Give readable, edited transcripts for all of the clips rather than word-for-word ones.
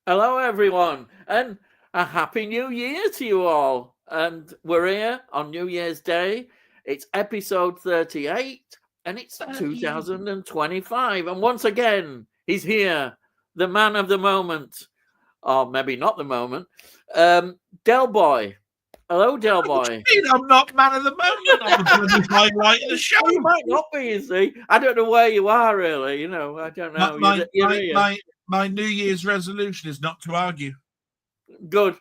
Hello, everyone, and a happy new year to you all. And we're here on New Year's Day. It's episode 38, and it's 2025. And once again, he's here, the man of the moment, or maybe not the moment, Delboy. Hello, What do Delboy. you mean I'm not man of the moment? I'm the bloody highlight of the show. Well, you might not be, you see. I don't know where you are, really. I don't know. You're here. My New Year's resolution is not to argue. Good.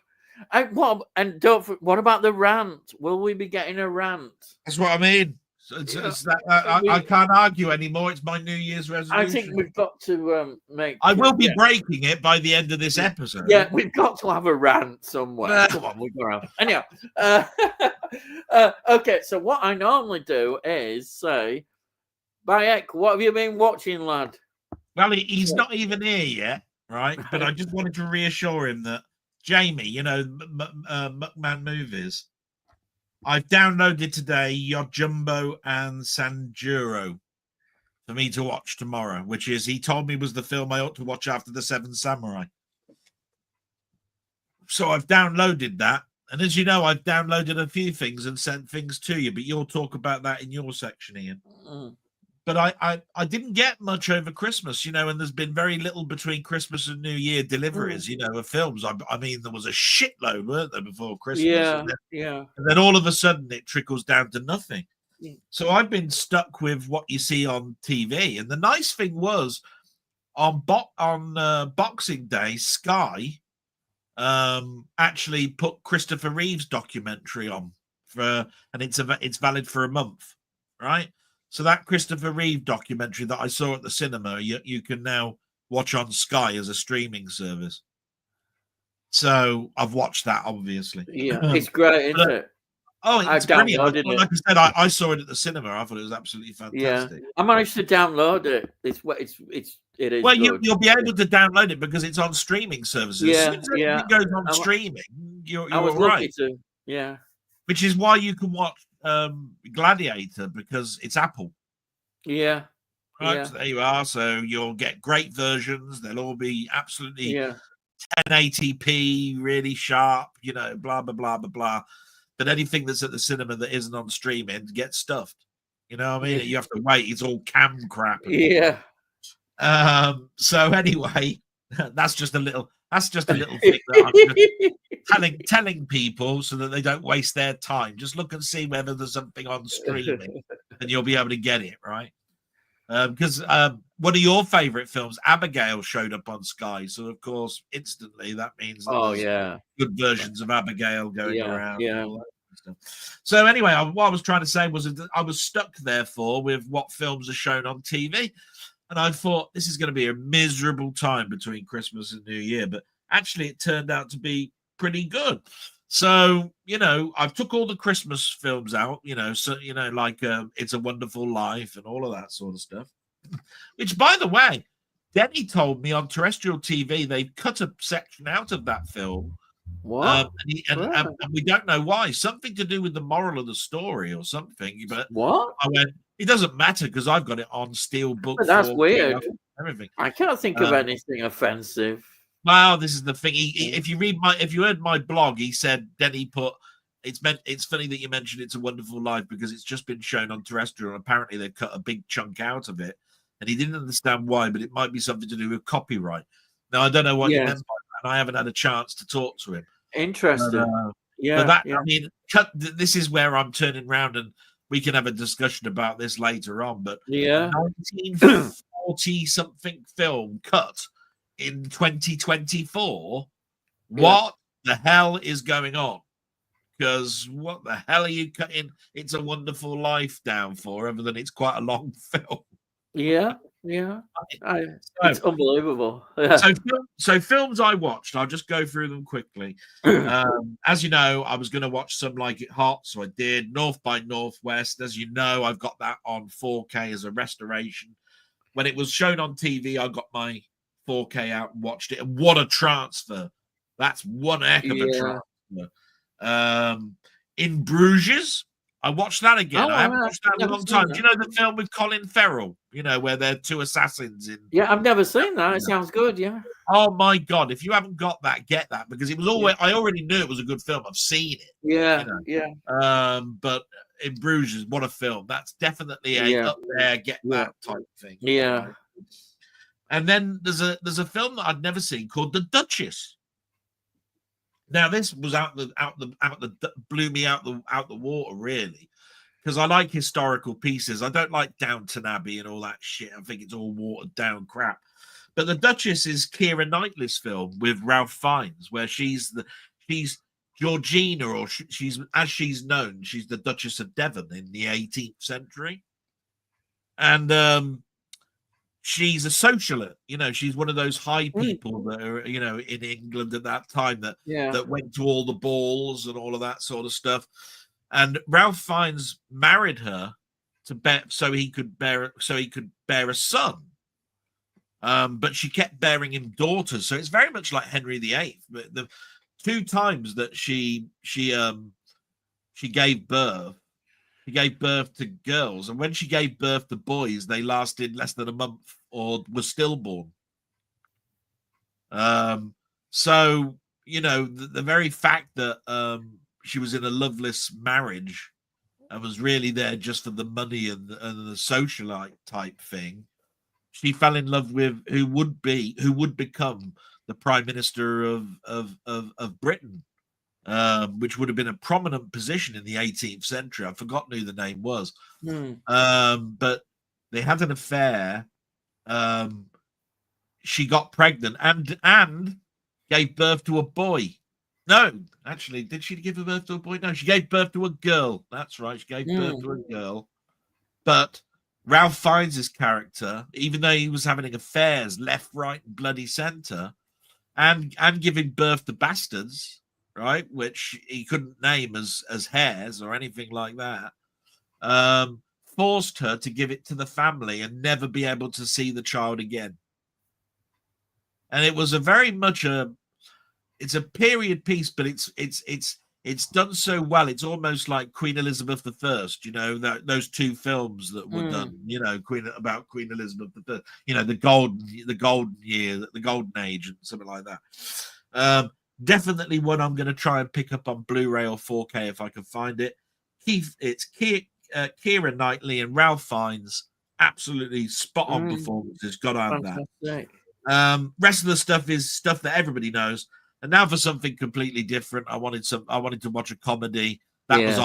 What about the rant? Will we be getting a rant? That's what I mean. I can't argue anymore. It's my New Year's resolution. I think we've got to make. I will be breaking it by the end of this episode. Yeah, we've got to have a rant somewhere. Come on, we've got to. Anyhow, okay. So what I normally do is say, Bayek, what have you been watching, lad? Well, he's not even here yet, right? But I just wanted to reassure him that Jamie, Muckman Movies, I've downloaded today Yojimbo and Sanjuro for me to watch tomorrow, which is, he told me, was the film I ought to watch after The Seven Samurai. So I've downloaded that. And as you know, I've downloaded a few things and sent things to you, but you'll talk about that in your section, Ian. But I didn't get much over Christmas, and there's been very little between Christmas and New Year deliveries, of films. I mean, there was a shitload, weren't there, before Christmas? Yeah. And then all of a sudden it trickles down to nothing. So I've been stuck with what you see on TV. And the nice thing was, on Boxing Day, Sky actually put Christopher Reeve's documentary on, and it's valid for a month, right? So that Christopher Reeve documentary that I saw at the cinema, you can now watch on Sky as a streaming service. So I've watched that, obviously. Yeah, it's great, isn't it? Oh, it's brilliant. Like I said, I saw it at the cinema. I thought it was absolutely fantastic. Yeah, I managed to download it. It is. Well, you'll be able to download it because it's on streaming services. Yeah, as soon as it goes on streaming, you're all right. Yeah. Which is why you can watch Gladiator, because it's Apple. Yeah. Right, yeah. So there you are. So you'll get great versions. They'll all be absolutely 1080p, really sharp, blah, blah, blah, blah, blah. But anything that's at the cinema that isn't on streaming gets stuffed. You know what I mean? You have to wait. It's all cam crap. Yeah. So anyway, that's just a little thing that I'm telling people so that they don't waste their time. Just look and see whether there's something on streaming, and you'll be able to get it, right? Because one of your favorite films, Abigail, showed up on Sky, so of course instantly that means good versions of Abigail going around. Yeah. So anyway, what I was trying to say was that I was stuck, therefore, with what films are shown on TV. And I thought this is going to be a miserable time between Christmas and New Year, but actually it turned out to be pretty good. So, I've took all the Christmas films out, like It's a Wonderful Life and all of that sort of stuff. Which, by the way, Denny told me on terrestrial TV they've cut a section out of that film. What? And we don't know why. Something to do with the moral of the story or something. But what? I went, it doesn't matter because I've got it on Steelbook. But that's weird. Everything. I can't think of anything offensive. Well, this is the thing. If you heard my blog, he said Denny put it's funny that you mentioned It's a Wonderful Life because it's just been shown on terrestrial. And apparently they've cut a big chunk out of it, and he didn't understand why, but it might be something to do with copyright. Now I don't know what he meant by that, and I haven't had a chance to talk to him. Interesting. I mean, this is where I'm turning around, and we can have a discussion about this later on. But 1940 something film cut in 2024. What the hell is going on? Because what the hell are you cutting It's a Wonderful Life down for, other than it's quite a long film? It's unbelievable. So films I watched, I'll just go through them quickly. As you know, I was going to watch Some Like It Hot, so I did. North by Northwest, as you know, I've got that on 4K as a restoration. When it was shown on TV, I got my 4K out and watched it, and what a transfer. That's one heck of a transfer. In Bruges, I watched that again. Oh, I haven't I've watched that in a never long seen time. Do that. you know the film with Colin Farrell? You know, where they're two assassins in. Yeah, I've never seen that. It sounds good. Yeah. Oh my God! If you haven't got that, get that, because it was Yeah. always. I already knew it was a good film. I've seen it. Yeah. You Yeah. know. But in Bruges, what a film! That's definitely a Yeah. up there, get Yeah. that type thing. Yeah. Right? And then there's a film that I'd never seen called The Duchess. Now this was blew me out the water really, because I like historical pieces. I don't like Downton Abbey and all that shit. I think it's all watered down crap. But The Duchess is Keira Knightley's film with Ralph Fiennes, where she's Georgina, or she's, as she's known, she's the Duchess of Devon in the 18th century, and she's a socialite. You know, she's one of those high people that are, you know, in England at that time that went to all the balls and all of that sort of stuff. And Ralph Fiennes married her so he could bear a son. But she kept bearing him daughters, so it's very much like Henry VIII. But the 2 times that she gave birth, to girls, and when she gave birth to boys, they lasted less than a month or were stillborn. So you know, the very fact that she was in a loveless marriage and was really there just for the money and the socialite type thing, she fell in love with who would become the Prime Minister of Britain, which would have been a prominent position in the 18th century. I've forgotten who the name was. But they had an affair. She got pregnant and gave birth to a boy. No, actually, did she give birth to a boy? No, she gave birth to a girl. That's right. She gave birth to a girl. But Ralph Fiennes' character, even though he was having affairs left, right, and bloody center, and giving birth to bastards, right, which he couldn't name as heirs or anything like that, forced her to give it to the family and never be able to see the child again. And it was it's a period piece, but it's done so well. It's almost like Queen Elizabeth I, you know, those 2 films that were done, you know, Queen Elizabeth I, you know, the golden year, the golden age, and something like that. Definitely one I'm going to try and pick up on Blu-ray or 4K if I can find it. It's Keira Knightley and Ralph Fiennes, absolutely spot on performances. Got to have that. Rest of the stuff is stuff that everybody knows. And now for something completely different, I wanted to watch a comedy. That was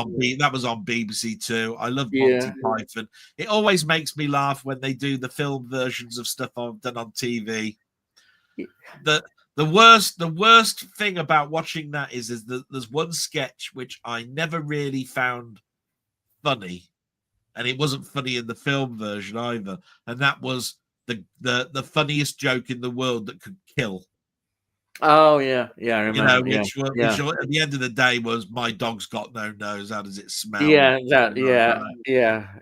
on BBC Two. I love Monty Python. It always makes me laugh when they do the film versions of stuff I've done on TV. The worst thing about watching that is that there's one sketch which I never really found funny, and it wasn't funny in the film version either. And that was the funniest joke in the world that could kill. Oh yeah, I remember. You know, which at the end of the day was, my dog's got no nose. How does it smell? Yeah, You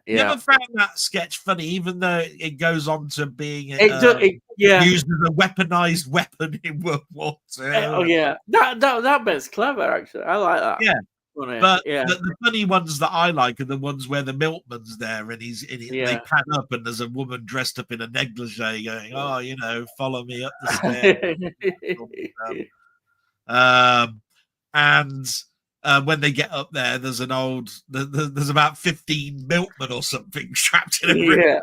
never found that sketch funny, even though it goes on to being used as a weaponized weapon in World War II. Oh yeah, that bit's clever actually. I like that. Yeah. But the funny ones that I like are the ones where the milkman's there and they pan up and there's a woman dressed up in a negligee going, "Oh, you know, follow me up the stairs." And when they get up there, there's there's about 15 milkmen or something trapped in a room.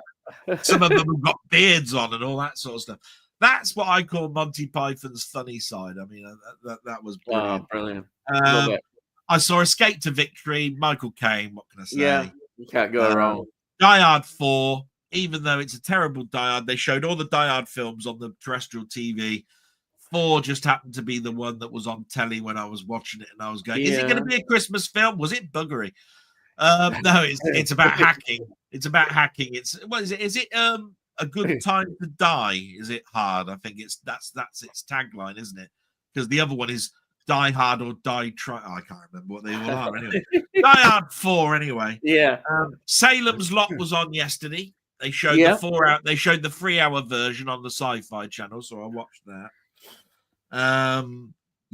Some of them have got beards on and all that sort of stuff. That's what I call Monty Python's funny side. I mean, that was brilliant. Oh, brilliant. Love it. I saw Escape to Victory, Michael Caine. What can I say? Yeah, you can't go wrong. Die Hard 4, even though it's a terrible Die Hard, they showed all the Die Hard films on the terrestrial TV. 4 just happened to be the one that was on telly when I was watching it, and I was going, "Is it going to be a Christmas film? Was it buggery?" No, it's about hacking. It's about hacking. What is it? Is it a good time to die? Is it hard? I think that's its tagline, isn't it? Because the other one is Die Hard or Die Try. I can't remember what they all are anyway. Die Hard 4 anyway. Yeah. Salem's Lot was on yesterday. They showed the 4 hour. They showed the 3 hour version on the Sci-Fi Channel, so I watched that.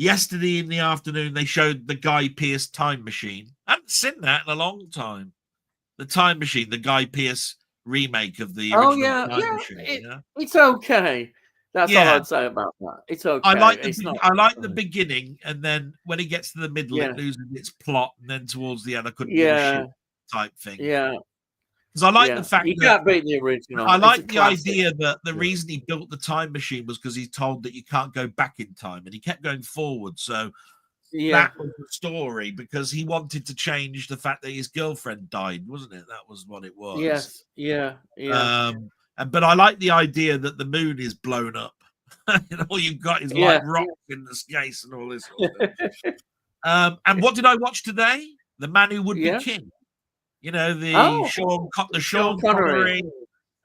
Yesterday in the afternoon, they showed the Guy Pearce Time Machine. I haven't seen that in a long time. The Time Machine, the Guy Pearce remake of the original Time Machine. It's okay. That's all I'd say about that. It's okay. I like it's not. I like the beginning, and then when it gets to the middle, Yeah. it loses its plot, and then towards the end, I couldn't Yeah. give a shit type thing. Yeah. Because I like the fact you that can't beat the original. I It's like a the classic. idea that the reason he built the time machine was because he's told that you can't go back in time, and he kept going forward. So that was the story, because he wanted to change the fact that his girlfriend died, wasn't it? That was what it was. Yes. Yeah. But I like the idea that the moon is blown up. And all you've got is like rocks in the space and all this sort of stuff. And what did I watch today? The Man Who Would Be King. You know, the Sean Connery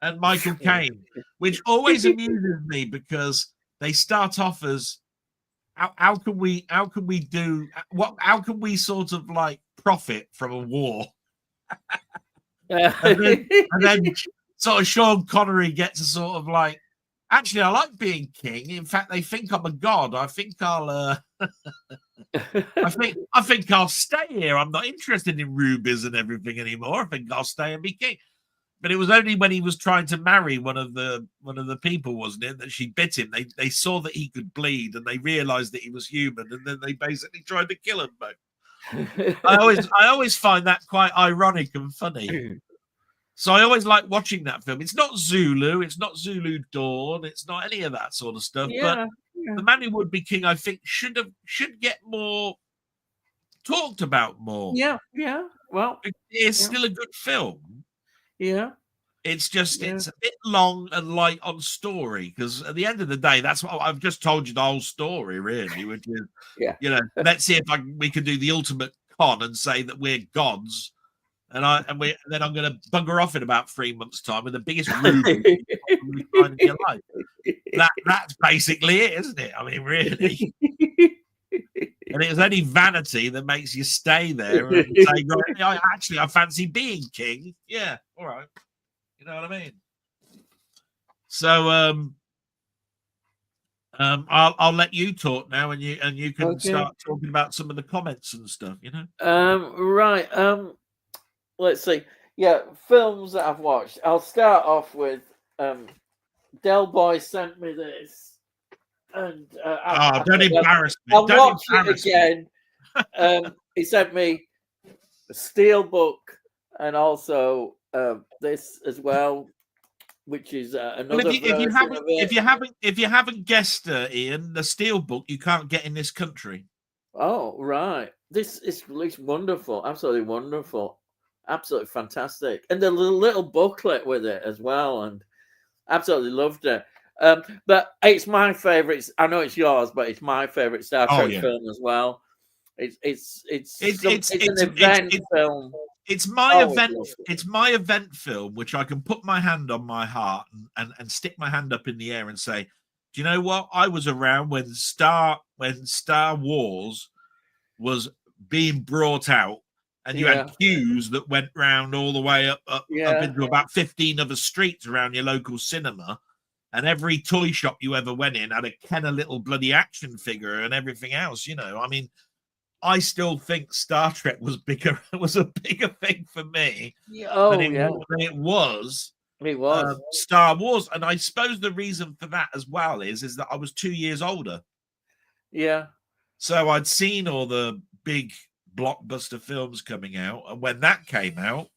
and Michael Caine, which always amuses me, because they start off as how can we sort of like profit from a war? and then sort of Sean Connery gets a sort of like, actually, I like being king. In fact, they think I'm a god. I think I'll I think I'll stay here. I'm not interested in rubies and everything anymore. I think I'll stay and be king. But it was only when he was trying to marry one of the people, wasn't it, that she bit him. They saw that he could bleed, and they realized that he was human, and then they basically tried to kill him both. I always find that quite ironic and funny. So I always like watching that film. It's not Zulu, it's not Zulu Dawn, it's not any of that sort of stuff. But The Man Who Would Be King, I think, should get more talked about more. Yeah. Well, it's still a good film. Yeah. It's just it's a bit long and light on story, because at the end of the day, that's what I've just told you, the whole story, really, which is you know, let's see if we can do the ultimate con and say that we're gods. And then I'm going to bugger off in about 3 months' time with the biggest ruby you find in your life. That's basically it, isn't it? I mean, really. And it's only vanity that makes you stay there and say, right, I fancy being king. Yeah, all right. You know what I mean? So I'll let you talk now, and you can start talking about some of the comments and stuff. You know. Right. Let's see. Yeah, films that I've watched. I'll start off with Delboy sent me this, and don't embarrass me. I'll watch it again. He sent me a Steelbook, and also this as well, which is another. Well, if you haven't guessed, Ian, the Steelbook you can't get in this country. Oh right, this is wonderful, absolutely wonderful. Absolutely fantastic, and the little booklet with it as well, and absolutely loved it. But it's my favorite. I know it's yours, but it's my favorite Star Trek film as well. It's an event film. It's my event. It's my event film, which I can put my hand on my heart and stick my hand up in the air and say, do you know what? I was around when Star Wars was being brought out. And you had queues that went round all the way up into about 15 other streets around your local cinema. And every toy shop you ever went in had a Kenner little bloody action figure and everything else. You know, I mean, I still think Star Trek was a bigger thing for me than it was Star Wars. And I suppose the reason for that as well is that I was 2 years older. Yeah. So I'd seen all the big blockbuster films coming out, and when that came out,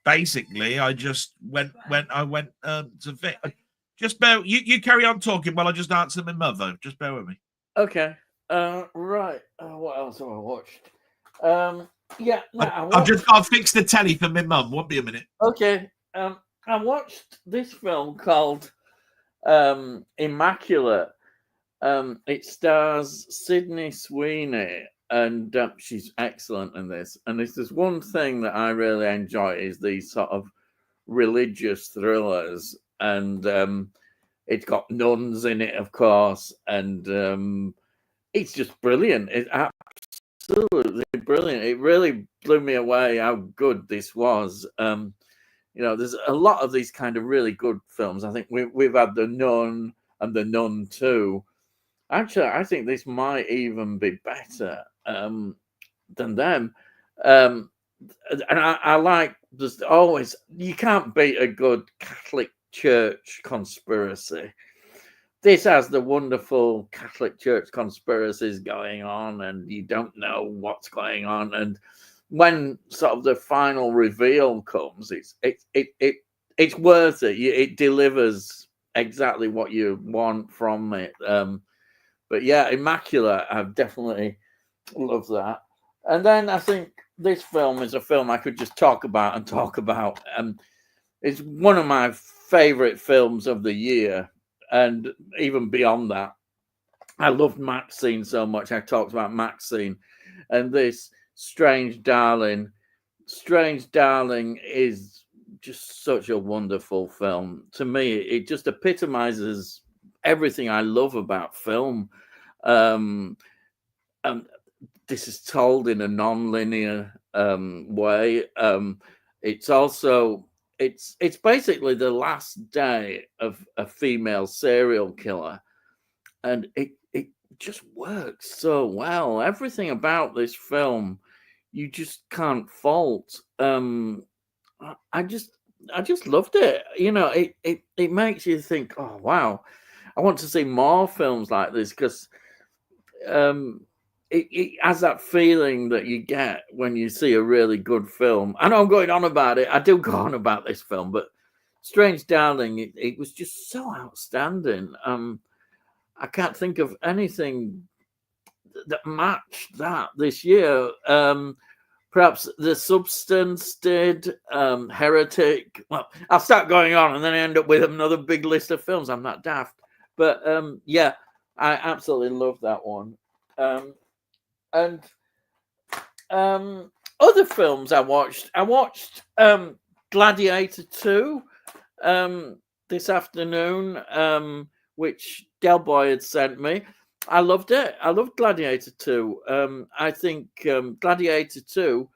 basically I just went to fit. Just bear you carry on talking while I just answer my mother. Just bear with me. Okay. Right. What else have I watched? I'll fix the telly for my mum. Won't be a minute. Okay. I watched this film called Immaculate. It stars Sydney Sweeney, and she's excellent in this. And if there's one thing that I really enjoy is these sort of religious thrillers. And it's got nuns in it, of course. And it's just brilliant. It's absolutely brilliant. It really blew me away how good this was. You know, there's a lot of these kind of really good films. I think we've had The Nun and The Nun 2. Actually, I think this might even be better than them. Um, and I like, there's always, you can't beat a good Catholic Church conspiracy. This has the wonderful Catholic Church conspiracies going on, and you don't know what's going on. And when sort of the final reveal comes, it's worth it. It delivers exactly what you want from it. But yeah, Immaculate, I've definitely loved that. And then I think this film is a film I could just talk about and talk about. It's one of my favorite films of the year, and even beyond that, I loved Maxine so much. I talked about Maxine, and this Strange Darling. Strange Darling is just such a wonderful film. To me, it just epitomizes everything I love about film. Um, and this is told in a non-linear way. It's also it's basically the last day of a female serial killer, and it just works so well. Everything about this film, you just can't fault. I just loved it. You know, it makes you think, oh wow, I want to see more films like this, because um, it has that feeling that you get when you see a really good film. I know I'm going on about it. I do go on about this film, but Strange Darling, it was just so outstanding. I can't think of anything that matched that this year. Perhaps The Substance did, Heretic. Well, I'll start going on and then I end up with another big list of films. I'm not daft. But yeah, I absolutely love that one. And other films I watched Gladiator 2 this afternoon, which Delboy had sent me. I loved it. I loved Gladiator 2. I think Gladiator 2,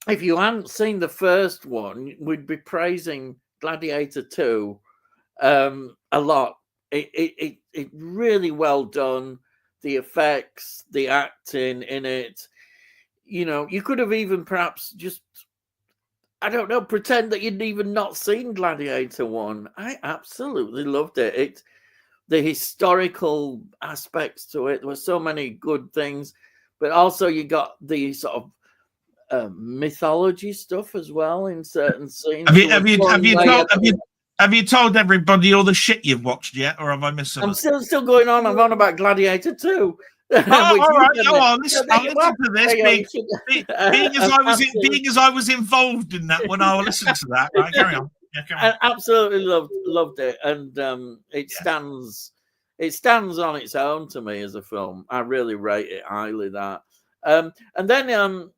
if you hadn't seen the first one, we'd be praising Gladiator 2 a lot. It really well done. The effects, the acting in it. You know, you could have even perhaps just, I don't know, pretend that you'd even not seen Gladiator 1. I absolutely loved it. The historical aspects to it. There were so many good things, but also you got the sort of mythology stuff as well in certain scenes. Have you told everybody all the shit you've watched yet, or have I missed something? I'm still going on. I'm on about Gladiator 2. Oh, all right. Oh, I'll listen to this. Being as I was involved in that one, I'll listen to that. Right, carry on. Yeah, I absolutely loved it, and it stands on its own to me as a film. I really rate it highly. That, and then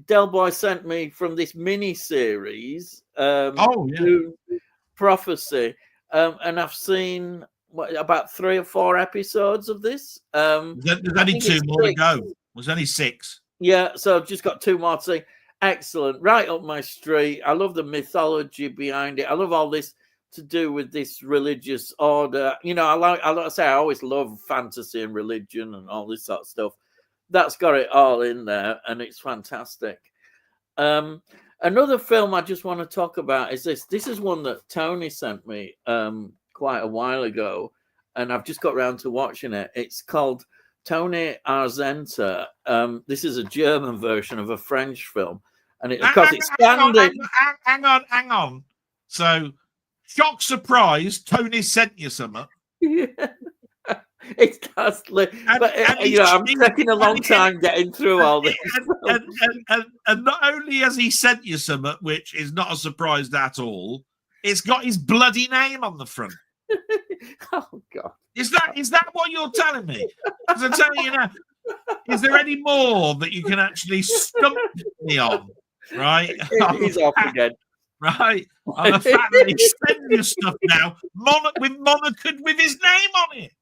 Delboy sent me from this mini series. Prophecy, and I've seen about 3 or 4 episodes of this. There's only 2 more to go. There's only 6. Yeah, so I've just got 2 more to see. Excellent, right up my street. I love the mythology behind it. I love all this to do with this religious order. You know, I say I always love fantasy and religion and all this sort of stuff. That's got it all in there, and it's fantastic. Another film I just want to talk about is this. This is one that Tony sent me quite a while ago, and I've just got around to watching it. It's called Tony Arzenta. This is a German version of a French film, and because it's standing. Hang on. So, shock, surprise, Tony sent you something. Yeah. It's ghastly, but I'm taking a long time getting through all this. And not only has he sent you something, which is not a surprise at all, it's got his bloody name on the front. Oh God! Is that what you're telling me? Because I'm telling you now, is there any more that you can actually stump me on? Right? He's off again. Right? On the fact that he's sending you stuff now, monarched with his name on it.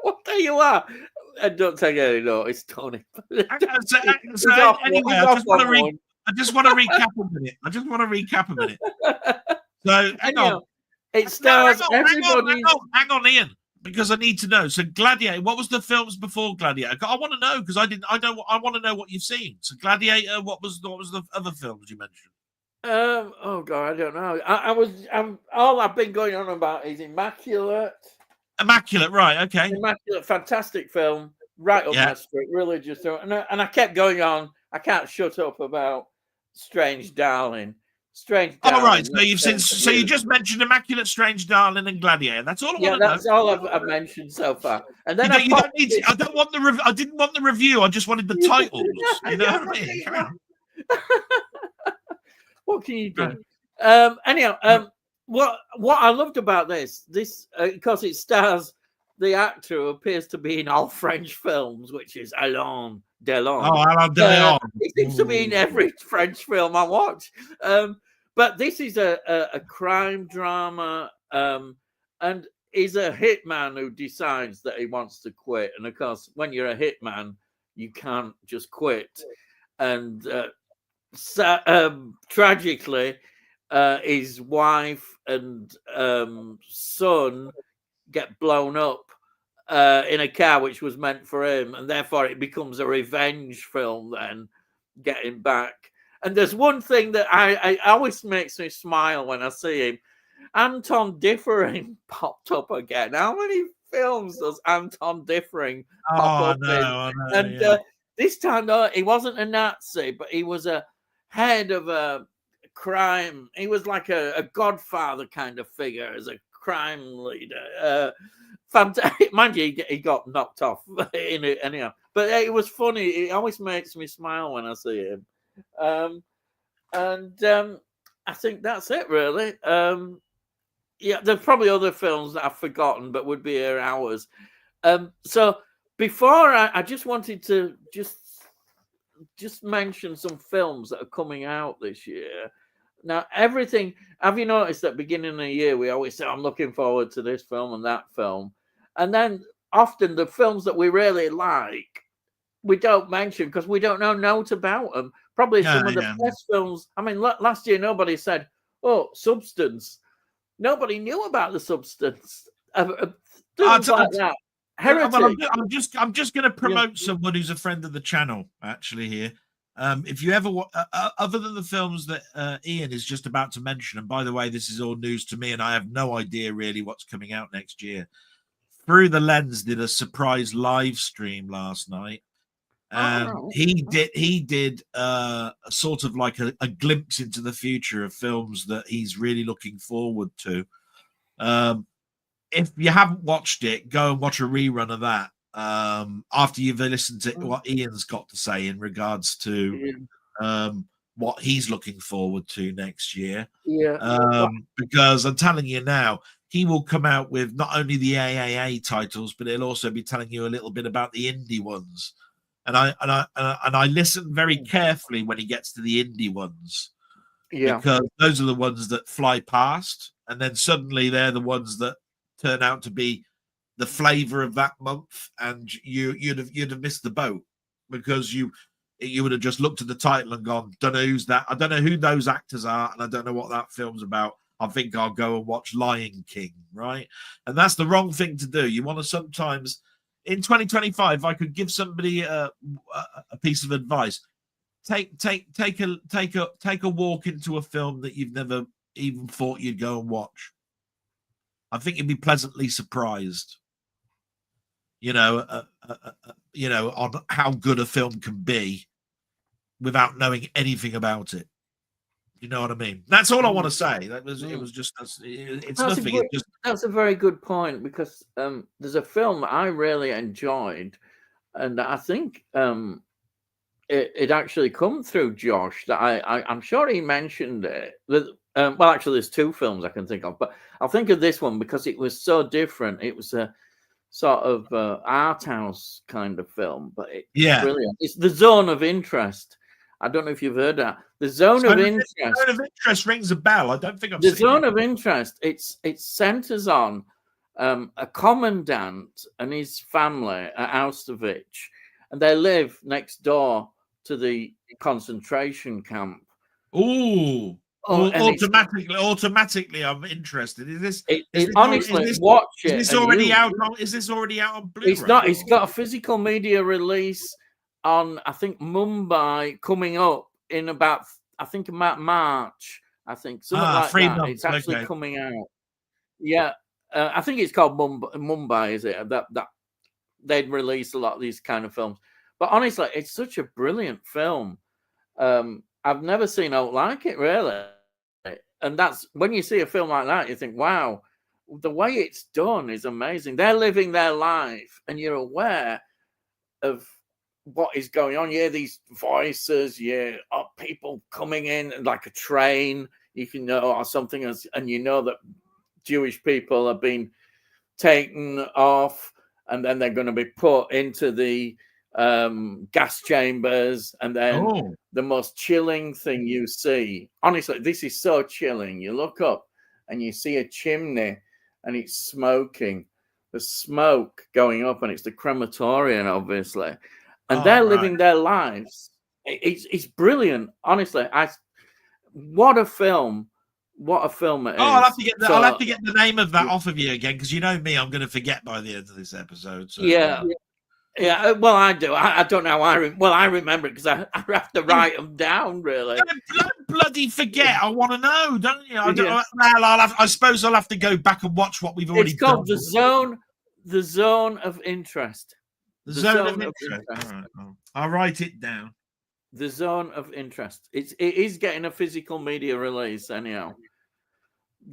Well, there you are. And don't take any notice, Tony. Anyway, I just want to recap a minute. So hang on. It stars everybody. Hang on, Ian. because I need to know. So Gladiator, what was the films before Gladiator? I want to know because I didn't. I want to know what you've seen. So Gladiator, what was the other films you mentioned? Oh God, I don't know. All I've been going on about is Immaculate. Immaculate, right? Okay. Immaculate, fantastic film, right up my street. Religious, and I kept going on. I can't shut up about Strange Darling. Strange Darling. All right. So you've seen. So you just mentioned Immaculate, Strange Darling, and Gladiator. That's all I want to know. That's all I've mentioned so far. And then you don't need to, I don't want the. I didn't want the review. I just wanted the titles. You know what I mean? Come on. What can you do? Anyhow, what I loved about this because it stars the actor who appears to be in all French films, which is Alain Delon. Oh, Alain Delon. He seems to be in every French film I watch. But this is a crime drama, and he's a hitman who decides that he wants to quit. And of course, when you're a hitman, you can't just quit. And tragically, his wife and son get blown up in a car which was meant for him, and therefore it becomes a revenge film then, getting back. And there's one thing that I always makes me smile when I see him. Anton Differing popped up again. How many films does Anton Differing pop up in? I know, and this time, though, he wasn't a Nazi, but he was a head of a crime. He was like a godfather kind of figure as a crime leader. Fantastic. Mind you, he got knocked off in it anyhow. But it was funny. It always makes me smile when I see him. I think that's it, really. There's probably other films that I've forgotten, but would be hours. So before I just wanted to just mention some films that are coming out this year. Now, everything. Have you noticed that beginning of the year we always say, "I'm looking forward to this film and that film," and then often the films that we really like, we don't mention because we don't know note about them. Probably some of the best films. I mean, last year nobody said, "Oh, Substance." Nobody knew about the Substance. Things like that. Heritage. I'm just going to promote someone who's a friend of the channel. Actually, here, if you ever other than the films that Ian is just about to mention, and by the way, this is all news to me, and I have no idea really what's coming out next year. Through the Lens did a surprise live stream last night. He did sort of like a glimpse into the future of films that he's really looking forward to. If you haven't watched it, go and watch a rerun of that after you've listened to what Ian's got to say in regards to what he's looking forward to next year. Because I'm telling you now, he will come out with not only the AAA titles, but he'll also be telling you a little bit about the indie ones. And I listen very carefully when he gets to the indie ones, because those are the ones that fly past, and then suddenly they're the ones that turn out to be the flavor of that month, and you'd have missed the boat because you would have just looked at the title and gone, "Don't know who's that. I don't know who those actors are, and I don't know what that film's about. I think I'll go and watch Lion King," right? And that's the wrong thing to do. You want to sometimes. In 2025, if I could give somebody a piece of advice, take a walk into a film that you've never even thought you'd go and watch. I think you'd be pleasantly surprised, on how good a film can be without knowing anything about it. You know what I mean? That's all I want to say. It was just it's nothing. That's a very good point, because there's a film that I really enjoyed, and I think it actually come through Josh. That I'm sure he mentioned it. Well, actually, there's two films I can think of, but I'll think of this one because it was so different. It was a sort of art house kind of film, but it's brilliant. It's The Zone of Interest. I don't know if you've heard that. The Zone of Interest. Zone of Interest rings a bell. I don't think I've seen it. The Zone of Interest. It centers on a commandant and his family at Auschwitz, and they live next door to the concentration camp. Ooh. Oh, and automatically, I'm interested. honestly, watch it. Is this already out on? Is this already out on Blu-ray? It's not. It's got a physical media release on, I think, Mumbai coming up in about March. I think something like 3 that. months. It's actually Okay. coming out. Yeah, I think it's called Mumbai. Is it that they'd release a lot of these kind of films? But honestly, it's such a brilliant film. I've never seen out like it, really. And that's when you see a film like that, you think, wow, the way it's done is amazing. They're living their life, and you're aware of what is going on. You hear these voices, people coming in like a train, you can know, or something, and you know that Jewish people have been taken off, and then they're going to be put into the gas chambers, and then the most chilling thing you see, honestly, this is so chilling. You look up and you see a chimney and it's smoking, the smoke going up, and it's the crematorium, obviously, and they're living their lives. It's brilliant, honestly. What a film it is. I'll have to get the name of that off of you again, because you know me, I'm going to forget by the end of this episode. So. Yeah, well, I do. I don't know how I remember it, because I have to write them down, really. Don't bloody forget. I want to know, don't you? I suppose I'll have to go back and watch what we've already done. It's called The Zone of Interest. The Zone of Interest. All right. I'll write it down. The Zone of Interest. It is getting a physical media release, anyhow.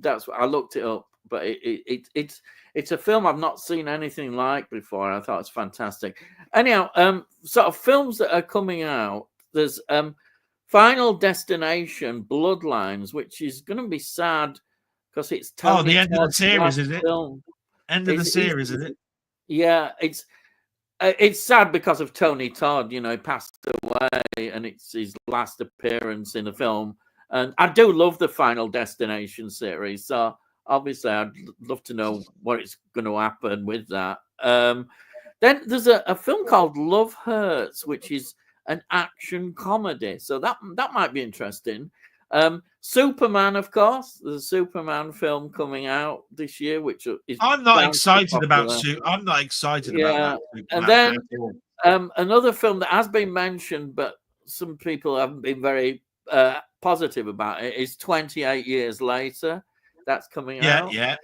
That's what I looked it up, but it's a film I've not seen anything like before. I thought it's fantastic. Anyhow, sort of films that are coming out. There's Final Destination: Bloodlines, which is going to be sad because it's the end of the series, is it? End of the series, is it? Yeah, it's sad because of Tony Todd. You know, he passed away, and it's his last appearance in a film. And I do love the Final Destination series, so obviously I'd love to know what is going to happen with that. Then there's a film called Love Hurts, which is an action comedy, so that might be interesting. Superman, of course, there's a Superman film coming out this year, which is I'm not excited about. I'm not excited about that. And then another film that has been mentioned, but some people haven't been very positive about it, is 28 Years Later. That's coming out. Yeah.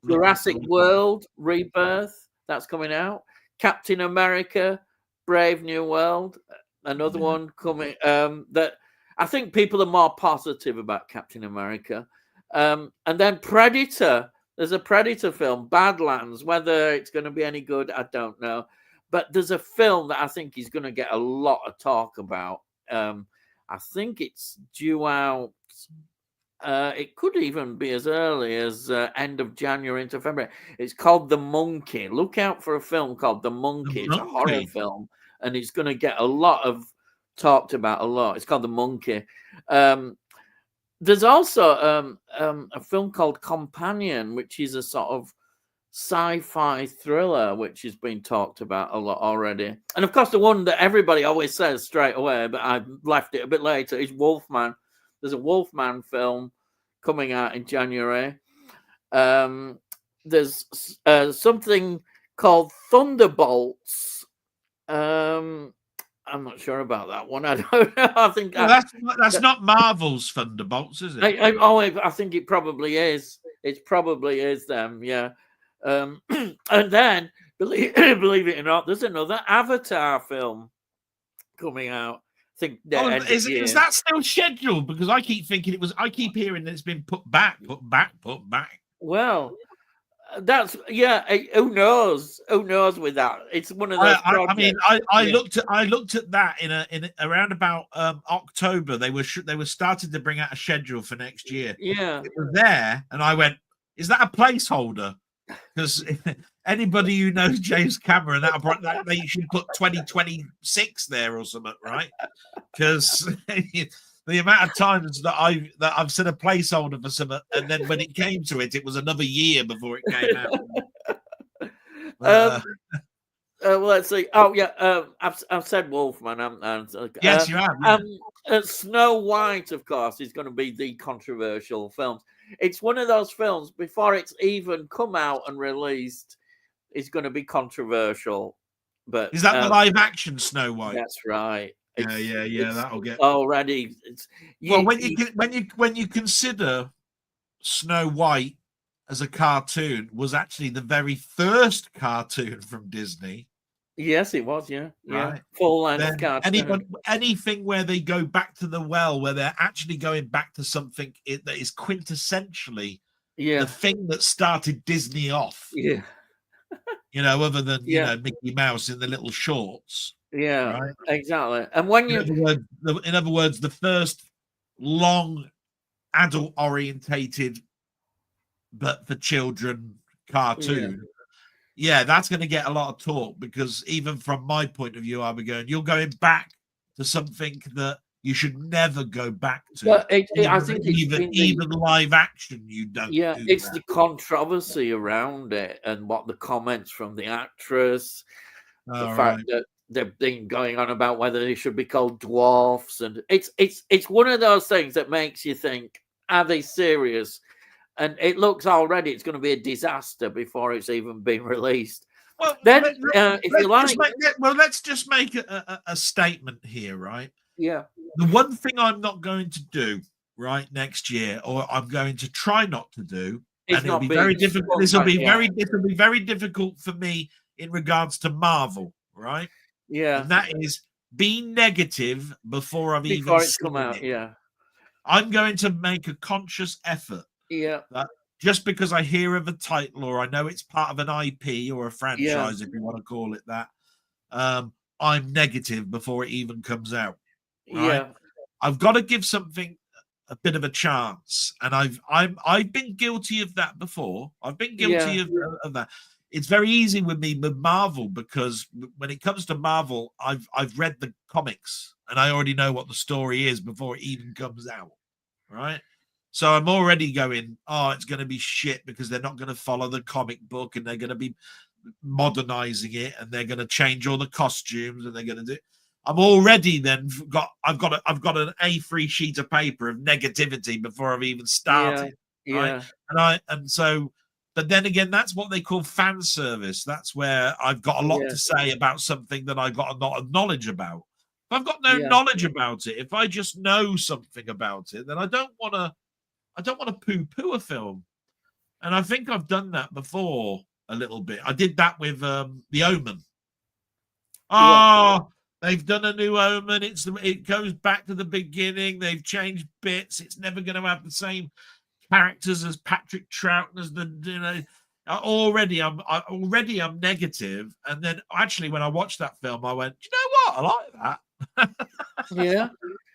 Jurassic World Rebirth, that's coming out. Captain America Brave New World, another one coming. That I think people are more positive about Captain America. And then Predator. There's a Predator film, Badlands. Whether it's going to be any good, I don't know. But there's a film that I think is going to get a lot of talk about. I think it's due out. It could even be as early as end of January into February. It's called The Monkey. Look out for a film called The Monkey. It's a horror film, and it's going to get a lot of talked about a lot. It's called The Monkey. There's also a film called Companion, which is a sort of sci-fi thriller, which has been talked about a lot already. And of course, the one that everybody always says straight away, but I left it a bit later, is Wolfman. There's a Wolfman film coming out in January. There's something called Thunderbolts. I'm not sure about that one. I don't know. I think that's not Marvel's Thunderbolts, is it? I think it probably is. It probably is them. Yeah. And then, believe it or not, there's another Avatar film coming out. I think is that still scheduled? Because I keep thinking it was. I keep hearing that it's been put back. Well, that's Who knows? Who knows with that? It's one of those. I looked at that in around about October. They were starting to bring out a schedule for next year. Yeah, it was there, and I went, "Is that a placeholder?" Because anybody who knows James Cameron, that they should put 2026 there or something, right? Because the amount of times that I've set a placeholder for something, and then when it came to it, it was another year before it came out. Well, let's see. Oh yeah, I've said Wolfman. Yes, you have. Yeah. Snow White, of course, is going to be the controversial film. It's one of those films before it's even come out and released. It's going to be controversial. But Is that the live action Snow White? that's right. Yeah. That'll get already. Well, when you consider Snow White as a cartoon was actually the very first cartoon from Disney. Yes, it was. Yeah, right. Full length cartoon. Anything where they go back to the well, where they're actually going back to something that is quintessentially the thing that started Disney off. Yeah. Other than Mickey Mouse in the little shorts. Yeah, right? Exactly. And when in other words, the first long adult orientated but for children cartoon. Yeah, that's going to get a lot of talk, because even from my point of view, I'll be going, you're going back to something that you should never go back to. But I think even live action, you don't. Yeah, do it's that. the controversy around it and what the comments from the actress, the fact that they've been going on about whether they should be called dwarfs, and it's one of those things that makes you think, are they serious? And it looks already it's going to be a disaster before it's even been released. Well, then, if you like, let's just make a statement here, right? Yeah. The one thing I'm not going to do next year, or I'm going to try not to do, and it'll be very difficult. This will be very difficult for me in regards to Marvel, right? Yeah. And that is be negative before I've even it's come out. it. Yeah. I'm going to make a conscious effort. Yeah. That just because I hear of a title, or I know it's part of an IP or a franchise, if you want to call it that, I'm negative before it even comes out. Right? Yeah. I've got to give something a bit of a chance, and I've been guilty of that before. I've been guilty of that. It's very easy with me with Marvel, because when it comes to Marvel, I've read the comics and I already know what the story is before it even comes out, right? So I'm already going, it's going to be shit, because they're not going to follow the comic book, and they're going to be modernizing it, and they're going to change all the costumes, and they're going to do. I'm already then I've got an A3 sheet of paper of negativity before I've even started. Yeah. Right? But then again, that's what they call fan service. That's where I've got a lot to say about something that I've got a lot of knowledge about. If I've got no knowledge about it, if I just know something about it, then I don't want to poo-poo a film. And I think I've done that before a little bit. I did that with The Omen. They've done a new Omen. It goes back to the beginning. They've changed bits. It's never going to have the same characters as Patrick Troughton as already I'm negative. And then actually when I watched that film, I went, you know what? I like that.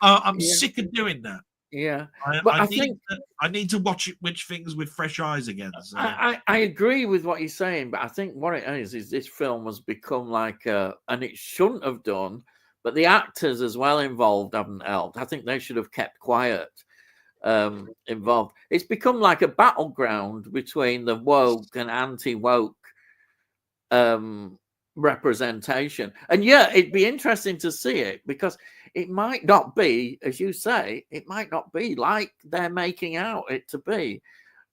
I'm sick of doing that. Yeah. I need to watch which things with fresh eyes again. So. I agree with what you're saying, but I think what it is this film has become like and it shouldn't have done, but the actors as well involved haven't helped. I think they should have kept quiet. Involved. It's become like a battleground between the woke and anti-woke representation. And it'd be interesting to see it, because it might not be, as you say, it might not be like they're making out it to be,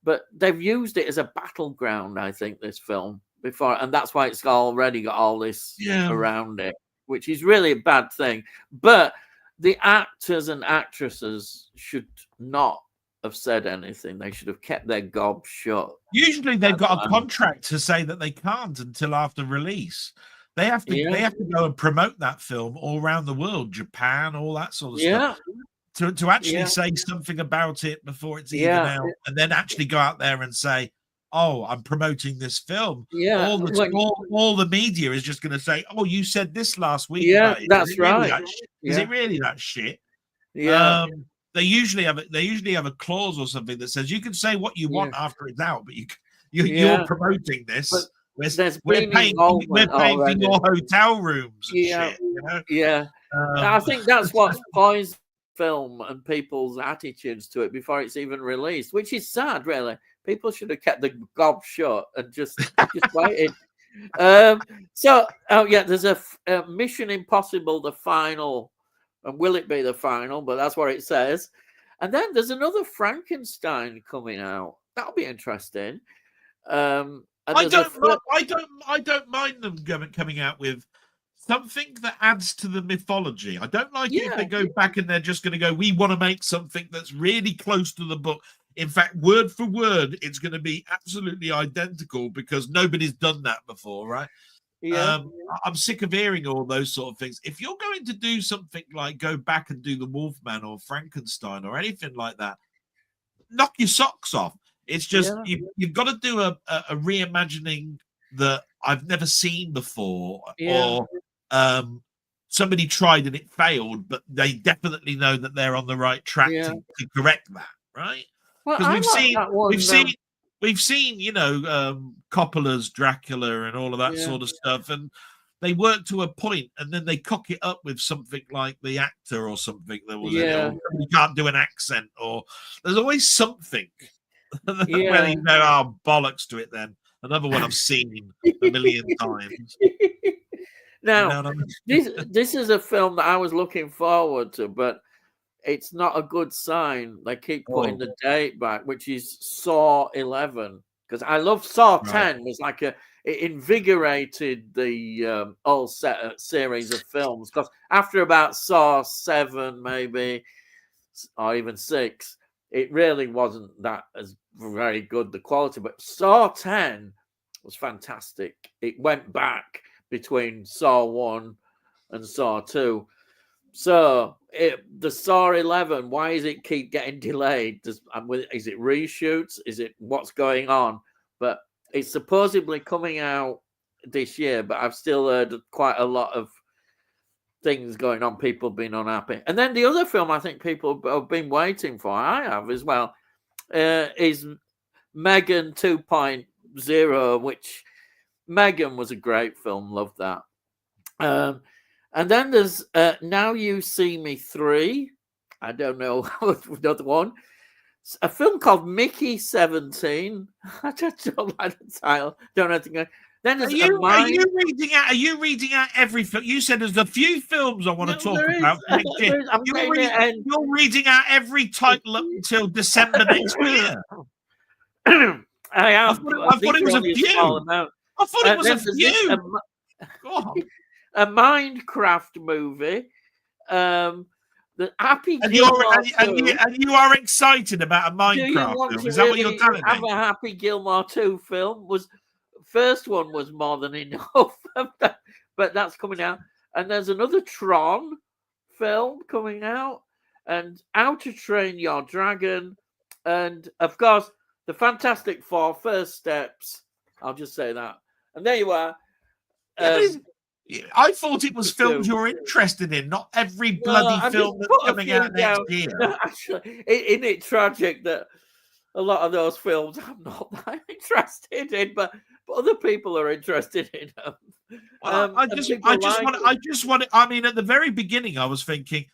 but they've used it as a battleground, I think, this film before, and that's why it's already got all this around it, which is really a bad thing. But the actors and actresses should not have said anything. They should have kept their gob shut. Usually they've got a contract to say that they can't until after release. They have to go and promote that film all around the world, Japan, all that sort of stuff. To actually say something about it before it's even out, and then actually go out there and say, I'm promoting this film. All the media is just going to say, you said this last week. That's right. Is it really that shit? They usually have a clause or something that says you can say what you want after it's out, but you're promoting this. But we're paying for your hotel rooms. And shit, I think that's what poisoned film and people's attitudes to it before it's even released, which is sad, really. People should have kept the gob shut and just waited. So, oh yeah, there's a Mission Impossible, the final, and will it be the final? But that's what it says. And then there's another Frankenstein coming out. That'll be interesting. And I there's a don't, I don't mind them coming out with something that adds to the mythology. I don't like it if they go back and they're just going to go, we want to make something that's really close to the book. In fact, word for word, it's going to be absolutely identical because nobody's done that before, right? I'm sick of hearing all those sort of things. If you're going to do something like go back and do the Wolfman or Frankenstein or anything like that, knock your socks off. It's just you've got to do a reimagining that I've never seen before, or somebody tried and it failed, but they definitely know that they're on the right track to correct that, right? Because we've seen, you know, Coppola's Dracula and all of that sort of stuff, and they work to a point, and then they cock it up with something like The Actor or something that was in it, or you can't do an accent, or there's always something. Where you know, oh, bollocks to it then. Another one I've seen a million times. Now, you know what I mean? this is a film that I was looking forward to, but it's not a good sign. They keep putting the date back, which is Saw 11. Because I love Saw 10. It was like it invigorated the whole series of films. Because after about Saw 7, maybe, or even 6, it really wasn't that as very good, the quality. But Saw 10 was fantastic. It went back between Saw 1 and Saw 2. So the Saw 11, why is it keep getting delayed? Is it reshoots? Is it what's going on? But it's supposedly coming out this year, but I've still heard quite a lot of things going on, people being unhappy. And then the other film I think people have been waiting for, I have as well, is Megan 2.0, which Megan was a great film, loved that. And then there's Now You See Me 3. I don't know another one. A film called Mickey 17. I just don't like the title. Don't know anything. Then there's are you reading out every film? You said there's a few films I want to talk about next year. You're reading out every title up until December next year. I am. I thought it was a few. I thought it was a few. A Minecraft movie. The Happy and Gilmore and you are excited about a Minecraft film. Is that what you're telling me? Have a Happy Gilmore 2 film. First one was more than enough, but that's coming out. And there's another Tron film coming out, and How to Train Your Dragon, and of course the Fantastic Four: First Steps. I'll just say that. And there you are. I thought it was films you're interested in, not every bloody film that's coming out next year. No, actually, isn't it tragic that a lot of those films I'm not that interested in, but other people are interested in them. Well, I just want. I mean, at the very beginning, I was thinking,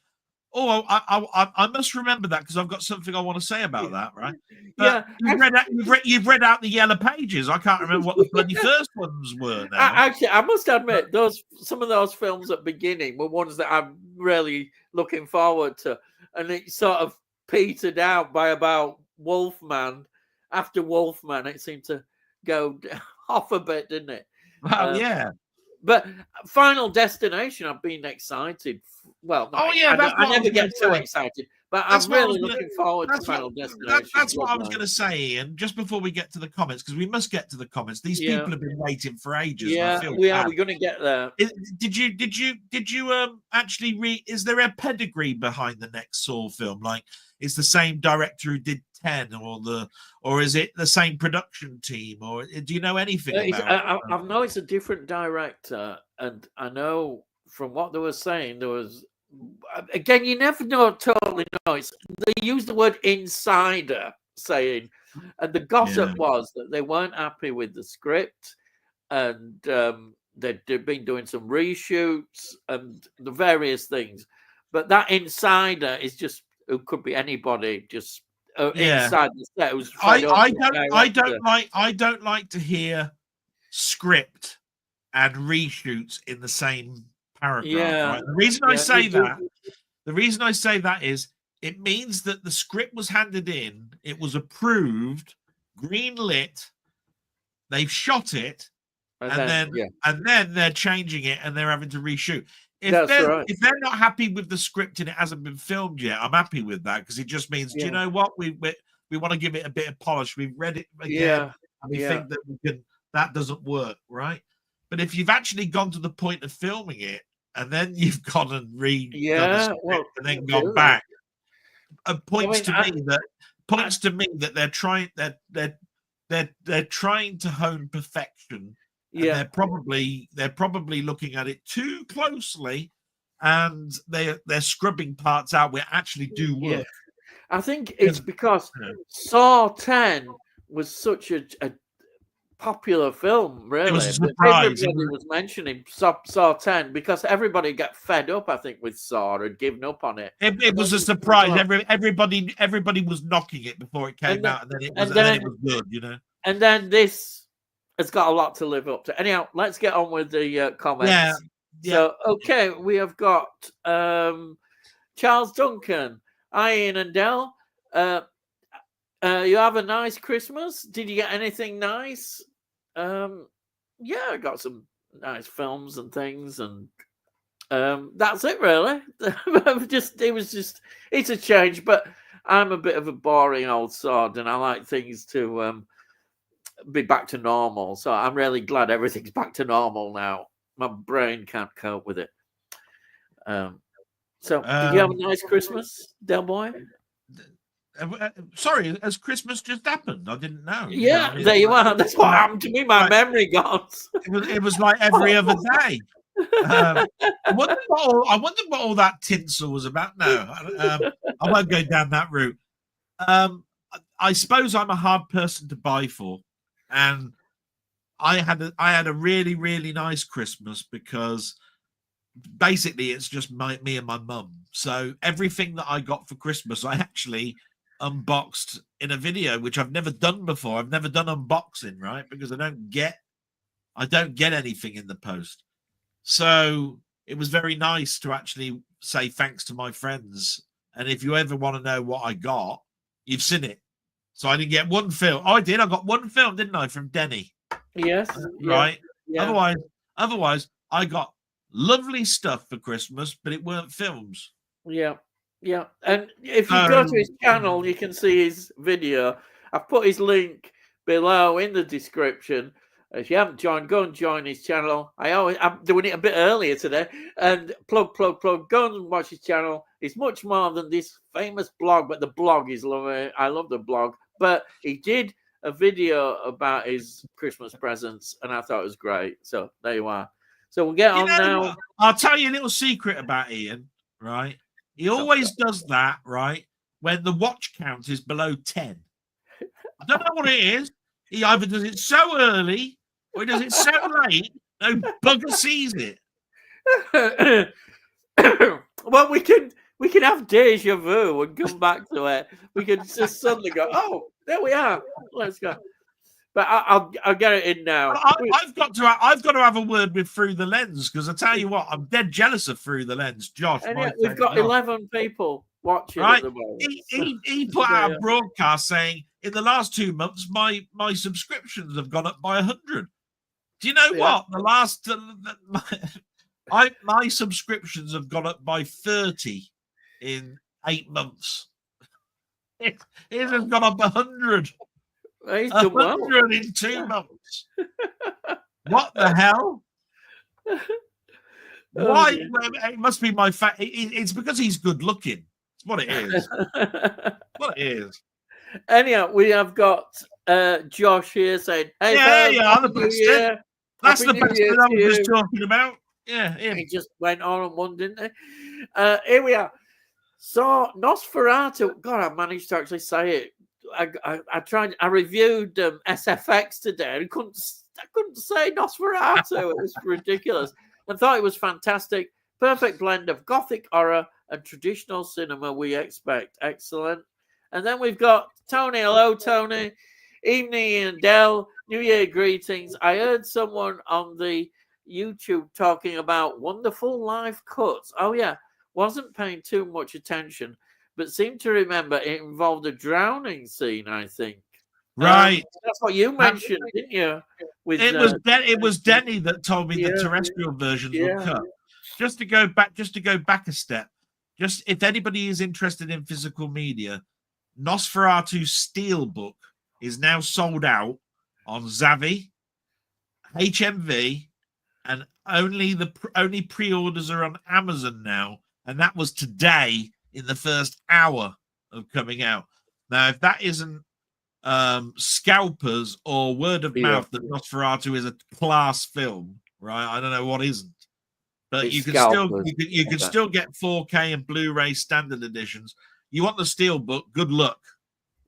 oh, I must remember that because I've got something I want to say about that, right? But you've read out the yellow pages. I can't remember what the bloody first ones were now. Actually, I must admit, some of those films at the beginning were ones that I'm really looking forward to, and it sort of petered out by about Wolfman. After Wolfman, it seemed to go off a bit, didn't it? Well, yeah. But Final Destination, I've been excited. Well, I never get too excited, but I'm really looking forward to Final Destination. That's what I was going to say, Ian. Just before we get to the comments, because we must get to the comments. These people have been waiting for ages. Yeah, we're going to get there. Did you actually read? Is there a pedigree behind the next Saw film? Like, it's the same director who did 10, or is it the same production team, or do you know anything about it? I know it's a different director, and I know from what they were saying, there was, again, you never totally know. They used the word insider saying, and the gossip was that they weren't happy with the script, and they'd been doing some reshoots and the various things. But that insider is just, it could be anybody, just inside the set. I don't like to hear script and reshoots in the same paragraph. Yeah. Right. The reason I say that is it means that the script was handed in, it was approved, green lit, they've shot it, and then they're changing it and they're having to reshoot. If they're not happy with the script and it hasn't been filmed yet, I'm happy with that, because it just means, do you know what, we want to give it a bit of polish. We've read it again, and we think that that doesn't work, right? But if you've actually gone to the point of filming it and then you've gone and redone the script and then gone back, it points to me that they're trying to hone perfection. And they're probably looking at it too closely, and they're scrubbing parts out where actually do work. I think it's because Saw 10 was such a popular film, really. It was a surprise. Everybody was mentioning Saw 10 because everybody got fed up, I think, with Saw and given up on it. It was a surprise. Everybody was knocking it before it came out, and then it was good, you know. And then this has got a lot to live up to. Anyhow, let's get on with the comments. Yeah. So, okay, we have got Charles Duncan. Hi, Ian and Del. You have a nice Christmas? Did you get anything nice? I got some nice films and things, and that's it, really. It's a change, but I'm a bit of a boring old sod, and I like things to be back to normal. So I'm really glad everything's back to normal now. My brain can't cope with it. So did you have a nice Christmas, Delboy? Sorry, has Christmas just happened? I didn't know. Yeah, there you are. That's what happened to me. My memory gone. It was like every other day. I wonder what all that tinsel was about. No, I won't go down that route. I suppose I'm a hard person to buy for, and I had a really, really nice Christmas because basically it's just me and my mum. So everything that I got for Christmas, I actually unboxed in a video, which I've never done before. I've never done unboxing, right? Because I don't get anything in the post. So it was very nice to actually say thanks to my friends. And if you ever want to know what I got, you've seen it. So I didn't get one film. Oh, I did. I got one film, didn't I, from Denny? Yes. Right. Yeah. Otherwise, I got lovely stuff for Christmas, but it weren't films. Yeah. Yeah. And if you go to his channel, you can see his video. I've put his link below in the description. If you haven't joined, go and join his channel. I'm doing it a bit earlier today. And plug. Go and watch his channel. It's much more than this famous blog, but the blog is lovely. I love the blog. But he did a video about his Christmas presents, and I thought it was great. So there you are. So we'll get on now. What? I'll tell you a little secret about Ian, right? He always does that, right, when the watch count is below 10. I don't know what it is. He either does it so early or he does it so late, no bugger sees it. Well, we can have deja vu and come back to it. We can just suddenly go, oh, there we are. Let's go. But I'll get it in now. I've got to have a word with Through the Lens, because I tell you what, I'm dead jealous of Through the Lens, Josh. We've got 11 people watching right? At the moment. He put out a broadcast saying in the last 2 months my subscriptions have gone up by 100. Do you know what? The last my subscriptions have gone up by 30 in 8 months. It has gone up 100. 100 in 2 months. What the hell? Why? It must be my fact. It's because he's good looking. That's what it is. What it is. Anyhow, we have got Josh here saying, "Hey, the best. That's the best that I was just talking about." Yeah, he just went on one, didn't he? Here we are. So Nosferatu. God, I managed to actually say it. I tried. I reviewed SFX today, and I couldn't say Nosferatu. It was ridiculous. I thought it was fantastic. Perfect blend of gothic horror and traditional cinema we expect. Excellent. And then we've got Tony. Hello, Tony. Evening, Ian Dell. New Year greetings. I heard someone on the YouTube talking about wonderful live cuts. Oh yeah, wasn't paying too much attention, but seemed to remember it involved a drowning scene. I think. Right. That's what you That- mentioned, didn't you? With it was Denny that told me the Yeah. terrestrial versions were Yeah. cut. Just to go back a step. Just if anybody is interested in physical media, Nosferatu's Steelbook is now sold out on Zavi, HMV, and only pre-orders are on Amazon now, and that was today in the first hour of coming out. Now, if that isn't scalpers or word of mouth that Nosferatu is a class film, right? I don't know what isn't. But It's you can scalpers. still get 4K and Blu-ray standard editions. You want the Steelbook? Good luck.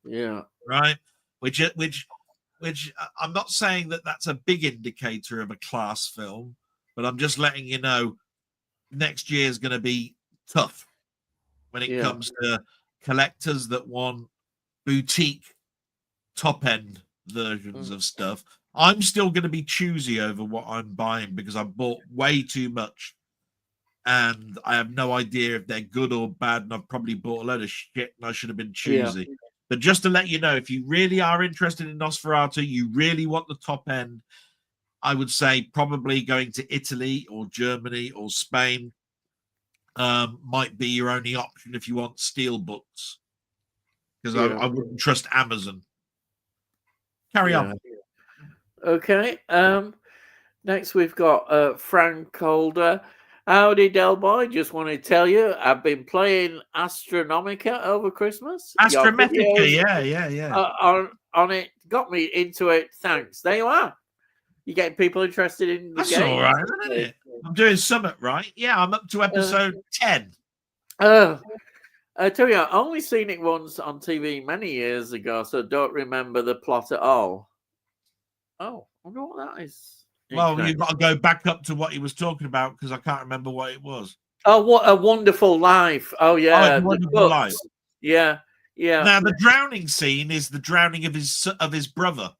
Yeah. Right. Which I'm not saying that that's a big indicator of a class film, but I'm just letting you know next year is going to be tough when it comes to collectors that want boutique top end versions of stuff. I'm still going to be choosy over what I'm buying because I bought way too much and I have no idea if they're good or bad, and I've probably bought a load of shit and I should have been choosy. But just to let you know, if you really are interested in Nosferatu, you really want the top end, I would say probably going to Italy or Germany or Spain might be your only option if you want steel books, because I wouldn't trust Amazon. Carry on. Okay. Next we've got Frank Calder. Howdy, Delboy. Just want to tell you, I've been playing Astronomica over Christmas. Astronomica, yeah. On it, got me into it. Thanks. There you are. You're getting people interested in the That's game. all right, isn't it? I'm doing Summit, right? Yeah, I'm up to episode 10. I tell you, I've only seen it once on TV many years ago, so don't remember the plot at all. Oh, I wonder what that is. Well, you've got to go back up to what he was talking about because I can't remember what it was. Oh, what a wonderful life! Oh yeah, a wonderful life. Yeah. Now the drowning scene is the drowning of his brother.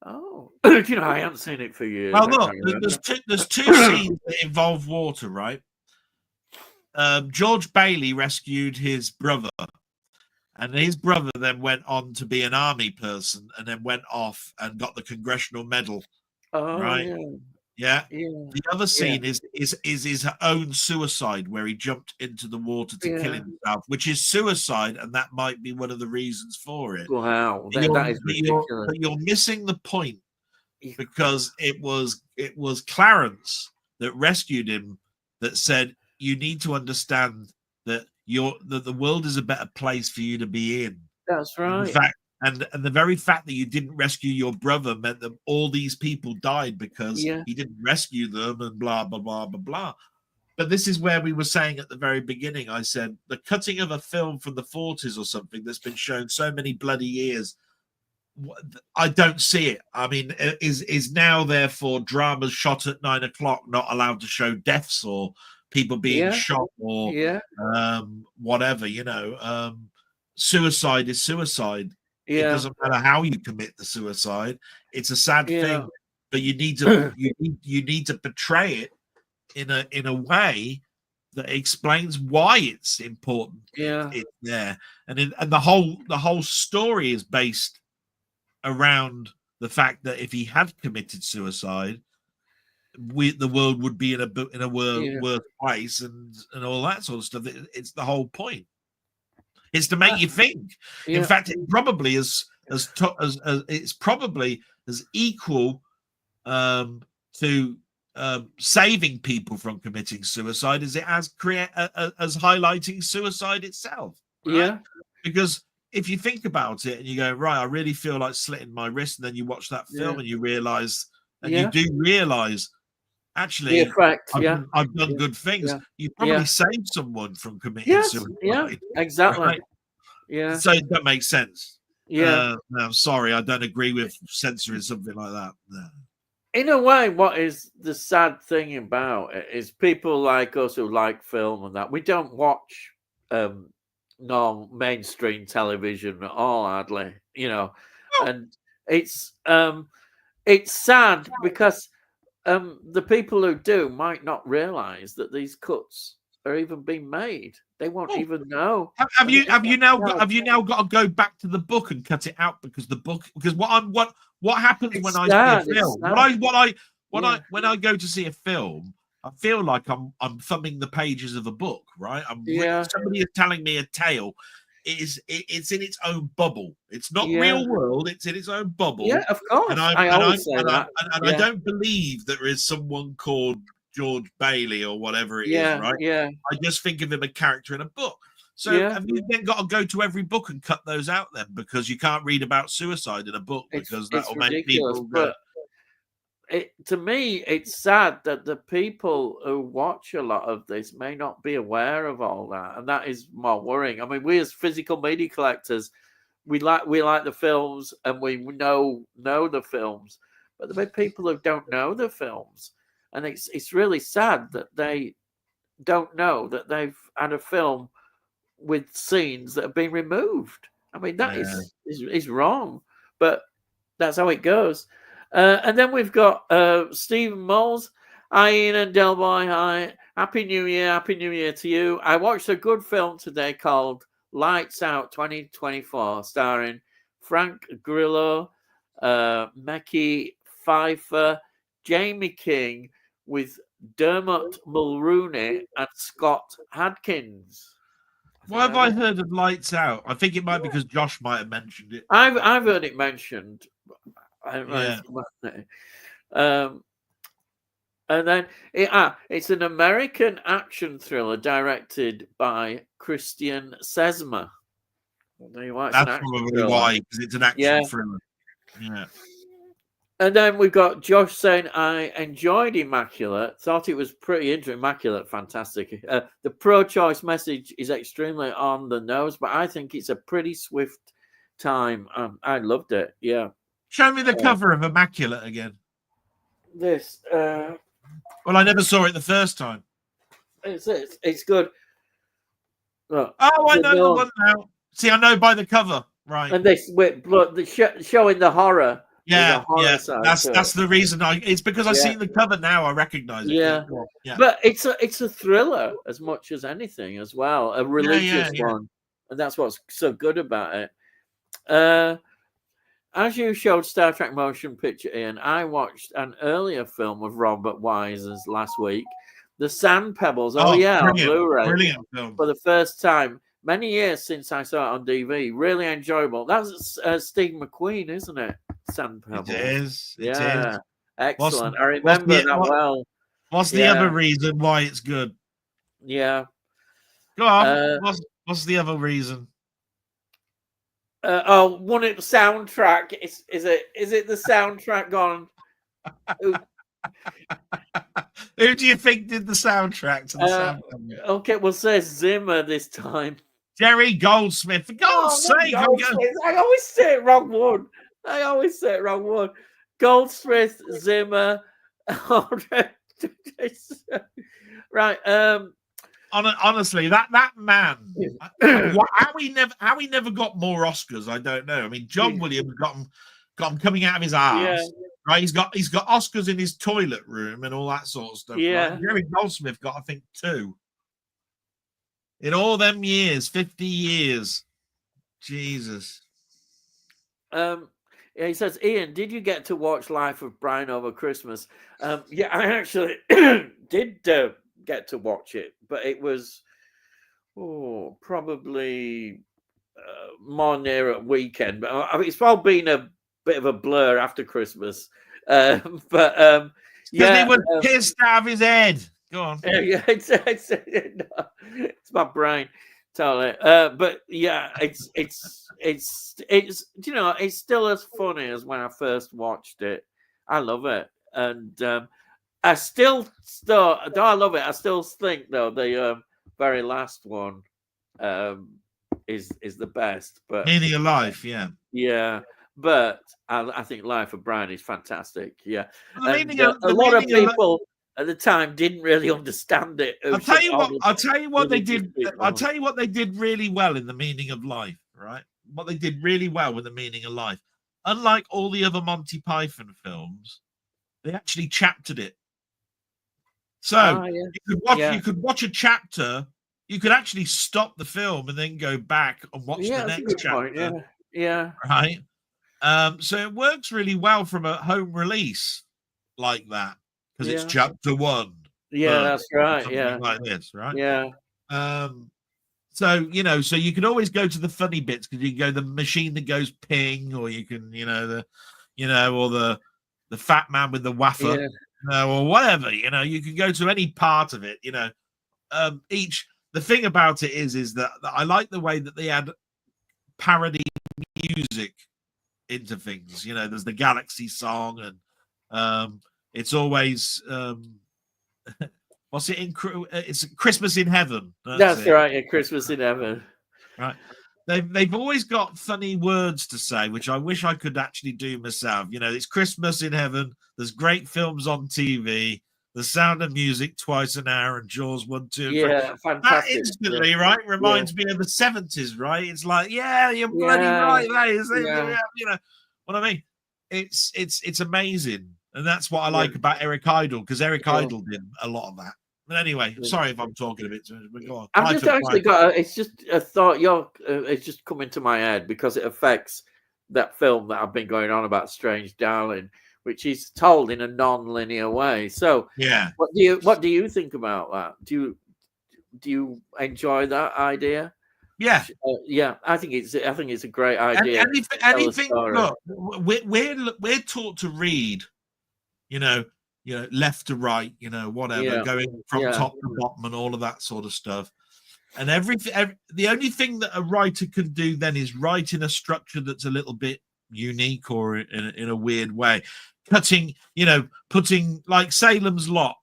Oh, you know, I haven't seen it for years. Well, look, there's two scenes that involve water, right? George Bailey rescued his brother, and his brother then went on to be an army person, and then went off and got the Congressional Medal. Right? Yeah. The other scene is his own suicide, where he jumped into the water to kill himself, which is suicide, and that might be one of the reasons for it. Wow, that is ridiculous. But you're missing the point, because it was Clarence that rescued him, that said you need to understand that the world is a better place for you to be in. That's right. In fact, and the very fact that you didn't rescue your brother meant that all these people died because he didn't rescue them, and blah blah blah blah blah. But this is where we were saying at the very beginning. I said the cutting of a film from the 40s or something that's been shown so many bloody years, I don't see it. I mean, is now therefore dramas shot at 9 o'clock not allowed to show deaths or people being shot or whatever? You know, suicide is suicide. It doesn't matter how you commit the suicide. It's a sad thing, but you need to you need to portray it in a way that explains why it's important. It's there, and the whole story is based around the fact that if he had committed suicide, the world would be in a worse place, and all that sort of stuff. It's the whole point. It's to make you think. In fact, it probably it's probably as equal to saving people from committing suicide as it has as highlighting suicide itself. Right? Because if you think about it and you go, right, I really feel like slitting my wrist, and then you watch that film and you realize, and you do realize, actually, I've done good things. You probably saved someone from committing suicide. Yeah, exactly. Right? Yeah. So that makes sense. Yeah. No, I'm sorry, I don't agree with censoring something like that. No. In a way, what is the sad thing about it is people like us who like film and that, we don't watch mainstream television at all, hardly, you know. And it's sad because the people who do might not realise that these cuts are even being made. They won't Oh, even know. have you now got No, have you now got to go back to the book and cut it out because what happens when it's I see a sad. It's film? sad. Yeah, When I go to see a film, I feel like I'm thumbing the pages of a book, right? yeah, Somebody is telling me a tale. It's in its own bubble. It's not yeah, real world. It's in its own yeah. bubble. Of course, I always say that. And I Yeah, don't believe there is someone called George Bailey or whatever it is, yeah, right? yeah, I just think of him a character in a book. So yeah. have you then got to go to every book and cut those out then because you can't read about suicide in a book because that It's will make ridiculous, people go. but to me, it's sad that the people who watch a lot of this may not be aware of all that, and that is more worrying. I mean, we as physical media collectors, we like the films and we know the films, but there are people who don't know the films, and it's really sad that they don't know that they've had a film with scenes that have been removed. I mean, that Yeah. is wrong, but that's how it goes. And then we've got Stephen Moles. Hi, Ian and Delboy. Hi. Happy New Year. Happy New Year to you. I watched a good film today called Lights Out 2024, starring Frank Grillo, Mackie Pfeiffer, Jamie King, with Dermot Mulrooney and Scott Adkins. Why have I heard of Lights Out? I think it might be because Josh might have mentioned it. I've heard it mentioned. Yeah. Um, and then it's an American action thriller directed by Christian Sesma. There you are, it's an That's action probably thriller. why, because it's an action Yeah. thriller. Yeah. And then we've got Josh saying, I enjoyed Immaculate, thought it was pretty interesting. Immaculate, fantastic. The pro-choice message is extremely on the nose, but I think it's a pretty swift time. I loved it. Yeah. Show me the cover of Immaculate again. This. Well, I never saw it the first time. It's good. Look, Oh, I know the one now. See, I know by the cover, right? And this with blood, showing the horror. Yeah, horror yeah. side That's the reason it's because I've seen the cover now. I recognize it. Yeah. Yeah. But it's a thriller as much as anything as well, a religious one, and that's what's so good about it. As you showed Star Trek Motion Picture, Ian, I watched an earlier film of Robert Wise's last week, The Sand Pebbles. Oh yeah, on Blu-ray. Brilliant film. For the first time. Many years since I saw it on DV. Really enjoyable. That's Steve McQueen, isn't it? Sand Pebbles. It is. Yeah. Excellent. I remember that well. What's the other reason why it's good? Yeah. Go on. What's the other reason? One of the soundtrack. Is it the soundtrack gone? Who do you think did the soundtrack to the soundtrack? Okay, we'll say Zimmer this time. Jerry Goldsmith. For God's sake! I always say it wrong one. Goldsmith, Zimmer. Right. Honestly, that man. How he never got more Oscars, I don't know. I mean, John Williams got him coming out of his ass. Yeah. Right, he's got Oscars in his toilet room and all that sort of stuff. Yeah. Right? Jerry Goldsmith got, I think, 2. In all them years, 50 years. Jesus. He says, Ian, did you get to watch Life of Brian over Christmas? Yeah, I actually did get to watch it, but it was probably more near a weekend. But I mean, it's probably been a bit of a blur after Christmas. He was pissed out of his head. Go on. Yeah, it's my brain, totally. But yeah, it's it's still as funny as when I first watched it. I love it, and I still though I love it. I still think though the very last one is the best. But Meaning of Life, yeah. But I think Life of Brian is fantastic. Yeah, and, a lot of people at the time didn't really understand it. I'll tell you what they did. I'll tell you what they did really well in The Meaning of Life, right? What they did really well with The Meaning of Life. Unlike all the other Monty Python films, They actually chaptered it. So yeah. you could watch a chapter. You could actually stop the film and then go back and watch the That's a next good chapter. point. Yeah. Right. So it works really well from a home release like that because it's chapter 1. Yeah, that's right. Yeah. Like this, right? Yeah. So so you can always go to the funny bits because you can go the machine that goes ping, or you can, or the fat man with the wafer, or whatever. You can go to any part of it. The thing about it is that I like the way that they add parody music into things. There's the Galaxy song, and it's always what's it in? It's Christmas in Heaven. That's right. Yeah, Christmas in Heaven. Right. They've always got funny words to say, which I wish I could actually do myself. It's Christmas in Heaven. There's great films on TV. The Sound of Music twice an hour, and Jaws 1, 2, and 3. Yeah, fantastic. That instantly, right, reminds me of the 70s, right? It's like, you're bloody right, that is it. What I mean? It's amazing, and that's what I like about Eric Idle, because Eric Idle did a lot of that. But anyway, sorry if I'm talking a bit too much, but go on. I've just actually it's just a thought. It's just come into my head because it affects that film that I've been going on about, Strange Darling, which is told in a non-linear way. So, what do you think about that? Do you enjoy that idea? Yeah, I think it's a great idea. Anything. Look, we're taught to read, left to right, whatever, going from top to bottom and all of that sort of stuff. And the only thing that a writer can do then is write in a structure that's a little bit unique or in a weird way, putting like Salem's Lot.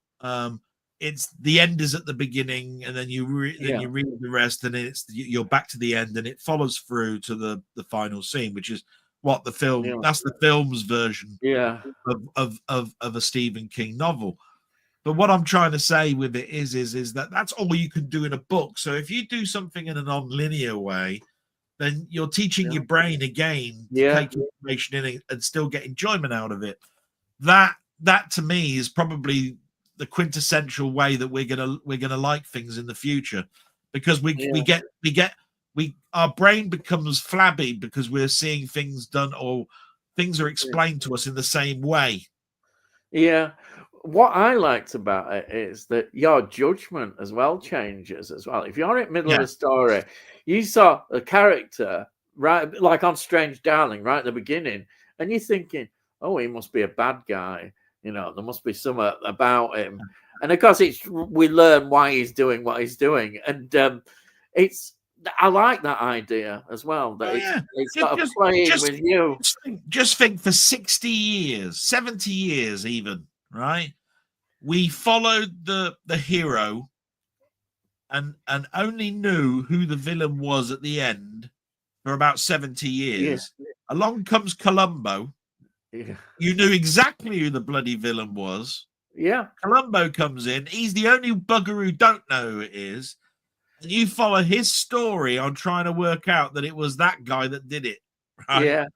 It's the end is at the beginning, and then you read the rest, and you're back to the end, and it follows through to the final scene, which is what the film. That's the film's version. Of a Stephen King novel. But what I'm trying to say with it is that that's all you can do in a book. So if you do something in a non-linear way, then you're teaching your brain again to take information in and still get enjoyment out of it. That to me is probably the quintessential way that we're gonna like things in the future, because our brain becomes flabby because we're seeing things done, or things are explained to us in the same way. Yeah. What I liked about it is that your judgment as well changes as well. If you're in the middle of a story, you saw a character, right, like on Strange Darling, right at the beginning, and you're thinking, oh, he must be a bad guy. There must be something about him. And of course, we learn why he's doing what he's doing. And I like that idea as well. That it's got a playing with you. Just think, for 60 years, 70 years even, right? We followed the hero and only knew who the villain was at the end for about 70 years. Along comes Columbo. You knew exactly who the bloody villain was. Columbo comes in. He's the only bugger who don't know who it is. And you follow his story on trying to work out that it was that guy that did it. Right?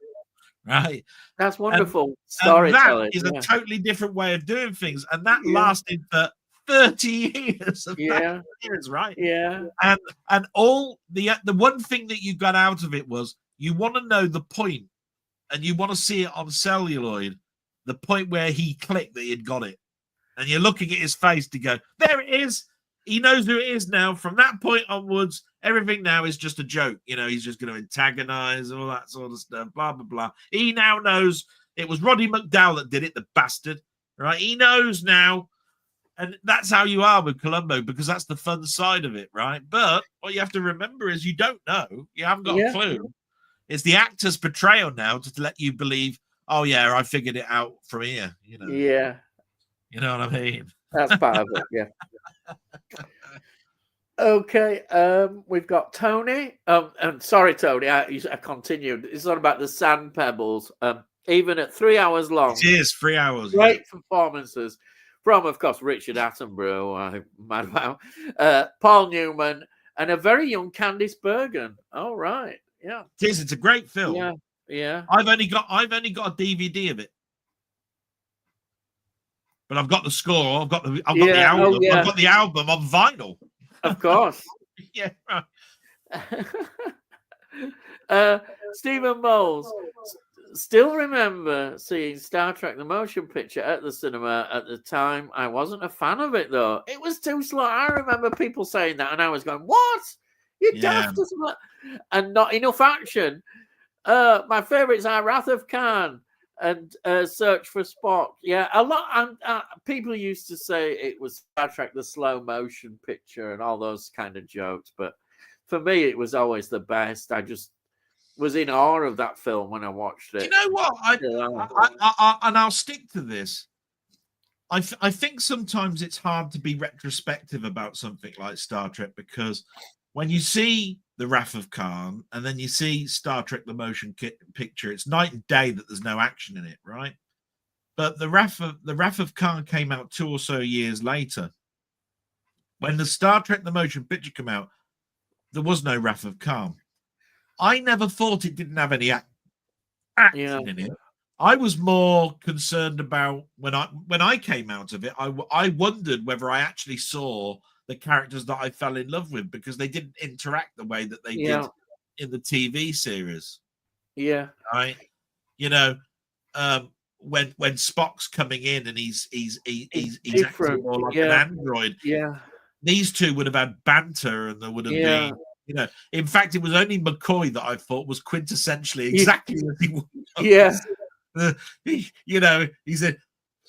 Right. That's wonderful storytelling. And that is a totally different way of doing things. And that lasted for 30 years. Years, right? Yeah. And all the one thing that you got out of it was you want to know the point, and you want to see it on celluloid, the point where he clicked that he had got it. And you're looking at his face to go, there it is. He knows who it is now. From that point onwards, everything now is just a joke. He's just going to antagonize, all that sort of stuff, blah, blah, blah. He now knows it was Roddy McDowell that did it, the bastard, right? He knows now. And that's how you are with Columbo, because that's the fun side of it, right? But what you have to remember is you don't know. You haven't got a clue. It's the actor's portrayal now to let you believe, oh, yeah, I figured it out from here. Yeah. You know what I mean? That's part of it, yeah. Okay, we've got Tony. And sorry, Tony, I continued. It's not about the sand pebbles. Even at 3 hours long. It is 3 hours. Great performances from, of course, Richard Attenborough, I'm mad about, Paul Newman, and a very young Candice Bergen. All right, yeah. It is. It's a great film. Yeah. I've only got a DVD of it. but I've got the score. I've got the album. I've got the album on vinyl. Of course. Yeah. Right. Stephen Moles, still remember seeing Star Trek the motion picture at the cinema at the time. I wasn't a fan of it though. It was too slow. I remember people saying that, and I was going, "What? You're daft as well," and not enough action. My favourites are Wrath of Khan and Search for Spock. Yeah, a lot. And people used to say it was Star Trek the slow motion picture and all those kind of jokes, but for me, it was always the best. I just was in awe of that film when I watched it. You know what? And I'll stick to this. I think sometimes it's hard to be retrospective about something like Star Trek, because when you see the Wrath of Khan and then you see Star Trek the motion picture, it's night and day that there's no action in it, right? But the Wrath of Khan came out 2 or so years later. When the Star Trek the motion picture came out, there was no Wrath of Khan. I never thought it didn't have any action in it. I was more concerned about when I came out of it. I wondered whether I actually saw the characters that I fell in love with, because they didn't interact the way that they did in the TV series. Yeah, right. You know, when Spock's coming in and he's acting more like an android. Yeah, these two would have had banter, and there would have been. You know, in fact, it was only McCoy that I thought was quintessentially exactly as he was. Yeah. He said,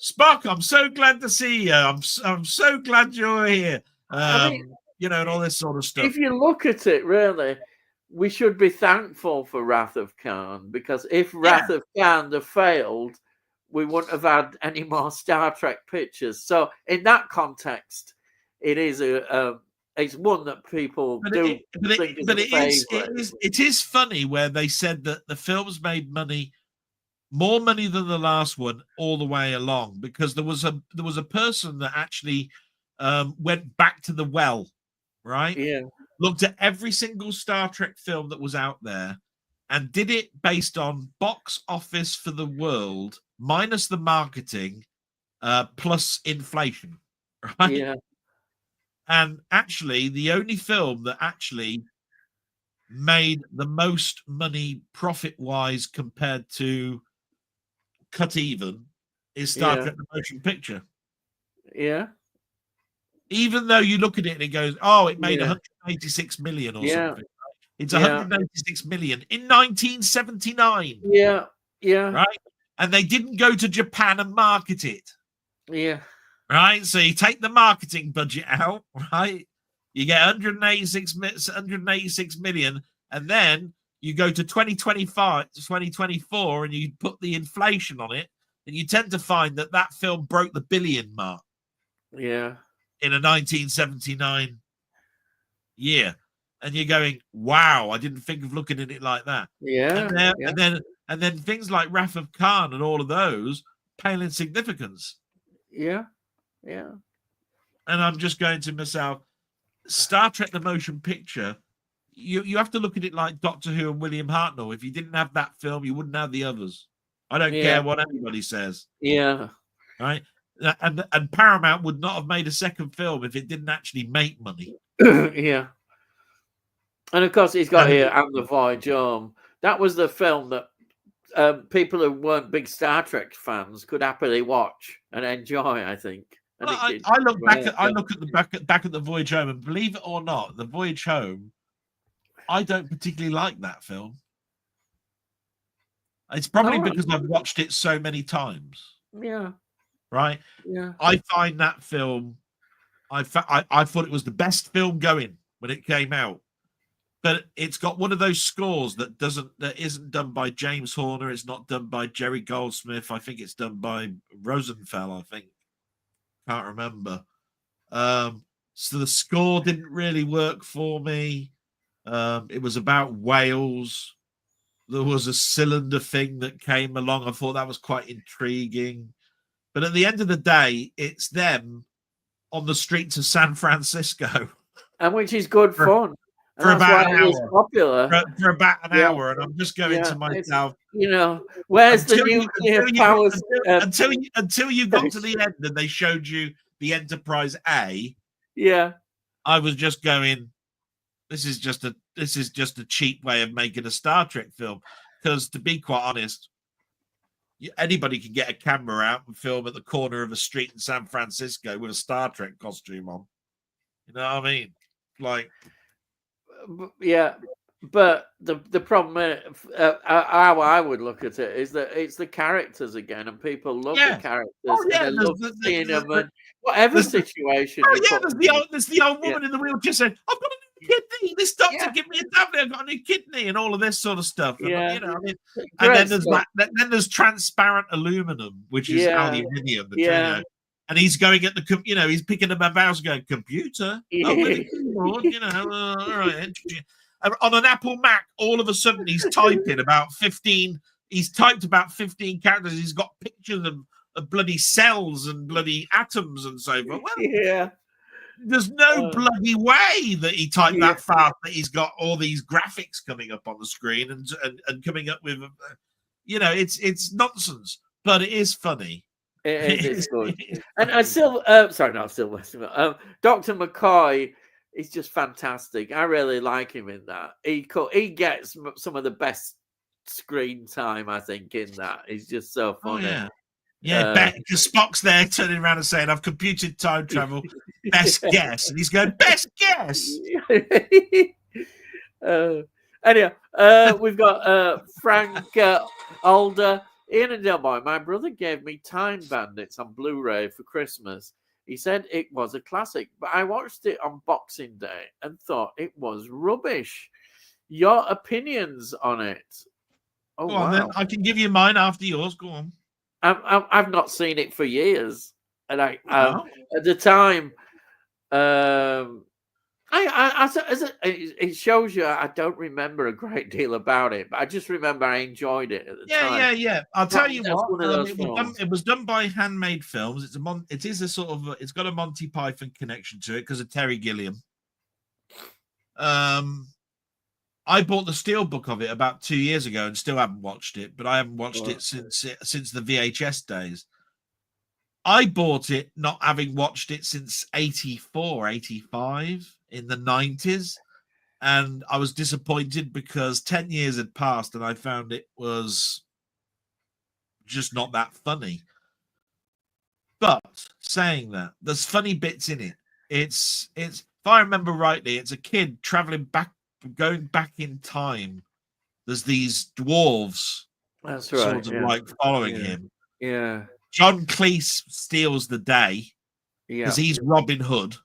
"Spock, I'm so glad to see you. I'm so glad you're here." And all this sort of stuff. If you look at it, really, we should be thankful for Wrath of Khan, because if Wrath of Khan had failed, we wouldn't have had any more Star Trek pictures. So, in that context, it is it's one that people do think is a favorite. It is funny where they said that the films made more money than the last one all the way along, because there was a person that actually went back to the well, right? Yeah. Looked at every single Star Trek film that was out there and did it based on box office for the world minus the marketing plus inflation, right? Yeah. And actually, the only film that actually made the most money profit-wise compared to cut even is Star Trek the motion picture. Yeah. Even though you look at it and it goes, "Oh, it made 186 million or something." It's 186 million in 1979. Yeah. Yeah. Right? And they didn't go to Japan and market it. Yeah. Right? So you take the marketing budget out, right? You get 186 million, and then you go to 2024, and you put the inflation on it, and you tend to find that film broke the billion mark. Yeah. In a 1979 year. And you're going, wow, I didn't think of looking at it like that. Yeah. And then things like Wrath of Khan and all of those pale in significance. Yeah. Yeah. And I'm just going to myself, Star Trek the motion picture, you have to look at it like Doctor Who and William Hartnell. If you didn't have that film, you wouldn't have the others. I don't care what anybody says. Yeah. Right? And Paramount would not have made a second film if it didn't actually make money. Yeah. And of course, he's got here And the Voyage Home. That was the film that people who weren't big Star Trek fans could happily watch and enjoy, I think. And I look at the back at the Voyage Home, and believe it or not, the Voyage Home, I don't particularly like that film. It's probably because I've watched it so many times. Yeah. Right? Yeah. I find that film, I thought it was the best film going when it came out. But it's got one of those scores that isn't done by James Horner. It's not done by Jerry Goldsmith. I think it's done by Rosenfeld, I think. Can't remember. So the score didn't really work for me. It was about whales. There was a cylinder thing that came along. I thought that was quite intriguing. But at the end of the day, it's them on the streets of San Francisco. And which is good fun. For about an hour. Popular. For about an hour. And I'm just going to myself, You know, where's the until you nuclear until you got, powers? until you got to the end and they showed you the Enterprise A. Yeah. I was just going, this is just a cheap way of making a Star Trek film. Because to be quite honest, anybody can get a camera out and film at the corner of a street in San Francisco with a Star Trek costume on. You know what I mean? Like, Yeah. But the problem, how I would look at it, is that it's the characters again, and people love the yeah. characters, Oh and yeah, they love seeing them, and whatever there's situation oh you yeah, put them in. there's the old Yeah. woman in the wheelchair saying, "I've got a new kidney. This doctor Yeah. give me a tablet. I've got a new kidney," and all of this sort of stuff. And Yeah. you know, I mean, and Great then there's stuff. then there's transparent aluminum, which is Yeah. aluminium. You Yeah. know, and he's going at the he's picking up a mouse, going computer. Oh, with a keyboard, you know, all right. On an Apple Mac, all of a sudden he's typing about 15. He's typed about 15 characters. He's got pictures of bloody cells and bloody atoms and so forth. Well, Yeah. there's no bloody way that he typed Yeah. that fast that he's got all these graphics coming up on the screen and coming up with, you know, it's nonsense, but it is funny. It is good. And I still, sorry, not Sylvester. Dr. McCoy is just fantastic. I really like him in that. He gets some of the best screen time, I think, in that. He's just so funny. Oh, yeah. Yeah, because Spock's there turning around and saying, "I've computed time travel. Best guess." And he's going, "Best guess." Anyway, we've got Frank Alder. Ian and Delboy, my brother gave me Time Bandits on Blu-ray for Christmas. He said it was a classic, but I watched it on Boxing Day and thought it was rubbish. Your opinions on it? Oh, Go on, wow. then. I can give you mine after yours. Go on. I've not seen it for years, and at the time, it shows you I don't remember a great deal about it, but I just remember I enjoyed it at the time. Yeah. I'll tell you what. One of those it was done by Handmade Films. It is a sort of. It's got a Monty Python connection to it because of Terry Gilliam. I bought the steelbook of it about 2 years ago and still haven't watched it, but I haven't watched it since the VHS days. I bought it not having watched it since 84, 85 in the 90s. And I was disappointed because 10 years had passed and I found it was just not that funny. But saying that, there's funny bits in it. It's if I remember rightly, it's a kid going back in time. There's these dwarves That's right, sort of like following him. Yeah. John Cleese steals the day because he's Robin Hood.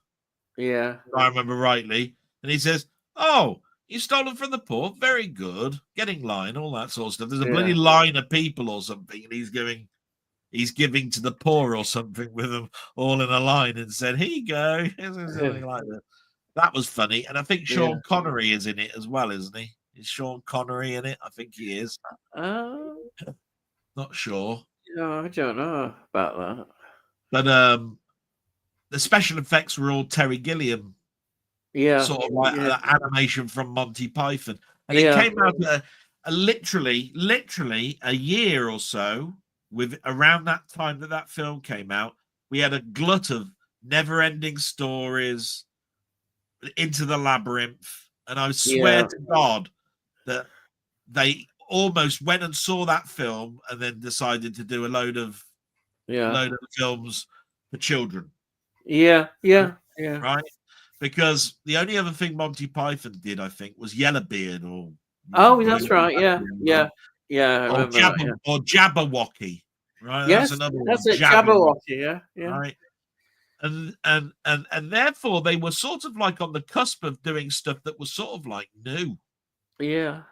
Yeah. If I remember rightly. And he says, "Oh, you stolen from the poor. Very good. Getting line, all that sort of stuff. There's a bloody line of people or something, and he's giving to the poor or something with them all in a line and said, "Here you go." Something like that. That was funny. And I think Sean Connery is in it as well, isn't he? Is Sean Connery in it? I think he is. Not sure. No, I don't know about that. But the special effects were all Terry Gilliam. Yeah. Sort of like animation from Monty Python. And it came out literally a year or so with around that time that film came out. We had a glut of never-ending stories, Into the Labyrinth, and I swear to God that they almost went and saw that film and then decided to do a load of films for children. Yeah. Right? Because the only other thing Monty Python did, I think, was Yellowbeard or that's right. Yeah. Or Jabberwocky. Right? Yes, that's another one. That's it. Jabberwocky. Yeah. Right. And therefore they were sort of like on the cusp of doing stuff that was sort of like new. Yeah.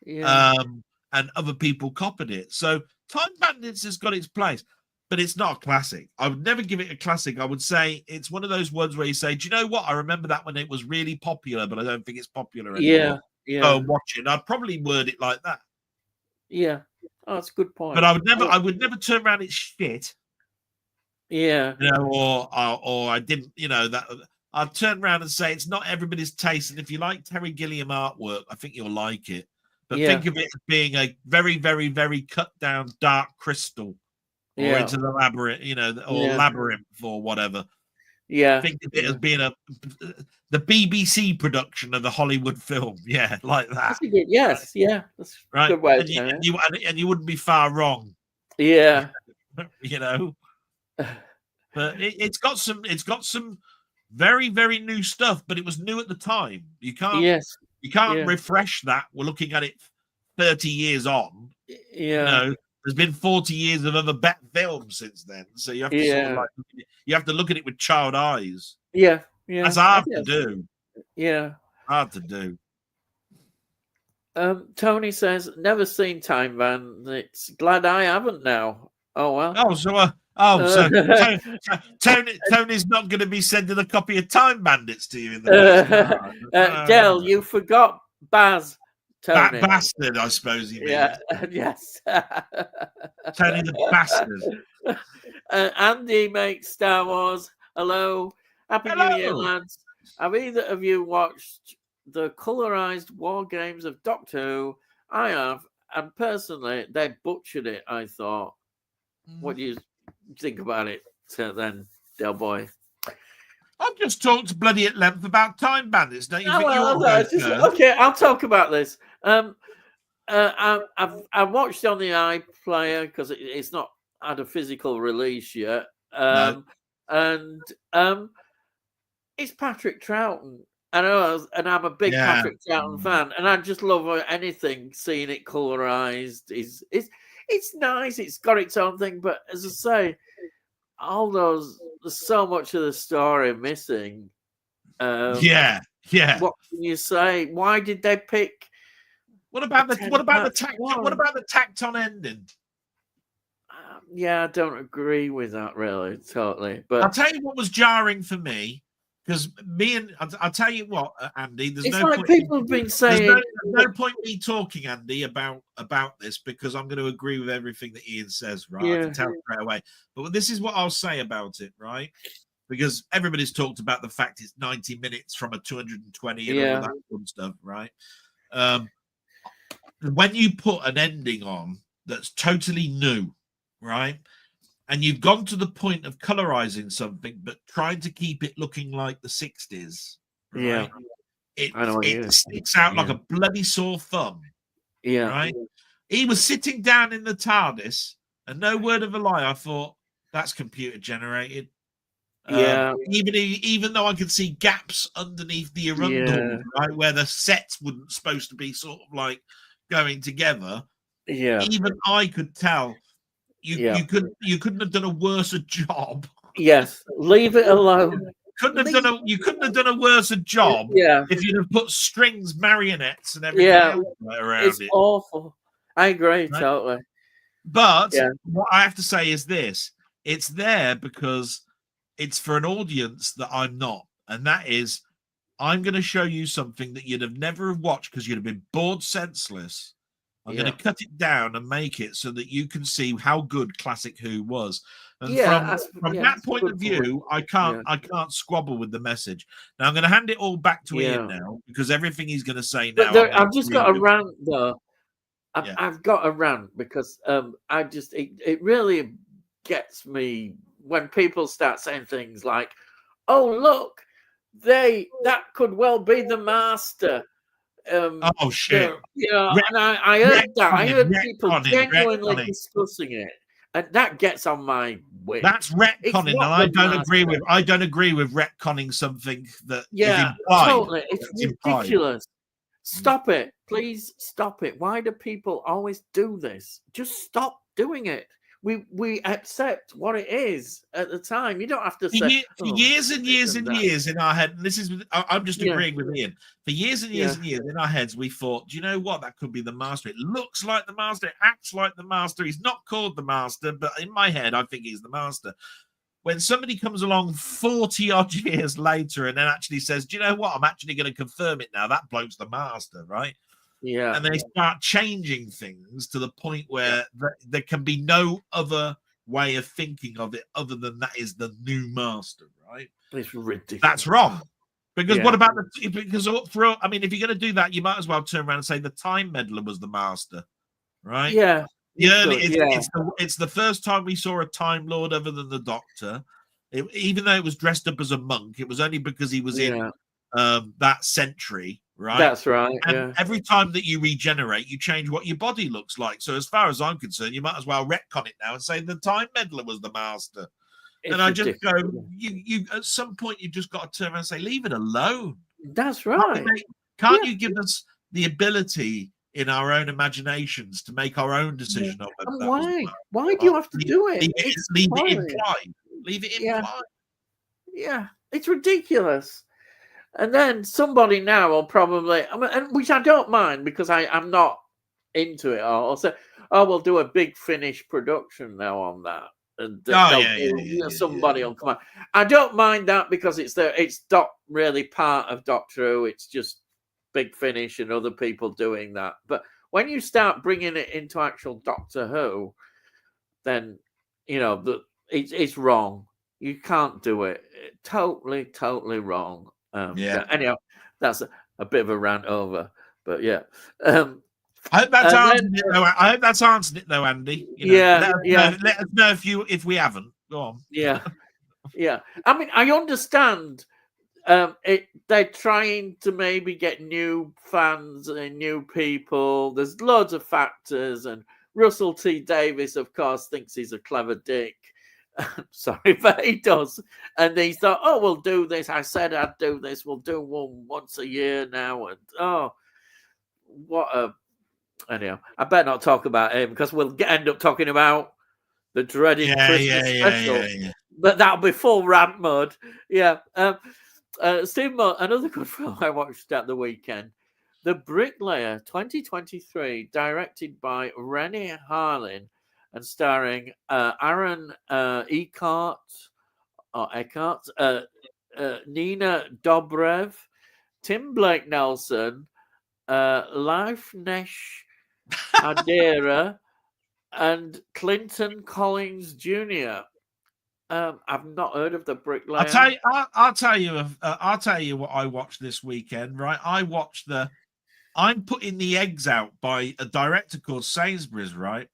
And other people copied it. So Time Bandits has got its place, but it's not a classic. I would never give it a classic. I would say it's one of those ones where you say, "Do you know what? I remember that when it was really popular, but I don't think it's popular anymore." Yeah. Watch it. And I'd probably word it like that. Yeah. Oh, that's a good point. But I would never turn around its shit. Yeah. You know, or I didn't, that I'd turn around and say it's not everybody's taste. And if you like Terry Gilliam artwork, I think you'll like it. But think of it as being a very, very, very cut down dark crystal, or into the labyrinth, or labyrinth or whatever. Yeah. Think of it as being the BBC production of the Hollywood film. Yeah, like that. That's a good, yes, yeah. That's right. Good way and you wouldn't be far wrong. Yeah. But it's got some very, very new stuff, but it was new at the time. You can't refresh that. We're looking at it 30 years on. Yeah. There's been 40 years of other better films since then. So you have to sort of you have to look at it with child eyes. Yeah. That's hard to do. Yeah. Hard to do. Tony says, never seen Time Van. It's glad I haven't now. Oh well. Oh, so Tony's not going to be sending a copy of Time Bandits to you in the Del, you forgot Baz. Tony. That bastard, I suppose he means. Yeah, yes. Tony the bastard. Andy makes Star Wars. Hello. Happy New Year, lads. Have either of you watched the colorized war games of Doctor Who? I have, and personally, they butchered it, I thought. What do you think about it then, Delboy? I've just talked bloody at length about Time Bandits. Don't you think okay, I'll talk about this. I watched on the iPlayer because it's not had a physical release yet. And it's Patrick Troughton. I know, and I'm a big Patrick Troughton fan, and I just love anything seeing it colorized. It's nice. It's got its own thing, but as I say, there's so much of the story missing. What can you say? Why did they pick? What about the tacked on ending? I don't agree with that really, totally. But I'll tell you what was jarring for me, because I'll tell you what, Andy. There's people have been saying. There's no point me talking, Andy, about this, because I'm going to agree with everything that Ian says, right? I can tell straight away. But this is what I'll say about it, right? Because everybody's talked about the fact it's 90 minutes from a 220 and all that good stuff, right? When you put an ending on that's totally new, right? And you've gone to the point of colorizing something, but trying to keep it looking like the 60s. Right? It sticks out like a bloody sore thumb. Yeah. Right? He was sitting down in the TARDIS, and no word of a lie, I thought, that's computer generated. Even though I could see gaps underneath the Arundel, right, where the sets wouldn't supposed to be sort of like going together. Yeah. Even I could tell. You couldn't have done a worse job. Yes, leave it alone. You couldn't have done a worse job. If you'd have put strings, marionettes, and everything else around it. It's awful. I agree totally. But what I have to say is this: it's there because it's for an audience that I'm not, and that is, I'm going to show you something that you'd have never watched because you'd have been bored senseless. I'm going to cut it down and make it so that you can see how good Classic Who was. And from that point of view, I can't squabble with the message. Now I'm going to hand it all back to Ian now, because everything he's going to say now. I've just got a rant though. I've got a rant because it really gets me when people start saying things like, "Oh look, that could well be the Master." Oh shit! And I heard that. I heard people genuinely discussing it, and that gets on my wit. That's retconning, and I don't agree with retconning something that is implied. Totally. It's ridiculous. Stop it, please. Stop it. Why do people always do this? Just stop doing it. We accept what it is at the time. You don't have to say for years and years and years in our head. And this is I'm just agreeing with Ian. For years and years and years in our heads, we thought, do you know what? That could be the Master. It looks like the Master. It acts like the Master. He's not called the Master, but in my head, I think he's the Master. When somebody comes along 40 odd years later and then actually says, do you know what? I'm actually going to confirm it now. That bloke's the Master, right? Yeah. And they start changing things to the point where there can be no other way of thinking of it other than that is the new Master, right? It's ridiculous. That's wrong. Because what about because I mean, if you're going to do that, you might as well turn around and say the Time Meddler was the master, right? Yeah. It's the first time we saw a Time Lord other than the Doctor. Even though it was dressed up as a monk, it was only because he was in that century, right? That's right. And every time that you regenerate, you change what your body looks like. So as far as I'm concerned, you might as well retcon it now and say the Time Meddler was the master. It's and I just go, you at some point you just got to turn around and say, leave it alone. That's right. Can't you give us the ability in our own imaginations to make our own decision of it? Why? Why do you have to do it? Leave it implied. Leave it implied. Yeah, it's ridiculous. And then somebody now will probably, and which I don't mind because I'm not into it all. So, we'll do a big Finnish production now on that. And somebody will come out. I don't mind that because it's not really part of Doctor Who. It's just Big Finish and other people doing that. But when you start bringing it into actual Doctor Who, then it's wrong. You can't do it. Totally wrong. Anyhow, that's a bit of a rant over. But yeah. I hope that's answered it though. I hope that's answered it though, Andy. Let us know if we haven't. Go on. Yeah. I mean, I understand. They're trying to maybe get new fans and new people. There's loads of factors, and Russell T Davies, of course, thinks he's a clever dick. Sorry, but he does. And he thought, we'll do this. I said I'd do this. We'll do one once a year now. And anyhow, I better not talk about him because we'll end up talking about the dreaded Christmas special. Yeah. But that'll be full rant mode. Yeah. Steve Mull, another good film I watched at the weekend, The Bricklayer 2023, directed by Rennie Harlin and starring Aaron Eckhart, Nina Dobrev, Tim Blake Nelson, Leifnesh Adera, and Clinton Collins Jr. I've not heard of The Bricklayer. I'll tell you what I watched this weekend. Right, I watched I'm Putting the Eggs Out by a director called Sainsbury's. Right,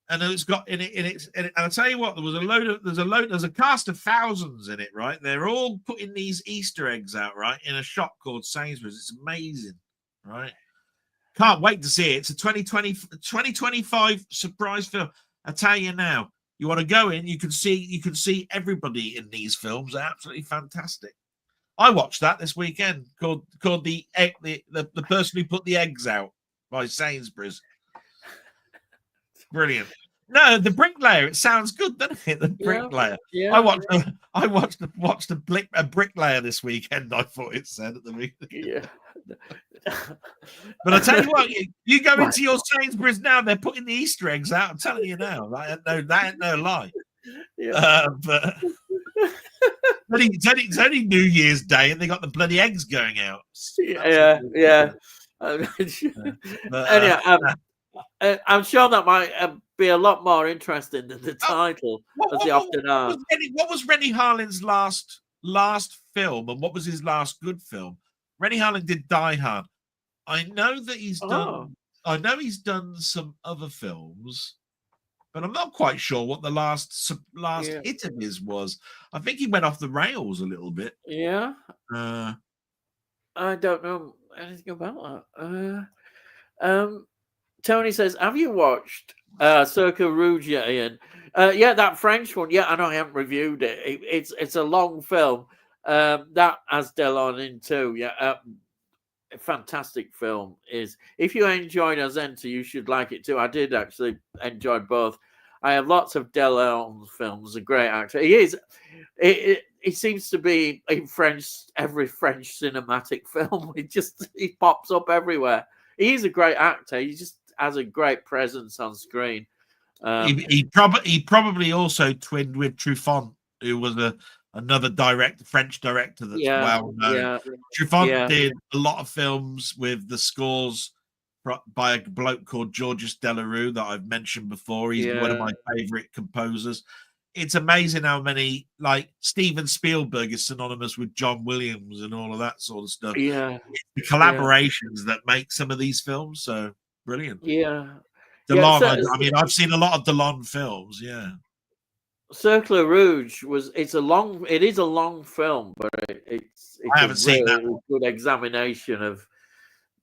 and it's got in it. And I'll tell you what, there's a cast of thousands in it. Right, they're all putting these Easter eggs out. Right, in a shop called Sainsbury's. It's amazing. Right. Can't wait to see it. It's a 2025 surprise film. I tell you now, you want to go in, you can see everybody in these films. They're absolutely fantastic. I watched that this weekend called the person who put the eggs out by Sainsbury's. Brilliant. No, The Bricklayer. It sounds good, doesn't it? The Bricklayer. Yeah. I watched a Bricklayer this weekend. I thought it said at the beginning. Yeah. But I tell you what, you go into your Sainsbury's now, they're putting the Easter eggs out. I'm telling you now, that ain't no lie. Yeah. But it's only New Year's Day, and they got the bloody eggs going out. Yeah. I'm sure that might be a lot more interesting than the title, as they often are. What was Rennie Harlin's last film, and what was his last good film? Rennie Harlin did Die Hard. I know that he's done. I know he's done some other films, but I'm not quite sure what the last hit of his was. I think he went off the rails a little bit. Yeah. I don't know anything about that. Tony says, "Have you watched Circa Rouge, Ian?" Yeah, that French one. Yeah, I know I haven't reviewed it. It's a long film. That has Delon in too. Yeah, a fantastic film. If you enjoyed Azenta, you should like it too. I did actually enjoy both. I have lots of Delon films. A great actor. He is. It seems to be in every French cinematic film. He pops up everywhere. He's a great actor. He just has a great presence on screen. He probably also twinned with Truffaut, who was another French director that's well known. Yeah. Truffaut did a lot of films with the scores by a bloke called Georges Delerue that I've mentioned before. He's one of my favorite composers. it's amazing how many, like, Steven Spielberg is synonymous with John Williams and all of that sort of stuff. Yeah. The collaborations that make some of these films so brilliant. Yeah. Yeah. Delon, I mean, I've seen a lot of Delon films. Yeah. Cercle Rouge it is a long film, but it's I a haven't seen that really good examination of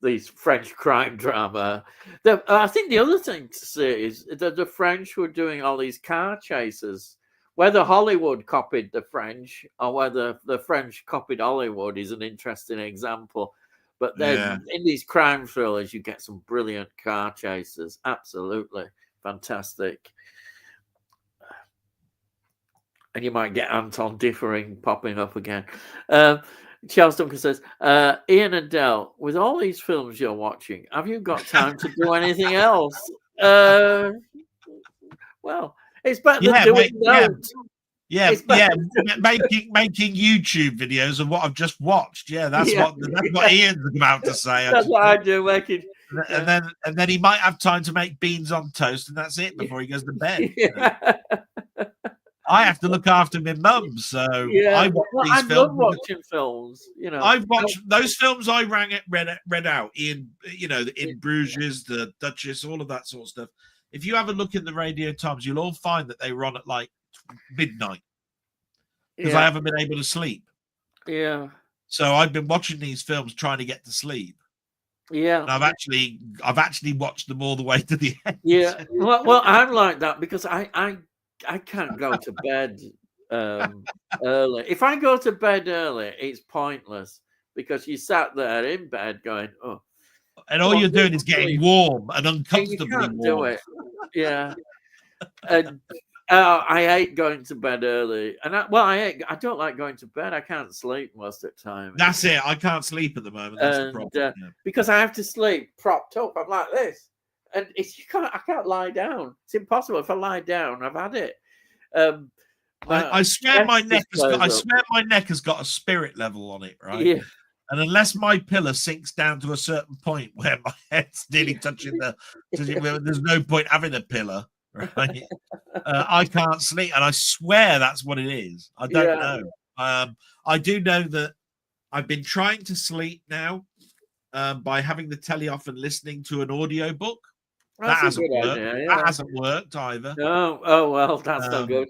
these French crime drama. I think the other thing to say is that the French were doing all these car chases. Whether Hollywood copied the French or whether the French copied Hollywood is an interesting example. But then in these crime thrillers, you get some brilliant car chases. Absolutely fantastic. And you might get Anton Differing popping up again. Charles Duncan says, Ian and Del, with all these films you're watching, have you got time to do anything else? Well, it's better than doing notes. Making YouTube videos of what I've just watched. Yeah, that's what Ian's about to say. That's what I do, making. And then he might have time to make beans on toast, and that's it before he goes to bed. I have to look after my mum, so I watch these films. Love watching films. I've watched those films. I read out in in Bruges, the Duchess, all of that sort of stuff. If you have a look in the Radio Times, you'll all find that they were on at like midnight because I haven't been able to sleep. Yeah. So I've been watching these films trying to get to sleep. Yeah. And I've actually watched them all the way to the end. Yeah. Well, I'm like that because I can't go to bed early. If I go to bed early, it's pointless because you sat there in bed going, oh. And all you're doing is getting warm and uncomfortably warm. Do it. Yeah. And I hate going to bed early. And I don't like going to bed. I can't sleep most of the time. That's it. I can't sleep at the moment. That's the problem. Because I have to sleep propped up. I'm like this. And I can't lie down. It's impossible. If I lie down, I've had it. I swear my neck has got a spirit level on it, right? Yeah. And unless my pillow sinks down to a certain point where my head's nearly touching there's no point having a pillow, right? I can't sleep, and I swear that's what it is. I don't know. I do know that I've been trying to sleep now by having the telly off and listening to an audio book. That hasn't worked. That hasn't worked either. No. Oh well, that's not good.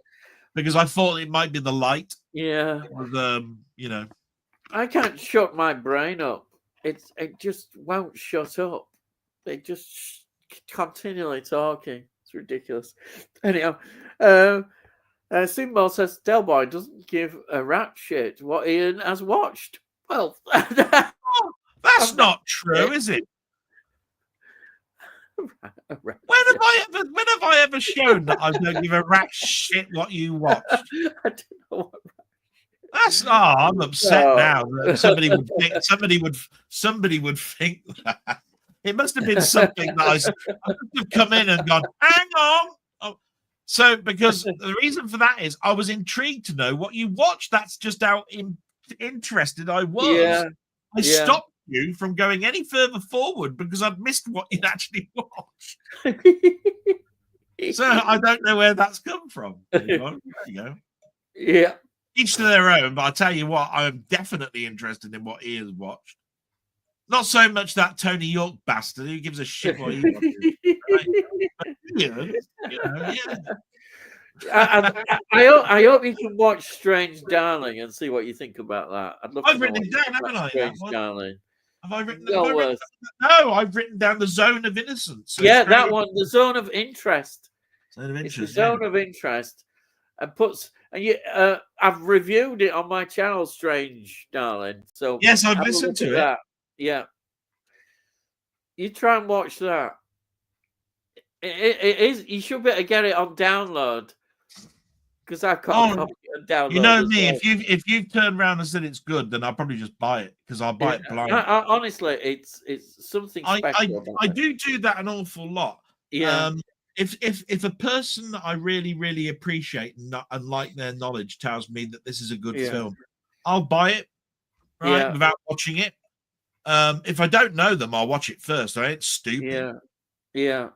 Because I thought it might be the light. Yeah. Was, I can't shut my brain up. It just won't shut up. It just continually talking. It's ridiculous. Anyhow, Simbo says Delboy doesn't give a rat shit what Ian has watched. Well, that's not true, is it? When have I ever shown that I don't give a rat shit what you watched? I don't know what. I'm upset now that somebody would think that. It must have been something that I must have come in and gone, hang on. Oh. So because the reason for that is I was intrigued to know what you watched. That's just how interested I was. Yeah. I stopped you from going any further forward because I'd missed what you'd actually watched. So I don't know where that's come from. There you go. Yeah. Each to their own, but I tell you what, I'm definitely interested in what Ian's watched. Not so much that Tony York bastard who gives a shit what he watches. I hope you can watch Strange Darling and see what you think about that. I've written it down, haven't I? Strange Darling. Have I written that? No, I've written down The Zone of Innocence. So that one, The Zone of Interest. It's the Zone of Interest. I've reviewed it on my channel, Strange Darling. So yes, I've listened to it. That. Yeah, you try and watch that. It is. You should be able to get it on download because I can't copy it and download. You know me. Well. If you've turned around and said it's good, then I'll probably just buy it because I'll buy it blind. Honestly, it's something special. I do that an awful lot. Yeah. If a person that I really, really appreciate and like their knowledge tells me that this is a good film, I'll buy it, right, without watching it. If I don't know them, I'll watch it first. I ain't stupid. Yeah.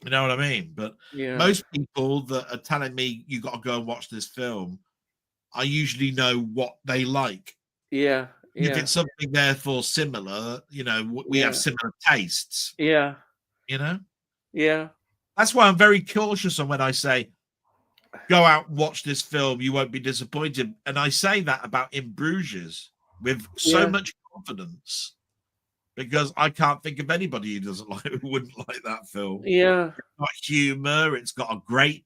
You know what I mean? But Yeah. most people that are telling me you got to go and watch this film, I usually know what they like. Yeah. If Yeah. it's something therefore similar, we have Yeah. similar tastes. Yeah. You know, Yeah. that's why I'm very cautious on when I say go out and watch this film. You won't be disappointed, and I say that about In Bruges with so Yeah. much confidence because I can't think of anybody who doesn't like who wouldn't like that film. Yeah. It's got humor. It's got a great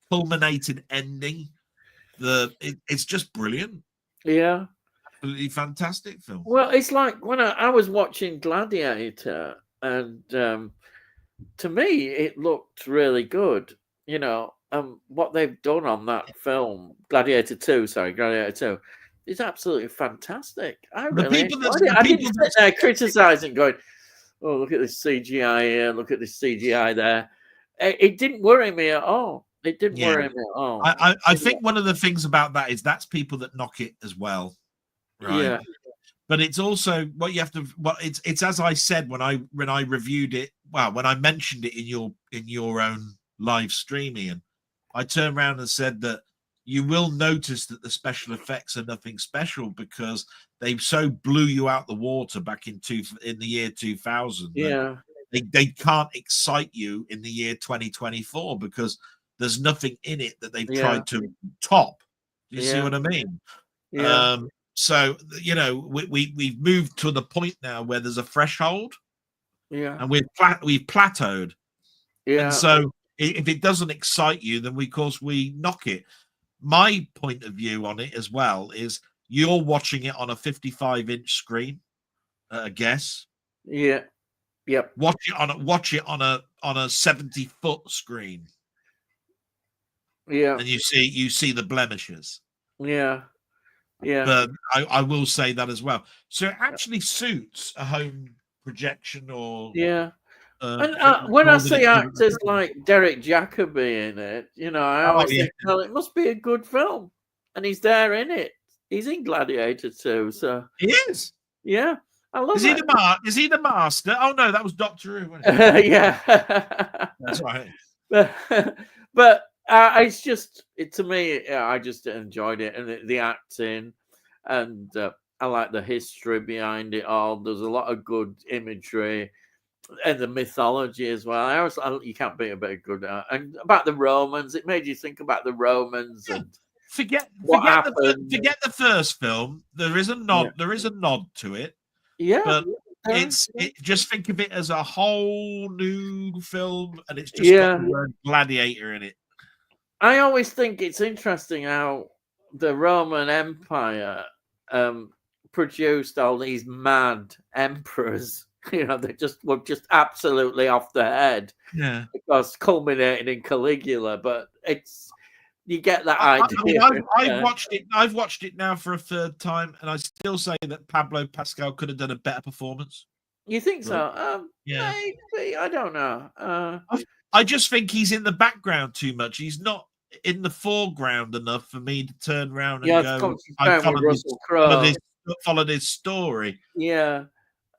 culminated ending. It's just brilliant. Yeah. Absolutely fantastic film. Well, it's like when I was watching Gladiator, and to me, it looked really good. What they've done on that film, Gladiator 2, sorry, Gladiator 2, is absolutely fantastic. I The really people enjoyed that's it. the I didn't people sit that's there criticizing, going, "Oh, look at this CGI here, look at this CGI there." It didn't worry me at all. It didn't yeah. worry me at all. I think one of the things about that is that's people that knock it as well, right? Yeah, But it's also what you have to. Well, it's as I said when I reviewed it. Well, when I mentioned it in your own live streaming, and I turned around and said that you will notice that the special effects are nothing special because they so blew you out the water back in the year 2000 that yeah, they can't excite you in the year 2024 because there's nothing in it that they've yeah, tried to top. Do you see yeah, what I mean? yeah, So we've moved to the point now where there's a threshold, yeah, and we've plateaued, and yeah, so if it doesn't excite you, then of course we knock it. My point of view on it as well is you're watching it on a 55-inch screen, I guess. yeah, yep, Watch it on a 70-foot screen, yeah, and you see the blemishes. yeah, yeah, But I will say that as well. So it actually suits a home projection or yeah. And thing when I more than see it does at the actors cinema. like Derek Jacobi in it, I Oh always yeah, think, well, it must be a good film, and he's there in it. He's in Gladiator too, so he is. yeah, I love Is he it. the Is he the master? Oh no, that was Doctor Who. Wasn't it? Yeah, That's right. but it's just to me. Yeah, I just enjoyed it, and the acting, and I like the history behind it all. There's a lot of good imagery and the mythology as well. You can't beat a bit of good and about the Romans. It made you think about the Romans Yeah. and Forget what happened. the first film. There is a nod. Yeah, There is a nod to it, yeah, but just think of it as a whole new film, and it's just got yeah. the word gladiator in it. I always think it's interesting how the Roman Empire produced all these mad emperors. They were just absolutely off the head Yeah. because culminating in Caligula. But you get that I idea. mean, I've watched it now for a third time, and I still say that Pablo Pascal could have done a better performance. You think But, so? yeah, Maybe. I don't know. I just think he's in the background too much. He's not in the foreground enough for me to turn around and Yeah, to go, I compare with Russell Crowe. followed his story. Yeah,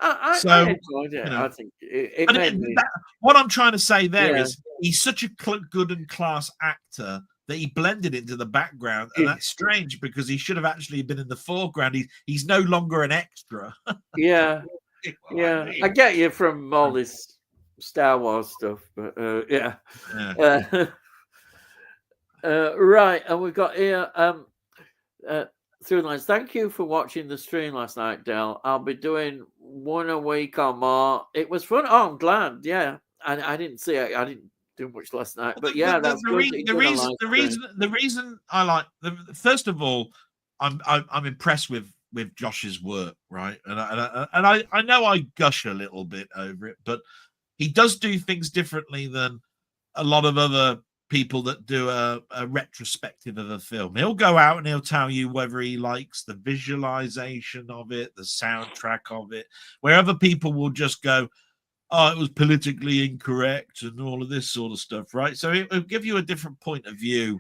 I So, enjoyed it. you know, I think it but made me. what I'm trying to say there Yeah, is he's such a good and class actor that he blended into the background, and that's strange because he should have actually been in the foreground. He's no longer an extra. yeah, Well, I yeah. I mean. get you from all this Star Wars stuff, but yeah. Yeah. Right, and we've got here through lines. Thank you for watching the stream last night, Del. I'll be doing one a week or more. It was fun. Oh, I'm glad. Yeah, I didn't see it. I didn't do much last night, but yeah, that's good. The reason I like first of all, I'm impressed with Josh's work, right? And I know I gush a little bit over it, but he does do things differently than a lot of other people that do a retrospective of a film. He'll go out and he'll tell you whether he likes the visualization of it, the soundtrack of it, where other people will just go, oh, it was politically incorrect and all of this sort of stuff, right? So it'll give you a different point of view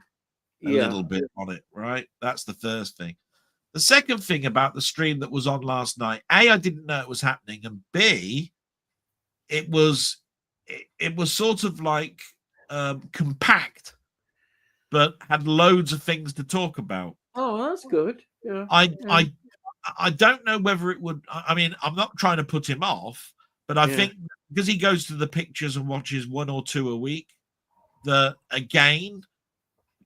a little bit on it, right? That's the first thing. The second thing about the stream that was on last night, A, I didn't know it was happening, and B, it was it was sort of like compact, but had loads of things to talk about. Oh, that's good. Yeah. I don't know whether it would. I mean, I'm not trying to put him off, but I think because he goes to the pictures and watches 1 or 2 a week, that again,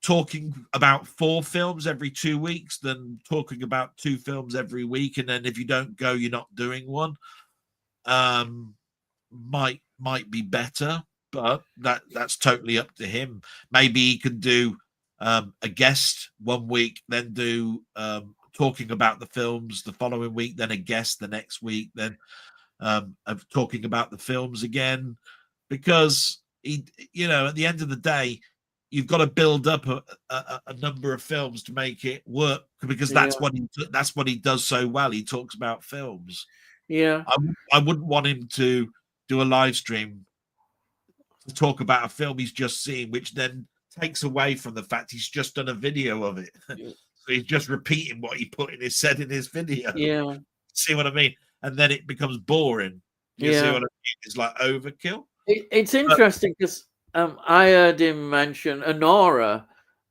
talking about 4 films every 2 weeks than talking about 2 films every week, and then if you don't go, you're not doing one. Might be better, but that's totally up to him. Maybe he could do a guest one week, then do talking about the films the following week, then a guest the next week, then of talking about the films again, because he, at the end of the day, you've got to build up a number of films to make it work, because that's what he does so well. He talks about films. Yeah, I wouldn't want him to do a live stream to talk about a film he's just seen, which then takes away from the fact he's just done a video of it. So he's just repeating what he said in his video. Yeah. See what I mean? And then it becomes boring. You see what I mean? It's like overkill. It's interesting because I heard him mention Anora,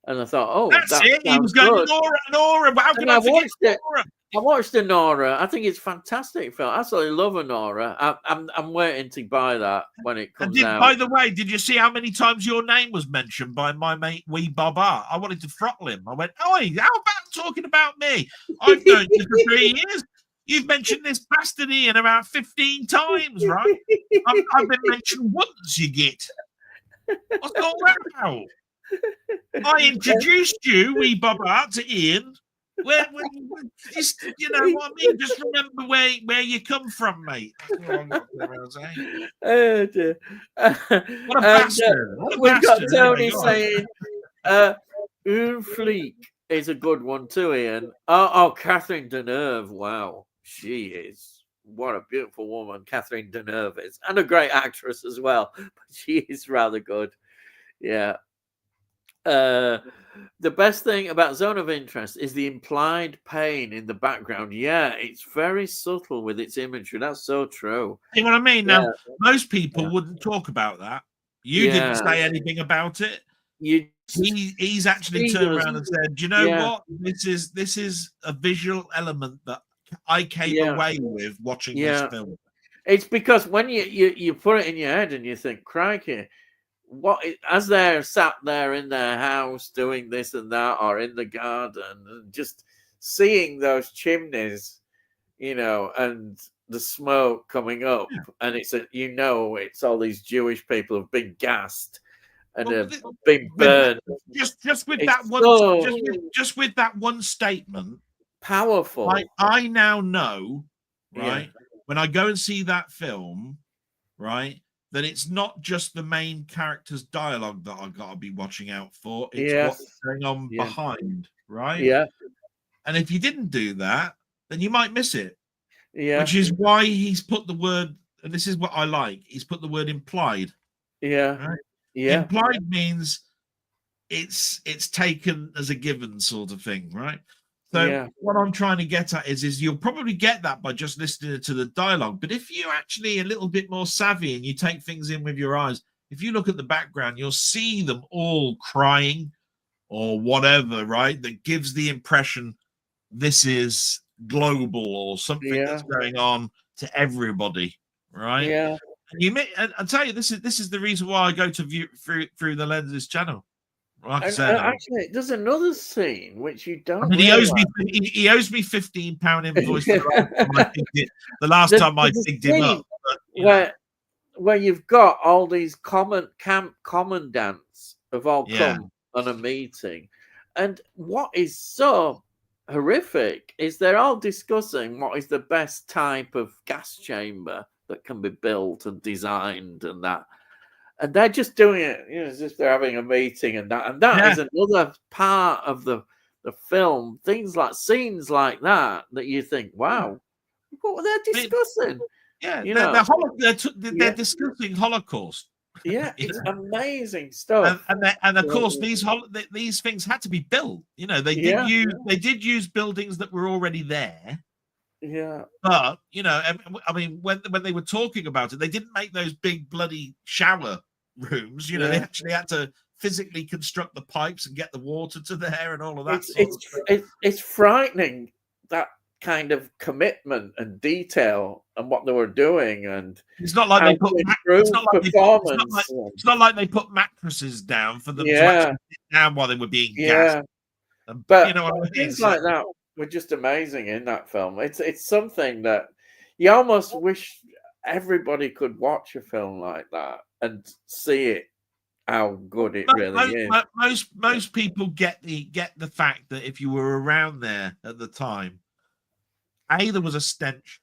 and I thought, oh, that's it. He was going Anora. How can I forget Anora? I watched Anora. I think it's fantastic film. I absolutely love Anora. I'm waiting to buy that when it comes out. By the way, did you see how many times your name was mentioned by my mate Wee Bob Art? I wanted to throttle him. I went, "Oi, how about talking about me? I've known you for 3 years. You've mentioned this bastard Ian about 15 times, right? I've been mentioned once, you git. What's all that about? I introduced you, Wee Bob Art, to Ian. Where just, you know what I mean? Just remember where you come from, mate." Oh dear. What a bastard. We've got Tony saying Une Fleek is a good one too, Ian. Oh, Catherine Deneuve. Wow. She is. What a beautiful woman Catherine Deneuve is. And a great actress as well. But she is rather good. Yeah. The best thing about Zone of Interest is the implied pain in the background. Yeah, it's very subtle with its imagery. That's so true. See what I mean? Yeah. Now, most people wouldn't talk about that. You didn't say anything about it. He's actually turned around and said, "Do you know what? This is a visual element that I came away with watching this film." It's because when you put it in your head and you think, crikey, as they're sat there in their house doing this and that, or in the garden, and just seeing those chimneys, and the smoke coming up, and it's all these Jewish people who've been gassed and have been burned. Just with that one, just with that one statement, powerful. I now know, right? When I go and see that film, right, that it's not just the main character's dialogue that I've got to be watching out for. It's what's going on behind, right? Yeah. And if you didn't do that, then you might miss it. Yeah. Which is why he's put the word, and this is what I like, he's put the word implied. Yeah. Right? Yeah. Implied means it's taken as a given sort of thing, right? So what I'm trying to get at is you'll probably get that by just listening to the dialogue. But if you're actually a little bit more savvy and you take things in with your eyes, if you look at the background, you'll see them all crying or whatever, right? That gives the impression this is global or something that's going on to everybody, right? Yeah. And I'll tell you, this is the reason why I go to view through the Lenses channel. Like I said, actually, there's another scene which you don't. I mean, he owes me £15 invoice the last time I picked him up. But, where you've got all these camp commandants have all come on a meeting, and what is so horrific is they're all discussing what is the best type of gas chamber that can be built and designed and that. And they're just doing it, as if they're having a meeting, and that is another part of the film. Scenes like that you think, wow, what were they discussing? They're discussing Holocaust. Yeah, it's amazing stuff. And of course, these things had to be built. They did use buildings that were already there, Yeah. But I mean, when they were talking about it, they didn't make those big bloody shower rooms. They Yeah. actually had to physically construct the pipes and get the water to there and all of that It's sort of it's stuff. it's frightening, that kind of commitment and detail and what they were doing and It's not like how they to put. It's improve not like they put. performance. It's not like they put mattresses down for them to Yeah, actually sit down while they were being gassed. yeah. You But know what I mean? things So like that were just amazing in that film. It's something that you almost wish everybody could watch a film like that and see it, how good it really is. most people get the fact that if you were around there at the time, A, there was a stench.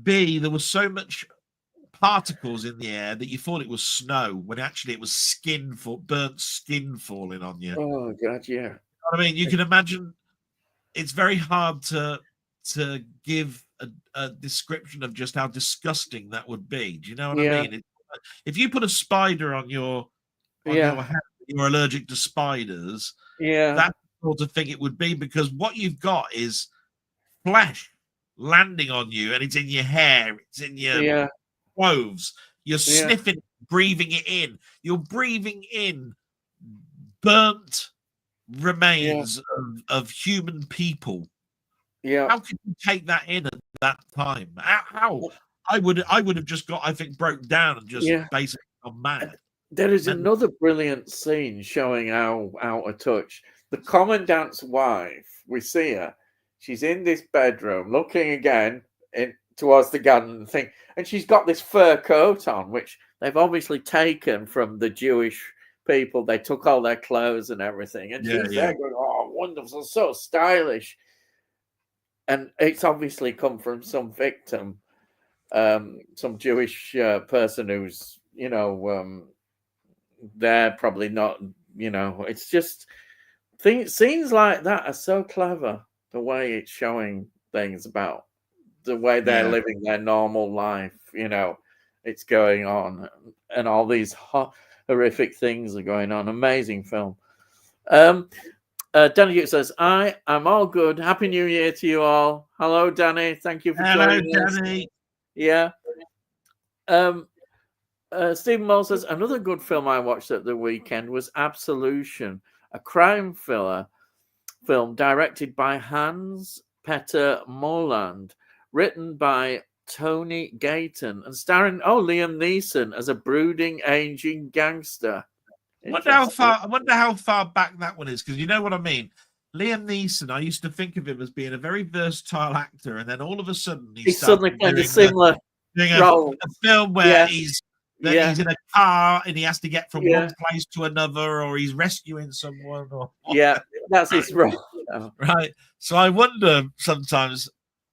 B, there was so much particles in the air that you thought it was snow when actually it was burnt skin falling on you. Oh God, yeah. I mean, you can imagine it's very hard to give a description of just how disgusting that would be. Do you know what I Yeah, mean? If you put a spider on your yeah, hand, you're allergic to spiders. yeah, That's the sort of thing it would be, because what you've got is flesh landing on you, and it's in your hair, it's in your yeah, clothes. You're yeah, sniffing, breathing it in. You're breathing in burnt yeah, remains of human people. yeah, How could you take that in at that time? How? I would have just got, I think, broken down and just yeah. basically gone mad. There is And another brilliant scene showing how out of touch. The commandant's wife, we see her. She's in this bedroom, looking again towards the garden thing, and she's got this fur coat on, which they've obviously taken from the Jewish people. They took all their clothes and everything, and yeah, she's yeah, there going, "Oh, wonderful, so stylish." And it's obviously come from some victim, some Jewish person who's, they're probably not, it's just scenes like that are so clever, the way it's showing things about the way they're yeah. living their normal life, it's going on, and all these horrific things are going on. Amazing film. Danny Duke says, I'm all good. Happy New Year to you all. Hello, Danny. Thank you for Hello, joining us. Danny. Yeah. Stephen Moll says, another good film I watched at the weekend was Absolution, a crime thriller film directed by Hans Petter Moland, written by Tony Gayton, and starring Liam Neeson as a brooding, aging gangster. I wonder how far back that one is, because you know what I mean. Liam Neeson, I used to think of him as being a very versatile actor, and then all of a sudden He's suddenly playing a similar role. a film where he's in a car and he has to get from one place to another, or he's rescuing someone, or that's his role. Right. So I wonder sometimes.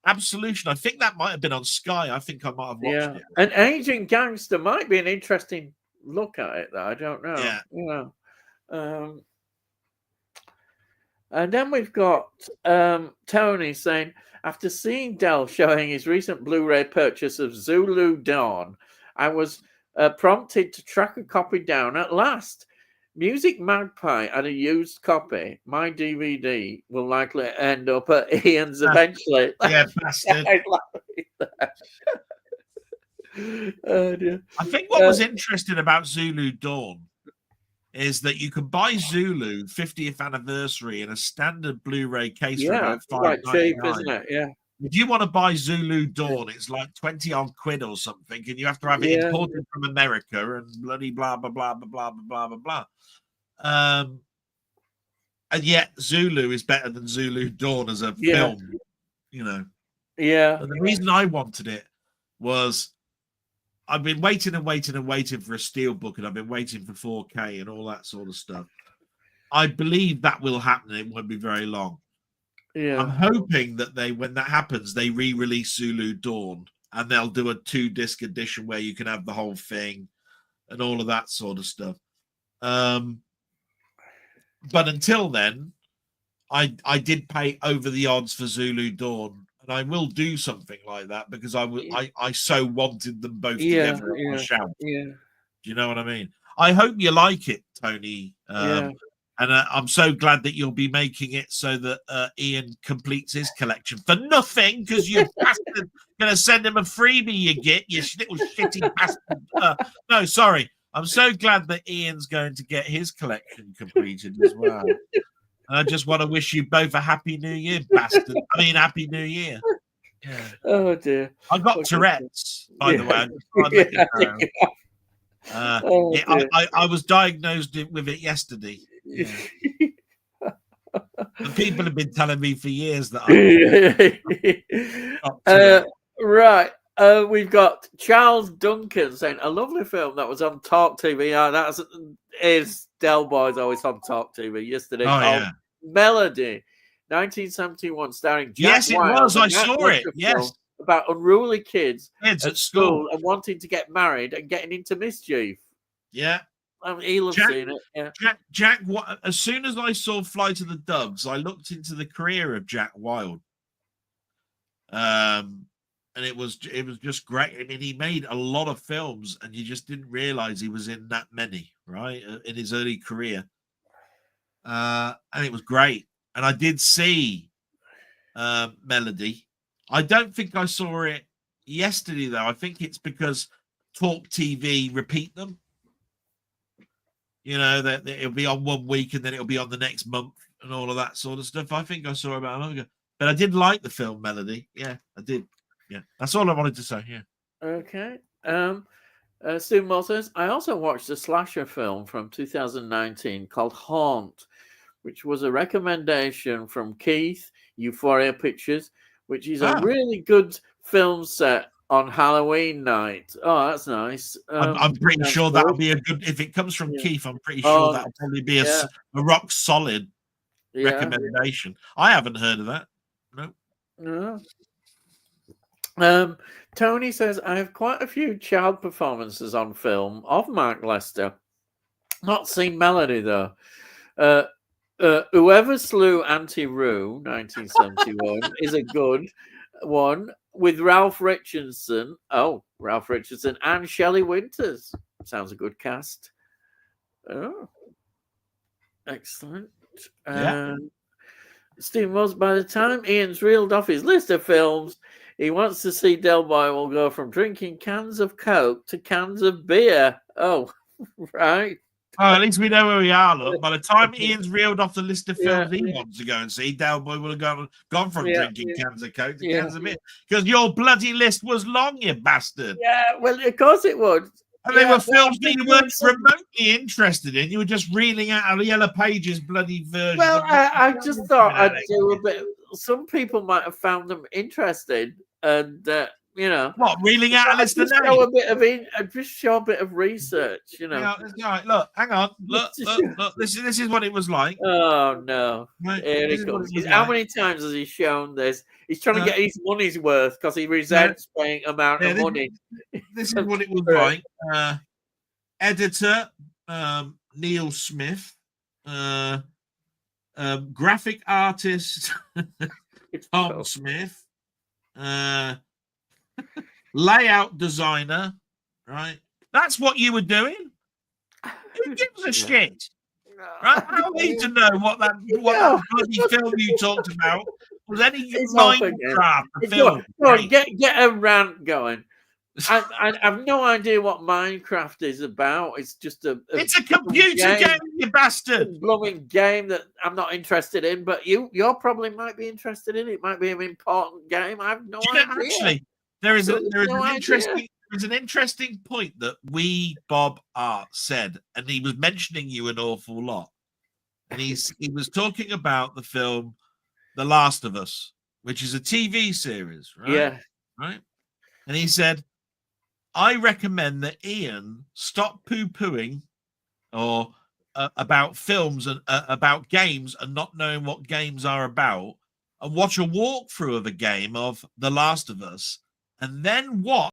Absolution. I think that might have been on Sky. I think I might have watched it. An aging gangster might be an interesting look at it, though. I don't know. Yeah. And then we've got Tony saying, after seeing Del showing his recent Blu-ray purchase of Zulu Dawn, I was prompted to track a copy down at last. Music Magpie had a used copy. My DVD will likely end up at Ian's eventually. Yeah, bastard. Oh, dear. I think what was interesting about Zulu Dawn is that you can buy Zulu 50th anniversary in a standard Blu-ray case for about quite cheap, $5.99. isn't it? Yeah. If you want to buy Zulu Dawn, it's like 20 odd quid or something, and you have to have it imported from America and bloody blah blah blah blah blah blah blah blah. And yet Zulu is better than Zulu Dawn as a film, Yeah. But the reason I wanted it was I've been waiting and waiting and waiting for a steelbook, and I've been waiting for 4K and all that sort of stuff. I believe that will happen. It won't be very long. Yeah. I'm hoping that when that happens, they re-release Zulu Dawn, and they'll do a 2-disc edition where you can have the whole thing and all of that sort of stuff. But until then, I did pay over the odds for Zulu Dawn, and I will do something like that because I so wanted them both together on a shelf. Yeah. Do you know what I mean? I hope you like it, Tony. And I'm so glad that you'll be making it so that Ian completes his collection for nothing, because you bastard going to send him a freebie, you little shitty bastard. No, sorry. I'm so glad that Ian's going to get his collection completed as well. And I just want to wish you both a happy new year, bastard. I mean, happy new year. Yeah. Oh, dear. I got Tourette's, by the way. I just thought I'd let you know. I was diagnosed with it yesterday. Yeah. And people have been telling me for years that right. We've got Charles Duncan saying a lovely film that was on Talk TV. That is Delboy's always on Talk TV yesterday. Called Melody, 1971, starring Jack Yes, it Wilde, was. I saw it. Yes, about unruly kids at school and wanting to get married and getting into mischief. Yeah. He'll have seen it. Yeah. Jack. As soon as I saw Flight of the Dogs, I looked into the career of Jack Wilde, and it was just great. I mean, he made a lot of films, and you just didn't realize he was in that many, right, in his early career. And it was great. And I did see Melody. I don't think I saw it yesterday, though. I think it's because Talk TV repeat them. You know, that it'll be on one week and then it'll be on the next month and all of that sort of stuff. I think I saw it about a month ago. But I did like the film Melody. Yeah, I did. Yeah, that's all I wanted to say. Yeah. Okay. Stu Moore says, I also watched a slasher film from 2019 called Haunt, which was a recommendation from Keith, Euphoria Pictures, which is a really good film set on Halloween night. Oh, that's nice. I'm pretty sure that'll be a good. If it comes from Keith, I'm pretty sure that'll probably be a rock solid recommendation. I haven't heard of that. No. Tony says, I have quite a few child performances on film of Mark Lester. Not seen Melody, though. Whoever Slew Auntie Roo, 1971, is a good one, with Ralph Richardson. Oh, Ralph Richardson and Shelley Winters. Sounds a good cast. Oh, excellent. Steve Moss, by the time Ian's reeled off his list of films, he wants to see Delboy will go from drinking cans of Coke to cans of beer. Oh, right. Oh, at least we know where we are. Look, by the time Ian's reeled off the list of films he wants to go and see, Delboy will have gone from drinking cans of Coke to cans of beer. Because your bloody list was long, you bastard. Yeah, well, of course it would. And they were films that you weren't remotely interested in. You were just reeling out of the Yellow Pages bloody version. Well, I just thought I'd do a bit. Some people might have found them interesting, and you know, what, reeling out a list of names? Just show a bit of research, you know. Right, look, hang on, look. This is what it was like. Oh no! Right. Here he comes. How many times has he shown this? He's trying to get his money's worth because he resents paying amount of money. This is what it was like. Editor Neil Smith, graphic artist Tom Smith, layout designer. Right, that's what you were doing. Who gives a shit? Right, I don't need to know what that bloody film you talked about was. Any Minecraft film? Go on, get a rant going. I have no idea what Minecraft is about. It's just it's a computer game, you bastard. Blooming game that I'm not interested in, but you probably might be interested in. It might be an important game. I have no idea. Actually, there's an interesting point that Bob Art said, and he was mentioning you an awful lot. And he was talking about the film The Last of Us, which is a TV series, right? Yeah. Right. And he said, I recommend that Ian stop poo-pooing or about films and about games and not knowing what games are about, and watch a walkthrough of a game of The Last of Us, and then watch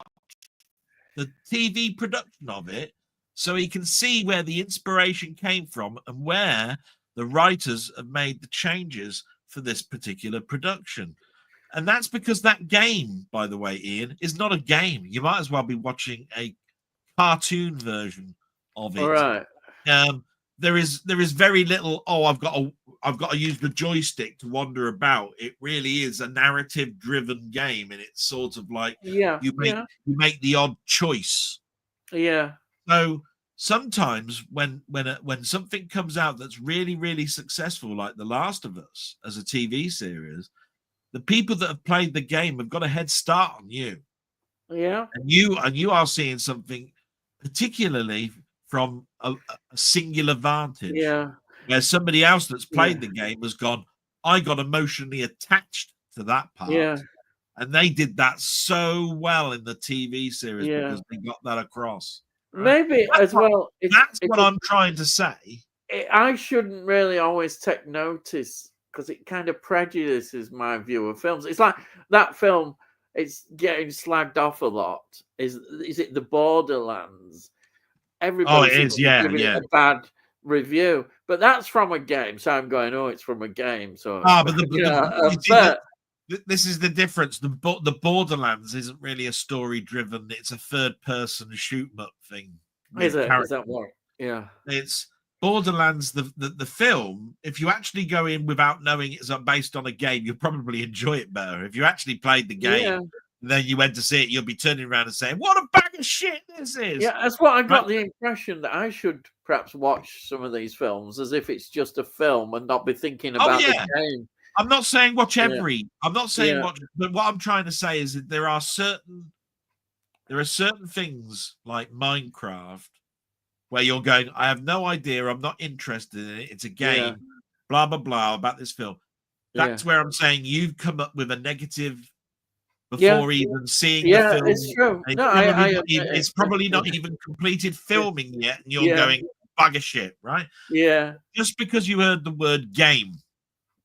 the TV production of it, so he can see where the inspiration came from and where the writers have made the changes for this particular production. And that's because that game, by the way, Ian, is not a game. You might as well be watching a cartoon version of it. All right. there is very little. Oh, I've got to use the joystick to wander about. It really is a narrative driven game, and it's sort of like Yeah, you make the odd choice. yeah. So sometimes when something comes out that's really, really successful, like The Last of Us as a TV series, the people that have played the game have got a head start on you. Yeah. And you are seeing something particularly from a singular vantage, Yeah. where somebody else that's played Yeah. the game has gone, I got emotionally attached to that part. Yeah. And they did that so well in the TV series Yeah. because they got that across. Right? Maybe as well. That's what I'm trying to say. I shouldn't really always take notice because it kind of prejudices my view of films. It's like that film. It's getting slagged off a lot. Is it the Borderlands? Everybody It seems is, to be yeah, giving yeah. it a bad review, but that's from a game. So I'm going, oh, it's from a game. So, But this is the difference. The Borderlands isn't really a story-driven. It's a third-person shoot-'em-up thing. Is it? Is that what? Yeah. It's Borderlands, the film. If you actually go in without knowing it's based on a game, you'll probably enjoy it better. If you actually played the game, then you went to see it, you'll be turning around and saying, "What a bag of shit this is!" Yeah, that's what I got the impression that I should perhaps watch some of these films as if it's just a film and not be thinking about the game. I'm not saying watch every. I'm not saying watch, but what I'm trying to say is that there are certain things like Minecraft where you're going, I have no idea, I'm not interested in it. It's a game, blah blah blah about this film. That's where I'm saying you've come up with a negative before even seeing the film. It's true. It's probably not even completed filming yet, and you're going, bag of shit, right? Yeah. Just because you heard the word game.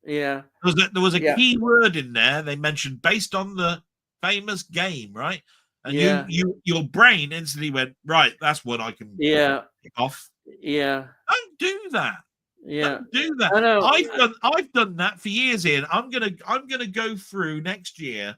Yeah. There was a key word in there. They mentioned based on the famous game, right? And your brain instantly went, right, that's what I can pick off. Yeah. Don't do that. Yeah. Don't do that. I know. I've done that for years, Ian. I'm gonna go through next year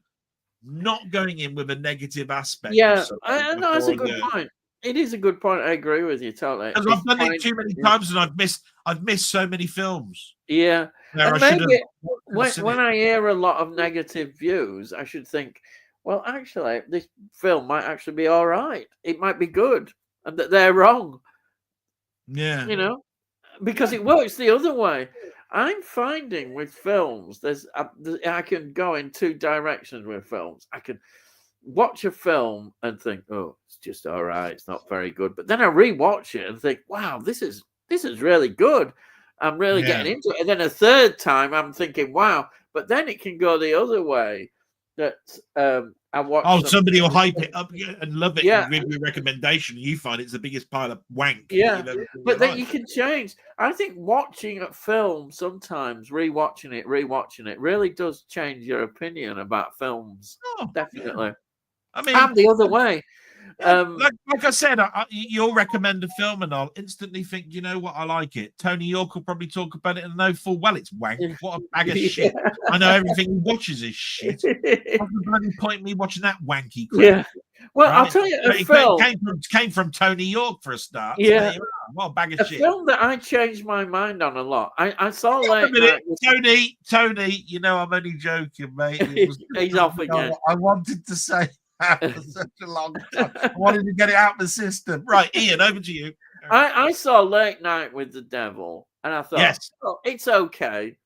not going in with a negative aspect. Yeah, I know that's a good point. It is a good point. I agree with you totally. Because I've done it too many times, and I've missed so many films. Yeah, and maybe when I hear a lot of negative views, I should think, well, actually, this film might actually be all right. It might be good, and that they're wrong. Yeah, because it works the other way. I'm finding with films, I can go in two directions with films. I can watch a film and think, oh, it's just all right. It's not very good. But then I rewatch it and think, wow, this is really good. I'm really getting into it. And then a third time I'm thinking, wow. But then it can go the other way. That I watch. Somebody will hype it up and love it and give you a recommendation. You find it's the biggest pile of wank. Yeah, but then you can change. I think watching a film sometimes, rewatching it, really does change your opinion about films. Definitely. Yeah. I mean, and the other way. Like I said, you'll recommend a film and I'll instantly think, you know what, I like it. Tony York will probably talk about it and know full well it's wank. What a bag of shit. I know everything he watches is shit. What's the bloody point me watching that wanky crap? Yeah. Well, right? I'll tell you, it came from Tony York for a start. Yeah. What a bag of shit. A film that I changed my mind on a lot. I saw late night. Tony, you know I'm only joking, mate. He's off again. I wanted to say for such a long time. I wanted to get it out of the system. Right, Ian, over to you. I saw Late Night with the Devil, and I thought, it's okay.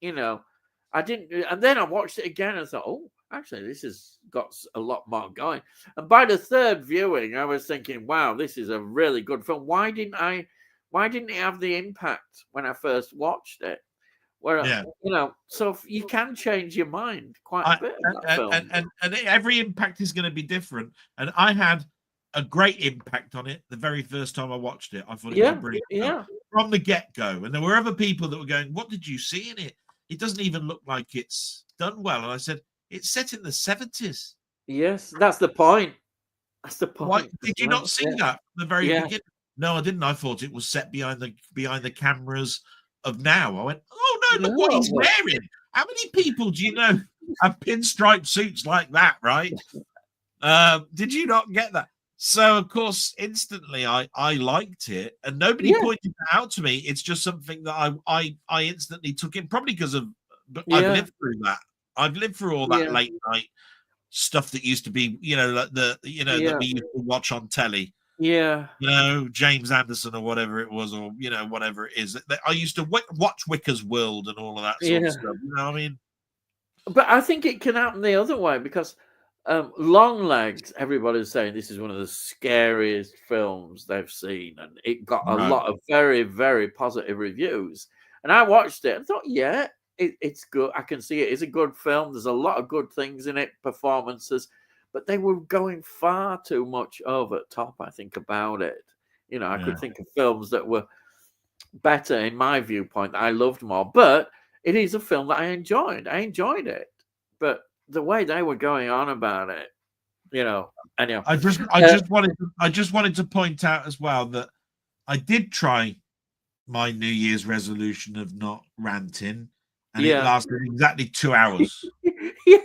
I didn't, and then I watched it again and thought, oh, actually, this has got a lot more going. And by the third viewing, I was thinking, wow, this is a really good film. Why didn't it have the impact when I first watched it? So you can change your mind quite a bit. And every impact is going to be different. And I had a great impact on it the very first time I watched it. I thought it was brilliant from the get-go. And there were other people that were going, what did you see in it? It doesn't even look like it's done well. And I said, it's set in the 70s. Yes, that's the point. That's the point. Why, did you not see that from the very beginning? No, I didn't. I thought it was set behind the cameras of now. I went, oh no, look what he's wearing. How many people do you know have pinstripe suits like that, right? Did you not get that? So of course, instantly I liked it, and nobody Yeah, pointed it out to me. It's just something that I instantly took in, probably because of I've yeah, lived through that. I've lived through all that yeah, late night stuff that used to be, like that yeah, we used to watch on telly. yeah. James Anderson or whatever it was, or whatever it is. I used to watch Wicker's World and all of that sort of Yeah. stuff. You know what I mean? But I think it can happen the other way because Longlegs, everybody's saying this is one of the scariest films they've seen, and it got a Right. lot of very, very positive reviews. And I watched it and thought, yeah, it's good. I can see it is a good film. There's a lot of good things in it, performances, but they were going far too much over the top, I think, about it. I Yeah. could think of films that were better in my viewpoint that I loved more, but it is a film that I enjoyed. I enjoyed it, but the way they were going on about it, anyhow. I just I Uh, just wanted I just wanted to point out as well that I did try my New Year's resolution of not ranting, and it yeah. lasted exactly 2 hours. Yeah,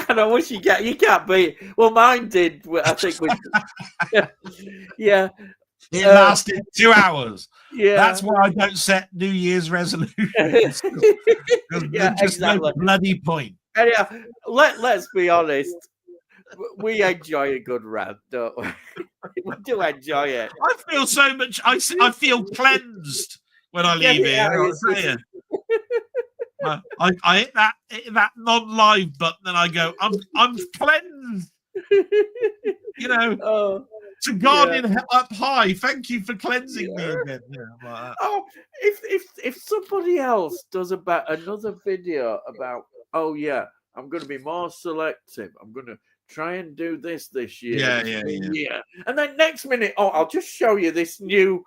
and I wish you can't beat. Well, mine did. I think with yeah, It uh, lasted 2 hours. yeah, That's why I don't set New Year's resolutions because yeah, there's just no exactly. bloody point. Anyhow, let's be honest. We enjoy a good rant, don't we? We do enjoy it. I feel so much. I feel cleansed when I Yeah, leave here. yeah, I'll tell you. I hit that non-live button and I go, I'm cleansed. Oh, To God yeah, in up high, thank you for cleansing me yeah. again. Like that. Oh, if somebody else does about another video about, oh yeah, I'm going to be more selective. I'm going to try and do this year, Yeah, this yeah, new yeah. year, and then next minute, oh, I'll just show you this new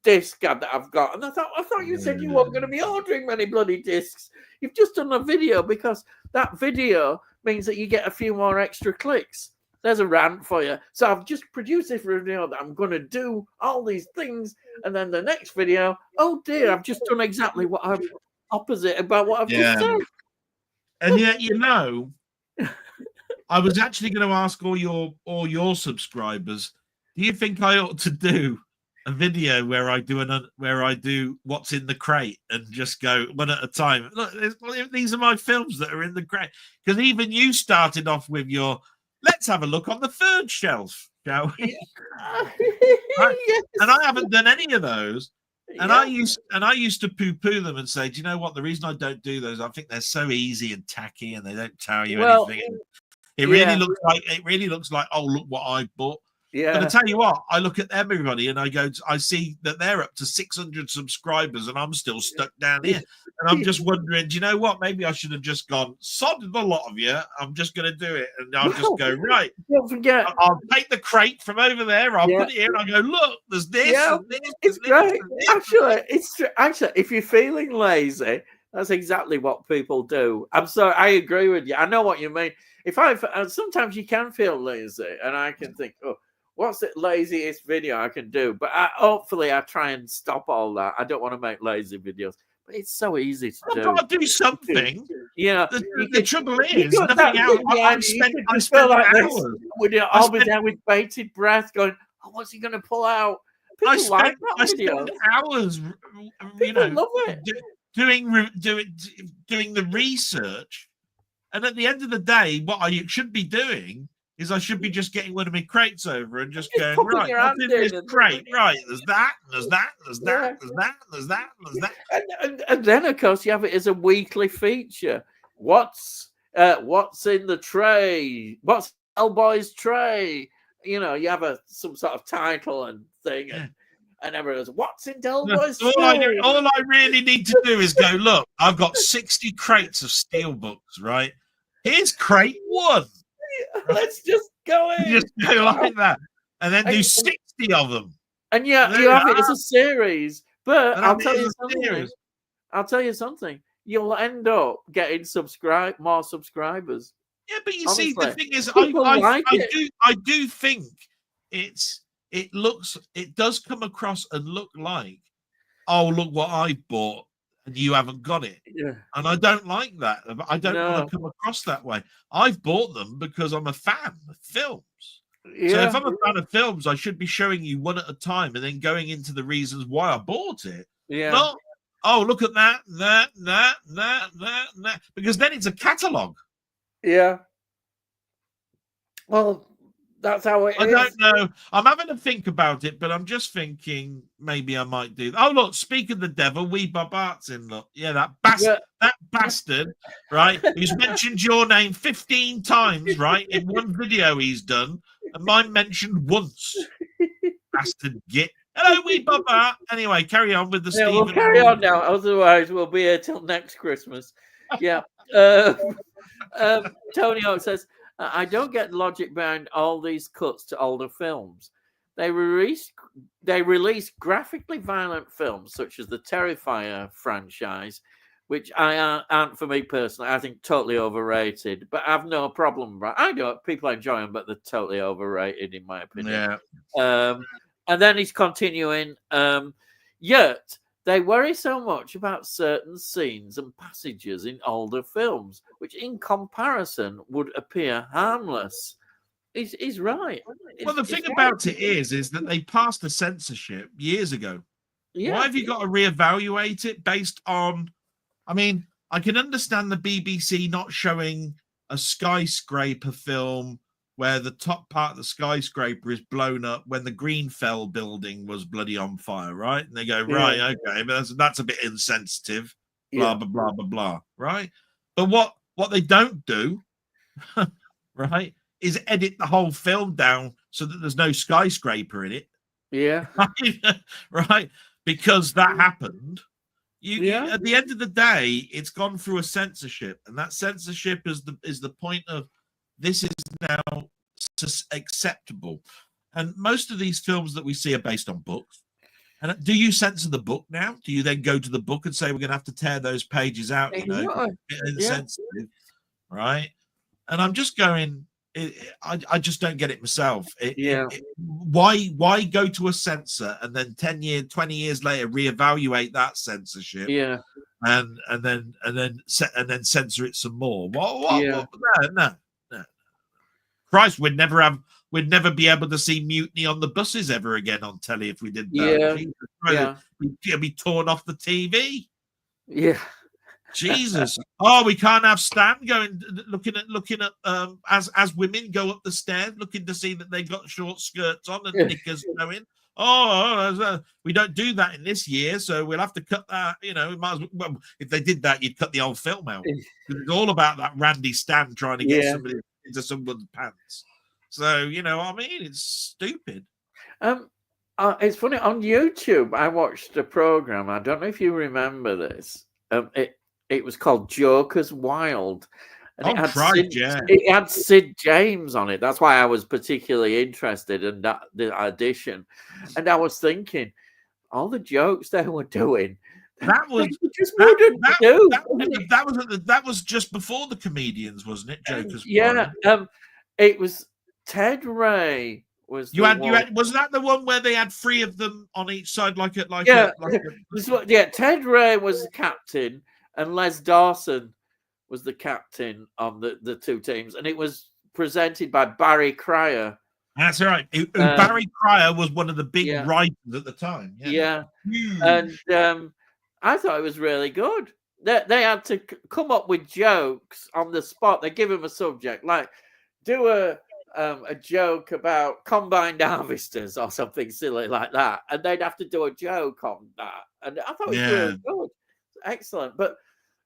disc that I've got. And I thought you said you weren't going to be ordering many bloody discs. You've just done a video because that video means that you get a few more extra clicks. There's a rant for you. So I've just produced this video that I'm going to do all these things, and then the next video, oh dear, I've just done exactly what I've opposite about what I've just Yeah. said. And yet, I was actually going to ask all your subscribers, do you think I ought to do a video where I do what's in the crate and just go one at a time? Look, these are my films that are in the crate. Because even you started off with your, let's have a look on the third shelf, shall we? Yeah. Right? Yes. And I haven't done any of those. And Yeah. I used to poo-poo them and say, do you know what? The reason I don't do those, I think they're so easy and tacky and they don't tell you Well, anything. It yeah, really looks like, oh, look what I bought. But I yeah. tell you what, I look at everybody and I see that they're up to 600 subscribers and I'm still stuck down here. And I'm just wondering, do you know what? Maybe I should have just gone, sod the lot of you. I'm just going to do it. And I'll just go, right. Don't forget. I'll take the crate from over there. I'll Yeah. put it here and I'll go, look, there's this. Yeah, And this it's and this great. and this. Actually, if you're feeling lazy, that's exactly what people do. I'm sorry, I agree with you. I know what you mean. Sometimes you can feel lazy, and I can think, oh, what's the laziest video I can do? But hopefully, I try and stop all that. I don't want to make lazy videos, but it's so easy to I've do. got to do something. The trouble is, nothing else. I spent hours. I'll be there with bated breath, going, "Oh, what's he going to pull out?" I People like that spent video. hours, People love it. doing the research, and at the end of the day, what I should be doing is I should be just getting one of my crates over and just going, right, what's in this crate? Right, there's that, there's that, there's that, there's that, there's that, there's that. And then, of course, you have it as a weekly feature. What's in the tray? What's Delboy's tray? You have some sort of title and thing, and everyone goes, "What's in Delboy's tray?" All I really need to do is go, look, I've got 60 crates of steelbooks, right? Here's crate 1. Let's just go in. Just go like that, and then do 60 of them. And you have it as a series. But I'll tell you something. You'll end up getting more subscribers. Yeah, but you Honestly, see, the thing is, I do think it does come across and look like, oh, look what I bought and you haven't got it. Yeah. And I don't like that. I don't want to come across that way. I've bought them because I'm a fan of films. So if I'm a fan of films, I should be showing you one at a time and then going into the reasons why I bought it. Yeah. Not, oh, look at that, that, because then it's a catalogue. Yeah. Well, that's how it is. I don't know. I'm having to think about it, but I'm just thinking maybe I might do. Oh, look, speak of the devil, Wee Bob Art's in. Look, yeah, that bastard, right? Who's mentioned your name 15 times, right, in one video he's done, and mine mentioned once. Bastard git. Hello, Wee Bob Art. Anyway, carry on with the Stephen. We'll carry on now. Otherwise, we'll be here till next Christmas. Yeah. Tony Oak says, I don't get logic behind all these cuts to older films. They release graphically violent films such as the Terrifier franchise, which aren't for me personally. I think totally overrated, but I have no problem. I know people enjoy them, but they're totally overrated in my opinion. Yeah. And then he's continuing. Yet they worry so much about certain scenes and passages in older films, which in comparison would appear harmless. He's right. Well, the thing about it is that they passed the censorship years ago. Yeah. Why have you got to reevaluate it based on... I mean, I can understand the BBC not showing a skyscraper film where the top part of the skyscraper is blown up when the Greenfell building was bloody on fire, right? And they go, right, okay, but that's a bit insensitive, blah, blah, blah, blah, blah, right? But what they don't do, right, is edit the whole film down so that there's no skyscraper in it. Yeah. Right? Because that happened. You, at the end of the day, it's gone through a censorship, and that censorship is the point of this is now acceptable. And most of these films that we see are based on books. And do you censor the book now? Do you then go to the book and say we're going to have to tear those pages out? You know, insensitive, right? And I'm just going. I just don't get it myself. Why go to a censor and then 10 years, 20 years later reevaluate that censorship? Yeah. And then censor it some more. No. Christ, we'd never be able to see mutiny on the buses ever again on telly if we did that. It'd be torn off the TV. Yeah. Jesus. Oh, we can't have Stan going looking at as women go up the stairs looking to see that they've got short skirts on and knickers going. We don't do that in this year, so we'll have to cut that. You know, we might as well, if they did that, you'd cut the old film out. It's all about that Randy Stan trying to get somebody into someone's pants. So, you know what I mean? It's stupid. It's funny, on YouTube, I watched a program. I don't know if you remember this. It was called Joker's Wild. And it had Sid James on it. That's why I was particularly interested in the audition. And I was thinking, all the jokes they were doing, that was just before the comedians, wasn't it? Joker's Wild. It was Ted Ray. Was that the one where they had three of them on each side, Ted Ray was the captain, and Les Dawson was the captain on the two teams, and it was presented by Barry Cryer. That's right. Barry Cryer was one of the big writers at the time. Yeah. And I thought it was really good. They had to come up with jokes on the spot. They give him a subject, like do a joke about combined harvesters or something silly like that, and they'd have to do a joke on that. And I thought it was really good, excellent. But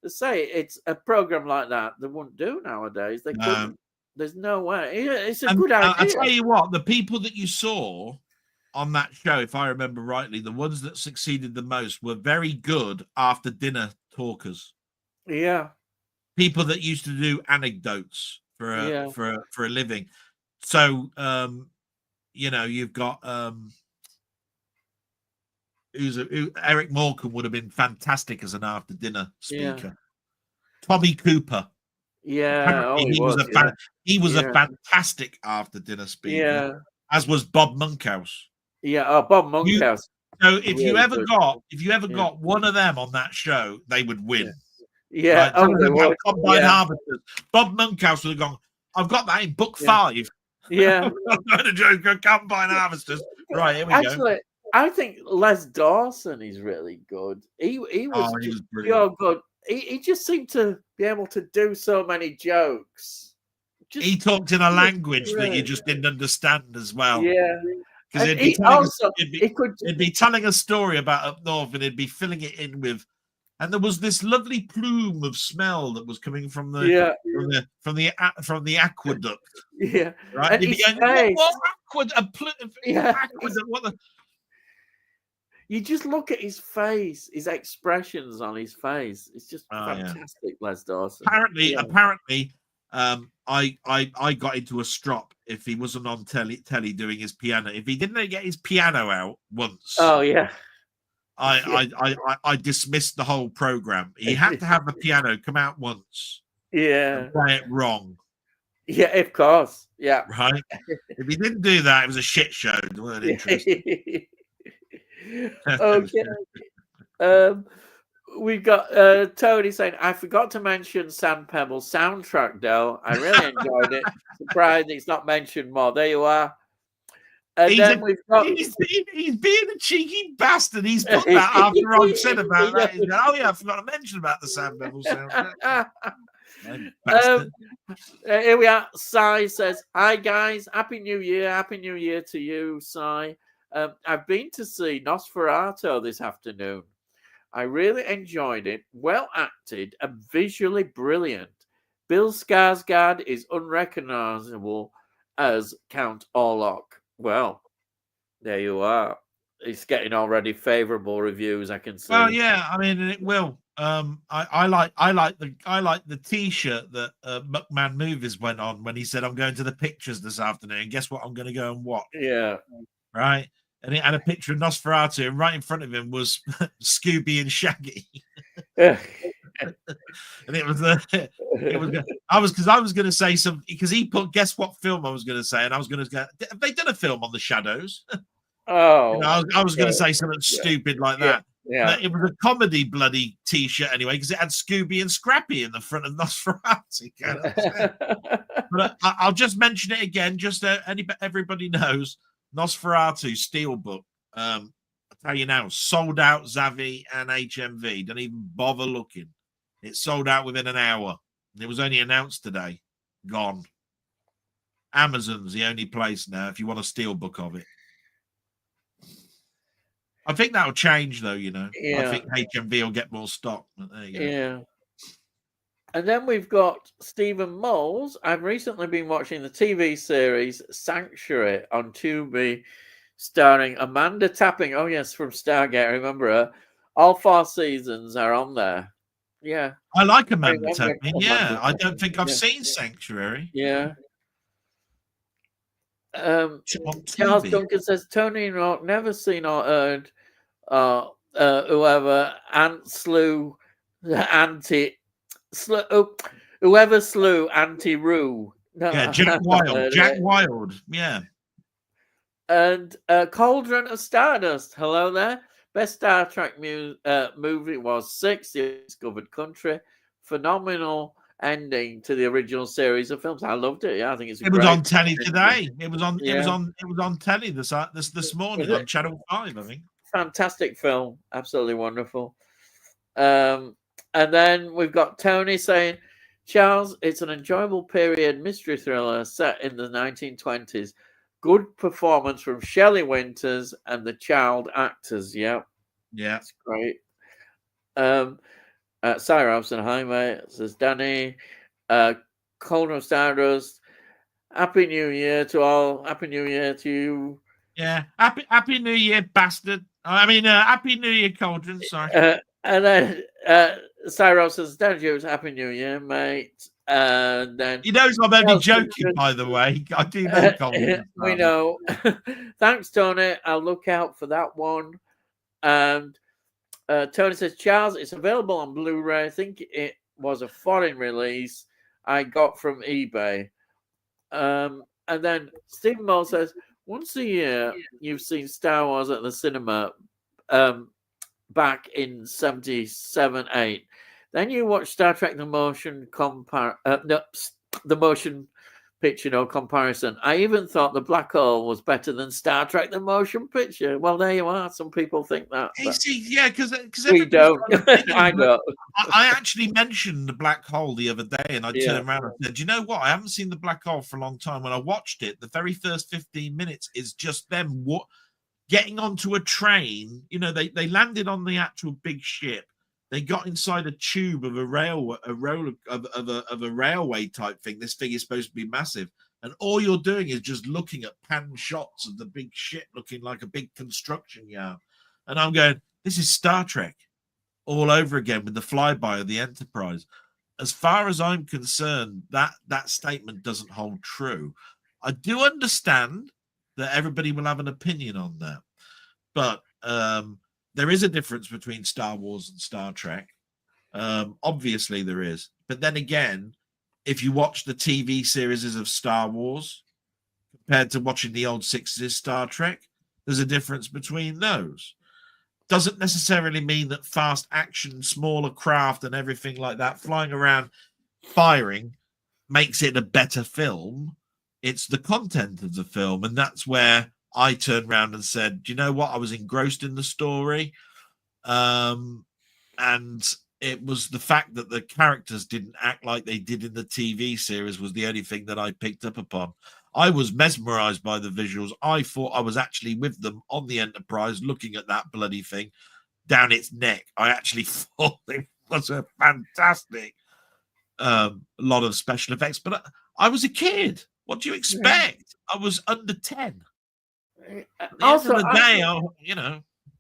to say it's a program like that, they wouldn't do nowadays. They couldn't. There's no way. It's a good idea. I tell you what, the people that you saw on that show, if I remember rightly, the ones that succeeded the most were very good after dinner talkers. Yeah, people that used to do anecdotes for a living. So, you've got Eric Morecambe would have been fantastic as an after dinner speaker. Yeah. Tommy Cooper. Yeah, he was a fantastic after dinner speaker. Yeah, as was Bob Monkhouse. Yeah, Bob Monkhouse. So if you ever got one of them on that show, they would win. Yeah, combined harvesters. Bob Monkhouse would have gone, I've got that in book 5. Yeah. I'm not a joker. Come by and harvesters. Right, here we go. Actually, I think Les Dawson is really good. He was He just was brilliant. pure good. He just seemed to be able to do so many jokes. He talked in a language that you just didn't understand as well. Yeah. Because And he'd be telling a story about up north, and he'd be filling it in with, and there was this lovely plume of smell that was coming from the aqueduct. Yeah. Right. And He'd be his going, face, aqueduct, what the you just look at his face, his expressions on his face. It's just fantastic, Les Dawson. Apparently, I got into a strop if he wasn't on telly doing his piano. If he didn't get his piano out once, I dismissed the whole program. He had to have the piano come out once. Yeah. And play it wrong. Yeah, of course. Yeah. Right. If he didn't do that, it was a shit show. It weren't interesting. Okay. We've got Tony saying, I forgot to mention Sand Pebble's soundtrack, though. I really enjoyed it. Surprised it's not mentioned more. There you are. And he's being a cheeky bastard. He's put that after I've said about that. He's going, oh, yeah, I forgot to mention about the Sand Pebble soundtrack. Here we are. Sai says, hi, guys. Happy New Year. Happy New Year to you, Sai. I've been to see Nosferatu this afternoon. I really enjoyed it. Well acted and visually brilliant. Bill Skarsgård is unrecognizable as Count Orlok. Well, there you are. It's getting already favourable reviews, I can see. Well, yeah, I mean, it will. I like the T-shirt that McMahon Movies went on when he said, "I'm going to the pictures this afternoon. And guess what? I'm going to go and watch." Yeah. Right. And it had a picture of Nosferatu, and right in front of him was Scooby and Shaggy. And it was I was going to say something because he put, guess what film I was going to say, and I was going to go, have they done a film on the Shadows? Oh, I was going to say something stupid like that. Yeah, it was a comedy bloody T-shirt anyway because it had Scooby and Scrappy in the front of Nosferatu. But I'll just mention it again, just so everybody knows. Nosferatu Steelbook. I'll tell you now, sold out Zavi and HMV. Don't even bother looking. It sold out within an hour. It was only announced today. Gone. Amazon's the only place now if you want a Steelbook of it. I think that'll change though, you know. Yeah. I think HMV will get more stock. But there you go. Yeah. And then we've got Stephen Moles. I've recently been watching the TV series Sanctuary on Tubi, starring Amanda Tapping. Oh, yes, from Stargate. I remember her. All 4 seasons are on there. Yeah. I like Amanda Tapping. Yeah. I don't think I've seen Sanctuary. Yeah. Charles Duncan says, Tony Rock, never seen or heard whoever slew Auntie Roo. No, yeah, Jack Wild. Jack Wild. Yeah. And Cauldron of Stardust. Hello there. Best Star Trek movie was 6, The Discovered Country. Phenomenal ending to the original series of films. I loved it. Yeah, I think it's. It was on telly today. It was on. Yeah. It was on telly this morning on Channel 5. I think. Fantastic film. Absolutely wonderful. And then we've got Tony saying, Charles, it's an enjoyable period mystery thriller set in the 1920s. Good performance from Shelley Winters and the child actors. Yeah. Yeah. That's great. Sarah Robson, hi mate, says Danny. Cauldron of Stardust. Happy New Year to all. Happy New Year to you. Yeah. Happy New Year, bastard. I mean, Happy New Year, Cauldron. Sorry. And then Sarah says, Danny, Happy New Year, mate. And then he knows I'm only joking, by the way. I do know Cauldron. We know. Thanks, Tony. I'll look out for that one. And Tony says, Charles, it's available on Blu-ray. I think it was a foreign release I got from eBay. And then Stephen Moore says, once a year, you've seen Star Wars at the cinema back in 77-8. Then you watch Star Trek: The Motion picture, no comparison. I even thought the black hole was better than Star Trek: The Motion Picture. Well, there you are. Some people think that. Hey, see, yeah, because We don't. I don't. I actually mentioned the black hole the other day, and I Yeah. turned around and said, "You know what? I haven't seen the black hole for a long time." When I watched it, the very first 15 minutes is just them getting onto a train. You know, they landed on the actual big ship. They got inside a tube of a railway type thing. This thing is supposed to be massive. And all you're doing is just looking at pan shots of the big ship looking like a big construction yard. And I'm going, this is Star Trek all over again with the flyby of the Enterprise. As far as I'm concerned, that statement doesn't hold true. I do understand that everybody will have an opinion on that. But there is a difference between Star Wars and Star Trek. Obviously, there is. But then again, if you watch the TV series of Star Wars compared to watching the old 60s Star Trek, there's a difference between those. Doesn't necessarily mean that fast action, smaller craft and everything like that, flying around, firing, makes it a better film. It's the content of the film. And that's where I turned around and said, do you know what? I was engrossed in the story. And it was the fact that the characters didn't act like they did in the TV series was the only thing that I picked up upon. I was mesmerized by the visuals. I thought I was actually with them on the Enterprise looking at that bloody thing down its neck. I actually thought it was a fantastic lot of special effects. But I was a kid. What do you expect? I was under 10. At the end of the day,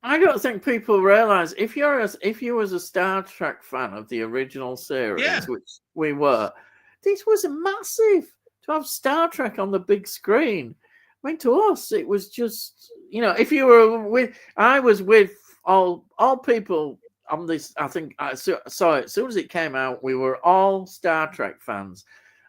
I don't think people realize if you was a Star Trek fan of the original series, which we were, this was massive to have Star Trek on the big screen. I mean, to us, it was just, if you were I was with all people on this. I think I saw it as soon as it came out. We were all Star Trek fans.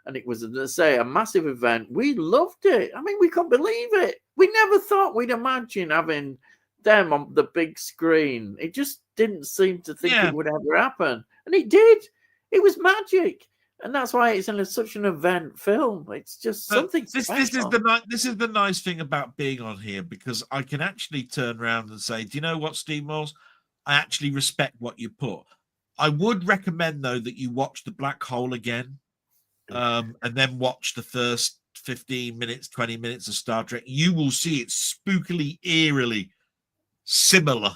And it was, let's say, a massive event. We loved it. I mean, we couldn't believe it. We never thought we'd imagine having them on the big screen. It just didn't seem to think it would ever happen. And it did. It was magic. And that's why it's such an event film. It's just something special. This is the nice thing about being on here, because I can actually turn around and say, do you know what, Steve Moores? I actually respect what you put. I would recommend, though, that you watch The Black Hole again. And then watch the first 15 minutes, 20 minutes of Star Trek. You will see it spookily, eerily similar.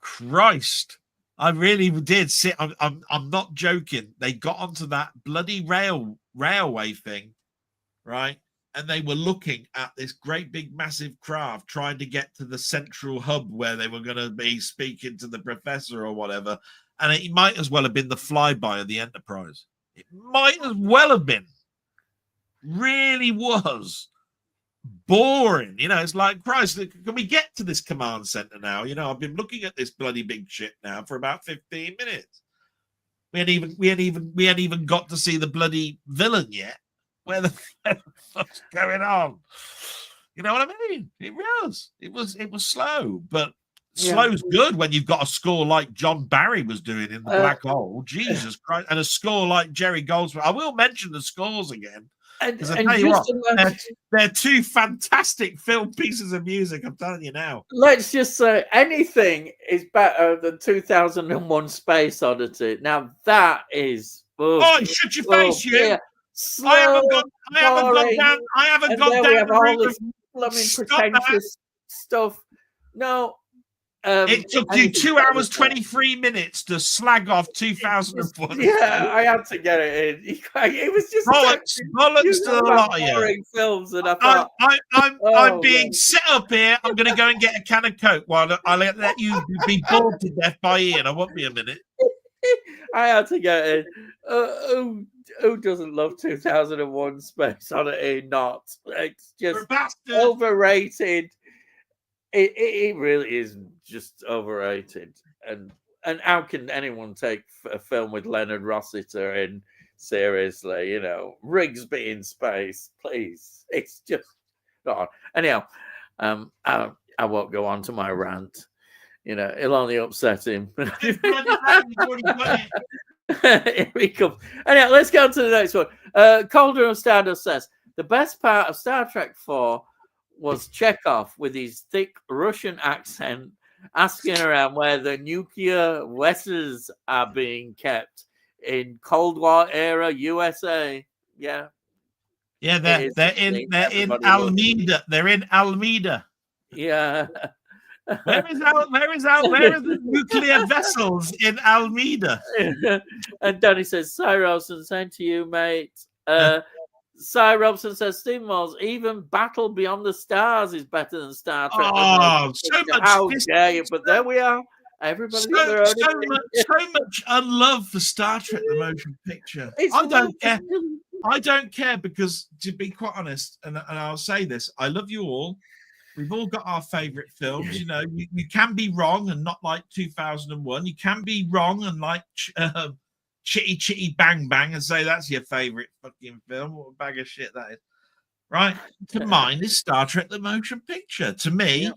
Christ, I really did sit. I'm not joking. They got onto that bloody railway thing, right? And they were looking at this great big massive craft trying to get to the central hub where they were going to be speaking to the professor or whatever. And it might as well have been the flyby of the Enterprise. It might as well have been. Really was boring. It's like, Christ, can we get to this command center now? I've been looking at this bloody big ship now for about 15 minutes. We hadn't even got to see the bloody villain yet. Where the fuck's going on? You know what I mean? It was slow, but slow's good when you've got a score like John Barry was doing in The Black Hole. Jesus Christ. And a score like Jerry Goldsmith. I will mention the scores again. Because I tell you what, they're two fantastic film pieces of music. I'm telling you now. Let's just say anything is better than 2001 Space Odyssey. Now that is... shut your face, you. Yeah. Slow, I haven't gone down the route of blooming pretentious stuff. No. It took you 2 hours 23 minutes to slag off 2001. Yeah, I had to get it in. It was just bollocks to the lot of you. Films, and I thought, I'm being set up here. I'm going to go and get a can of Coke while I let you be bored to death by Ian. I won't be a minute. I had to get in. Who doesn't love 2001 Space Odyssey? Not. It's just overrated. It really is just overrated. And how can anyone take a film with Leonard Rossiter in seriously? Rigsby in space, please. It's just not on. Anyhow, I won't go on to my rant. It'll only upset him. Here he comes. Anyhow, let's go on to the next one. Calder of Stardust says the best part of Star Trek 4 was Chekhov with his thick Russian accent asking around where the nuclear vessels are being kept in Cold War era USA. Yeah. Yeah, they're in Alameda. They're in Alameda. Yeah. Where is the nuclear vessels in Alameda? And Danny says, Cy Robson, same to you, mate. Cy Robson says, Steve Moles, even Battle Beyond the Stars is better than Star Trek. Oh, so much. How dare you? But there we are. Everybody's got their own so much unlove for Star Trek the motion picture. I don't care. I don't care because, to be quite honest, and I'll say this, I love you all. We've all got our favorite films. You know, you can be wrong and not like 2001. You can be wrong and like Chitty Chitty Bang Bang and say that's your favorite fucking film. What a bag of shit that is. Right? To mine is Star Trek the motion picture. To me,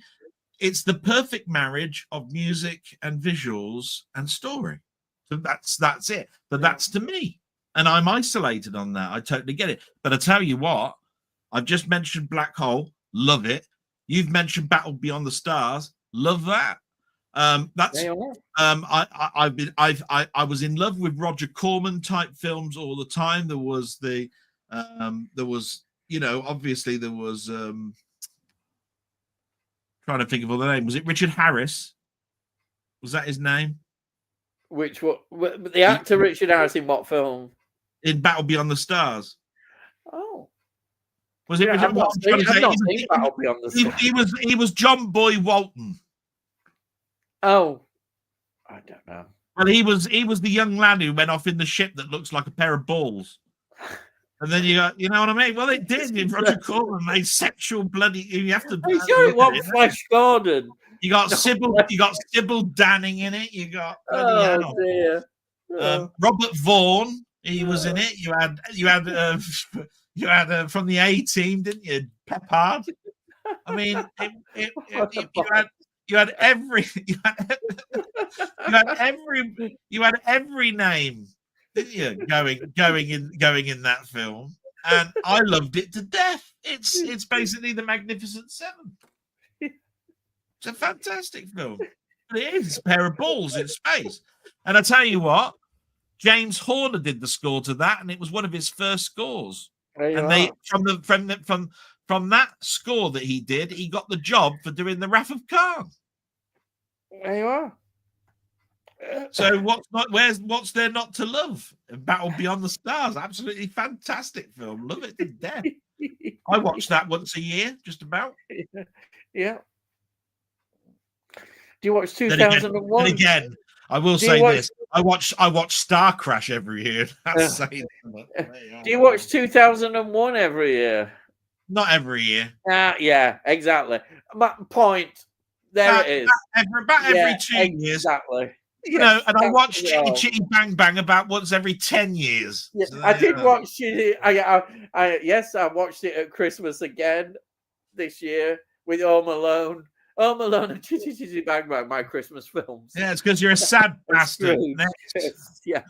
it's the perfect marriage of music and visuals and story. So that's it. But that's to me. And I'm isolated on that. I totally get it. But I tell you what, I've just mentioned Black Hole. Love it. You've mentioned Battle Beyond the Stars. Love that. That's I was in love with Roger Corman type films all the time. There was obviously there was trying to think of all the name. Was it Richard Harris? Was that his name? Which what the actor Richard Harris in what film? In Battle Beyond the Stars. Oh. Was it? I've not seen Battle Beyond the Stars. He was John Boy Walton. Oh, I don't know. Well, he was the young lad who went off in the ship that looks like a pair of balls. And then you know what I mean? Well, it did. In Roger Corman made sexual bloody. You have to. I'm sure it wasn't Flash Gordon. You got Sybil. You got Sybil Danning in it. You got. Dear. Robert Vaughn. He was in it. You had from the A Team, didn't you? Peppard. I mean, you had every name, didn't you? Going in that film, and I loved it to death. It's basically the Magnificent Seven. It's a fantastic film. It is a pair of balls in space, and I tell you what, James Horner did the score to that, and it was one of his first scores. And they from that score that he did, he got the job for doing the Wrath of Khan. There you are. So what's there not to love? Battle Beyond the Stars, absolutely fantastic film. Love it to death. I watch that once a year, just about. Yeah. Do you watch 2001? Then again, I will say this: I watch Star Crash every year. Do you watch 2001 every year? Not every year. Yeah, exactly. But point. It is. Every 2 years. Exactly. You know, and I watch Chitty Chitty Bang Bang about once every 10 years. Yeah, so I did watch it. I watched it at Christmas again this year with Home Alone. Home Alone and Chitty Chitty Bang Bang, my Christmas films. Yeah, it's because you're a sad bastard. Yeah.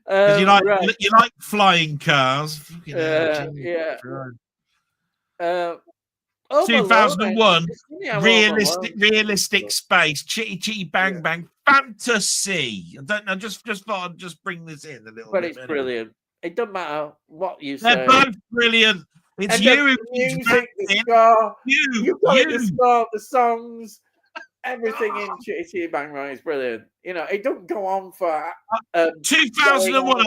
You like flying cars. Yeah. 2001, realistic space, Chitty Chitty Bang Bang, fantasy. I just thought I'd just bring this in a little bit. But it's brilliant. It doesn't matter what you say. They're both brilliant. It's you who music, the score, the score, the songs, everything in Chitty Chitty Bang Bang is brilliant. You know, it doesn't go on for 2001.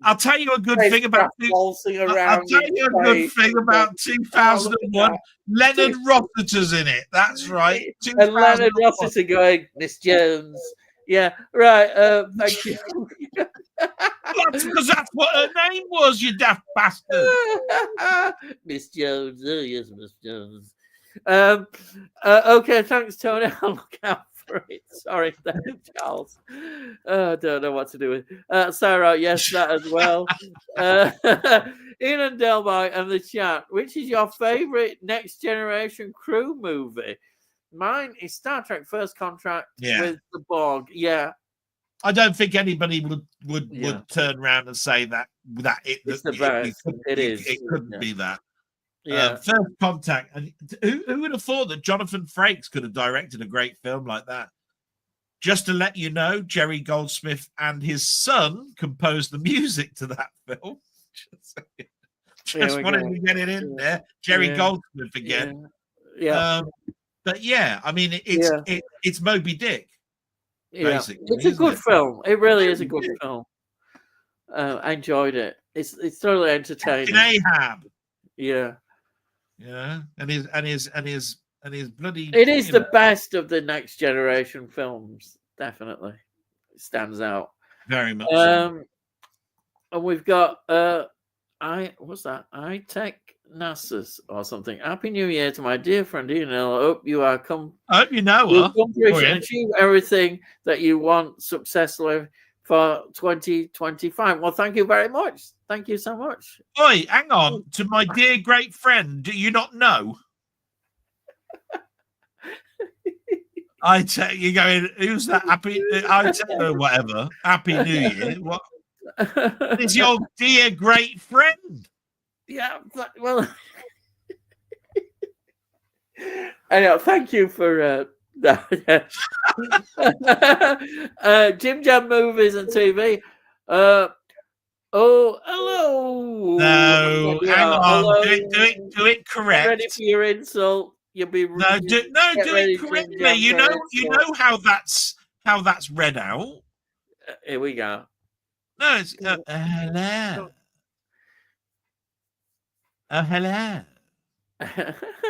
I'll tell you a good thing about 2001. Leonard Rossiter's in it. That's right. And Leonard Rossiter going, Miss Jones. Yeah, right. Thank you. That's because that's what her name was, you daft bastard. Miss Jones. Oh, yes, Miss Jones. Okay, thanks, Tony. I'll look out for it. Sorry, Charles. I don't know what to do with Sarah. Yes, that as well. Ian and Delboy and the chat. Which is your favorite Next Generation crew movie? Mine is Star Trek First Contact with the Borg. Yeah. I don't think anybody would turn around and say that it's the best. It couldn't be that. Yeah. First Contact, and who would have thought that Jonathan Frakes could have directed a great film like that? Just to let you know, Jerry Goldsmith and his son composed the music to that film. Just wanted to get it in there. Jerry Goldsmith again. Yeah. But yeah, I mean, it's Moby Dick. Basically, it's a good film. It really is a good film. I enjoyed it. It's totally entertaining. Ahab. Yeah. Yeah, and his bloody. It is the best of the Next Generation films. Definitely, it stands out very much. And we've got what's that? iTech NASA's or something. Happy New Year to my dear friend Ian. I hope you are I hope you know her. And achieve everything that you want successfully for 2025. Well, thank you very much. Thank you so much. Oi, hang on. To my dear great friend, do you not know? I tell you, going, who's that? Happy, I tell you, whatever. Happy New Year. What? It's your dear great friend. Yeah, well, anyway, thank you for Jim Jam Movies and TV. Oh, hello. No, hang on. Hello. Do it correct. Get ready for your insult. You'll be do it correctly. You know how that's read out. Here we go. No, it's hello. Oh, hello.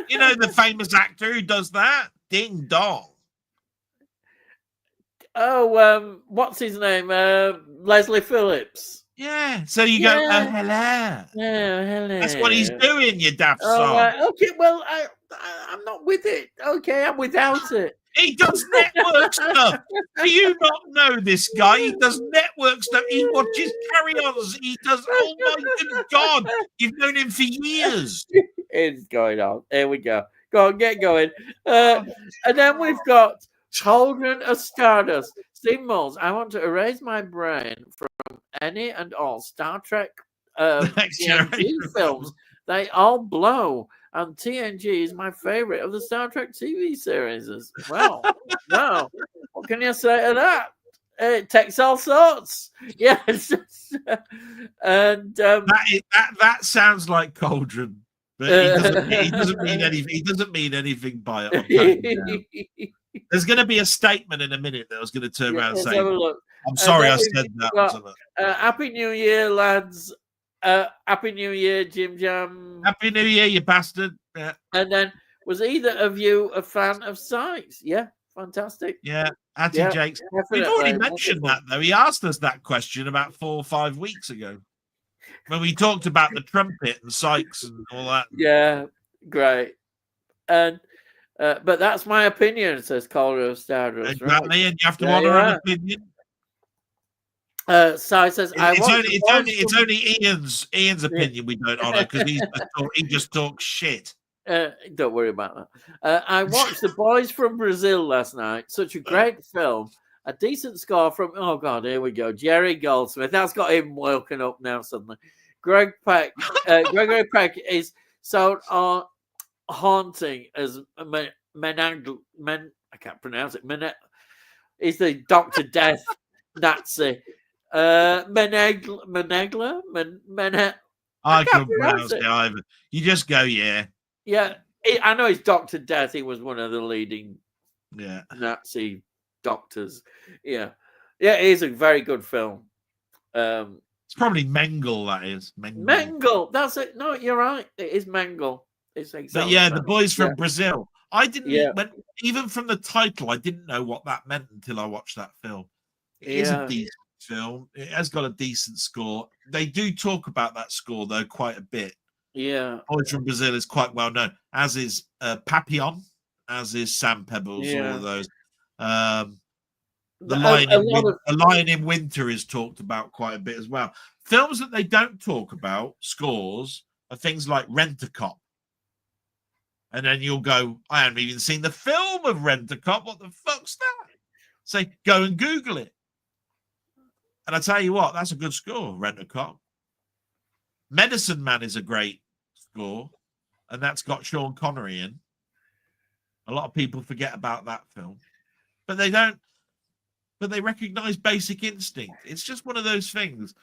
You know the famous actor who does that? Ding dong. Oh, what's his name? Leslie Phillips. Yeah. So you go, oh, hello. Yeah, hello. That's what he's doing, you daft song. Okay, well, I'm not with it. Okay, I'm without it. He does network stuff. Do you not know this guy? He does network stuff. He watches carry-ons. He does, oh my good God. You've known him for years. It's going on. Here we go. Go on, get going. And then we've got Cauldron of Stardust. Steve Moles, I want to erase my brain from any and all Star Trek TNG films. They all blow. And TNG is my favorite of the Star Trek TV series. Well, no. What can you say to that? It takes all sorts. Yes. And that sounds like Cauldron. But he doesn't mean anything. He doesn't mean anything by it. There's going to be a statement in a minute that I was going to turn around and say, I'm sorry I said that. Happy New Year, lads. Happy New Year, Jim Jam. Happy New Year, you bastard. Yeah. And then, was either of you a fan of Sykes? Yeah, fantastic. Yeah, Jakes. We've already mentioned that, though. He asked us that question about 4 or 5 weeks ago when we talked about the trumpet and Sykes and all that. Yeah, great. And but that's my opinion, says Calder of Stardust. Exactly, right? And you have to honour an opinion. So I says, it's only Ian's opinion we don't honour because he just talks shit. Don't worry about that. I watched The Boys from Brazil last night. Such a great film. A decent score from, oh God, here we go. Jerry Goldsmith. That's got him woken up now suddenly. Gregory Peck is so haunting as I can't pronounce it. He's the Dr. Death Nazi. Menegla? I can't pronounce it either. You just go, yeah. Yeah, I know he's Dr. Death. He was one of the leading Nazi doctors. Yeah, it is a very good film. It's probably Mengele, that is. Mengele, that's it. No, you're right. It is Mengele. It's exactly. But The Boys from Brazil. I didn't, even from the title, I didn't know what that meant until I watched that film. It is a decent film. It has got a decent score. They do talk about that score, though, quite a bit. Yeah. Boys from Brazil is quite well known, as is Papillon, as is Sam Pebbles, all of those. The Lion in Winter is talked about quite a bit as well. Films that they don't talk about, scores, are things like Rent-A-Cop. And then you'll go, I haven't even seen the film of Rent-A-Cop. What the fuck's that? Say, go and Google it. And I tell you what, that's a good score, Rent-A-Cop. Medicine Man is a great score, and that's got Sean Connery in. A lot of people forget about that film, but they don't. But they recognize Basic Instinct. It's just one of those things.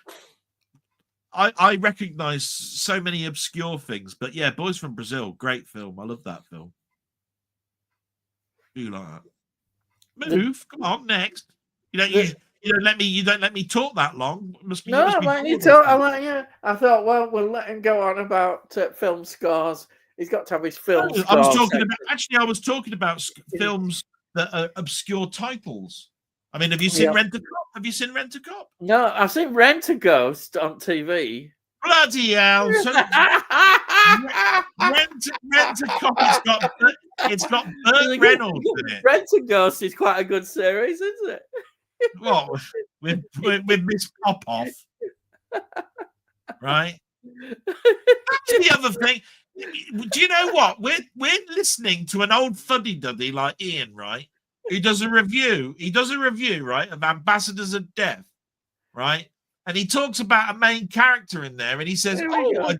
I recognize so many obscure things, but yeah, Boys from Brazil, great film. I love that film. Do you like that? Move, come on, next. You don't let me talk that long. I'm letting you talk. I thought, well, we'll let him go on about film scores. He's got to have his film scores. I was talking about films that are obscure titles. I mean, have you seen Rent-A-Cop? Have you seen Rent-A-Cop? No, I've seen Rent-A-Ghost on TV. Bloody hell! So, Rent-A-Cop, it's got Burt Reynolds in it. Rent-A-Ghost is quite a good series, isn't it? What with Miss Popoff, right? That's the other thing. Do you know what? We're listening to an old fuddy-duddy like Ian, right? Who does a review? He does a review, right, of Ambassadors of Death, right? And he talks about a main character in there, and he says, I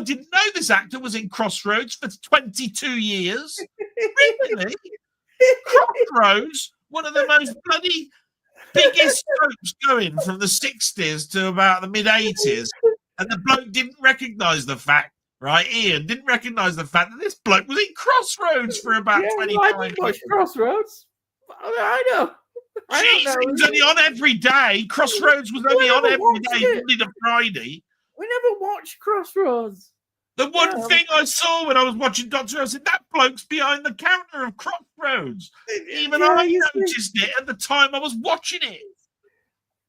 didn't know this actor was in Crossroads for 22 years. Really? Crossroads, one of the most bloody biggest soaps going from the 60s to about the mid-80s, and the bloke didn't recognise the fact, right? Ian didn't recognise the fact that this bloke was in Crossroads for about 25 years. Crossroads? I know. Jeez, it was only on every day. Crossroads was only on every day, Monday to Friday. We never watched Crossroads. The one thing I saw when I was watching Doctor Who, I said, that bloke's behind the counter of Crossroads. Even I noticed it at the time I was watching it.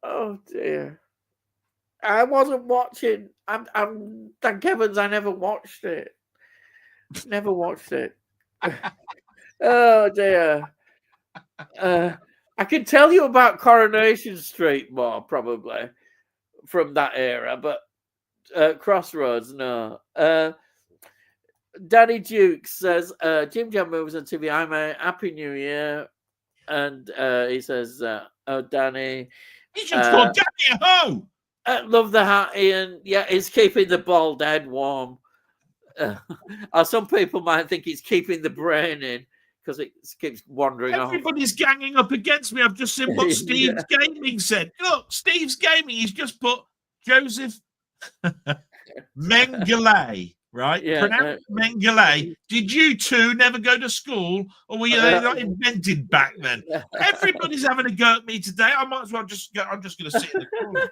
Oh, dear. I wasn't watching. Thank heavens I never watched it. Never watched it. Oh, dear. I can tell you about Coronation Street more, probably, from that era, but Crossroads, no. Danny Duke says, Jim Jam movies on TV. I'm a Happy New Year. And he says, oh, Danny. You should call Danny a hoe. Love the hat, Ian. Yeah, it's keeping the bald head warm. Some people might think it's keeping the brain in because it keeps wandering off. Everybody's ganging up against me. I've just seen what Steve's Gaming said. Look, Steve's Gaming, he's just put Joseph Mengele, right? Yeah, pronounced Mengele. Did you two never go to school, or were you not invented back then? Everybody's having a go at me today. I might as well just go. I'm just going to sit in the corner.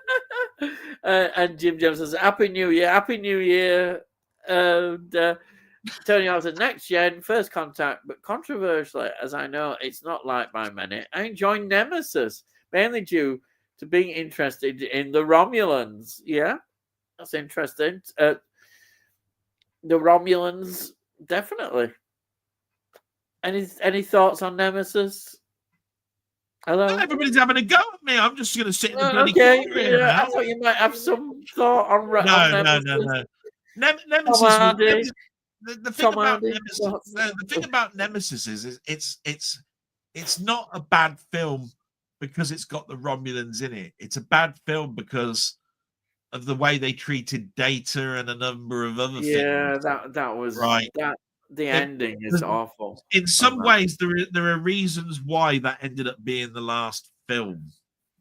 And Jim Jones says, Happy New Year. Happy New Year. And Tony Hall says, next gen, first contact, but controversially, as I know, it's not liked by many. I enjoy Nemesis, mainly due to being interested in the Romulans. Yeah, that's interesting. The Romulans, definitely. Any thoughts on Nemesis? Hello? Everybody's having a go at me. I'm just going to sit in the bloody corner here now. I thought you might have some thought on Nemesis. No. Nemesis. The thing about Nemesis is it's not a bad film because it's got the Romulans in it. It's a bad film because of the way they treated Data and a number of other things. Yeah, that was right. The ending is awful. In some ways, there are reasons why that ended up being the last film,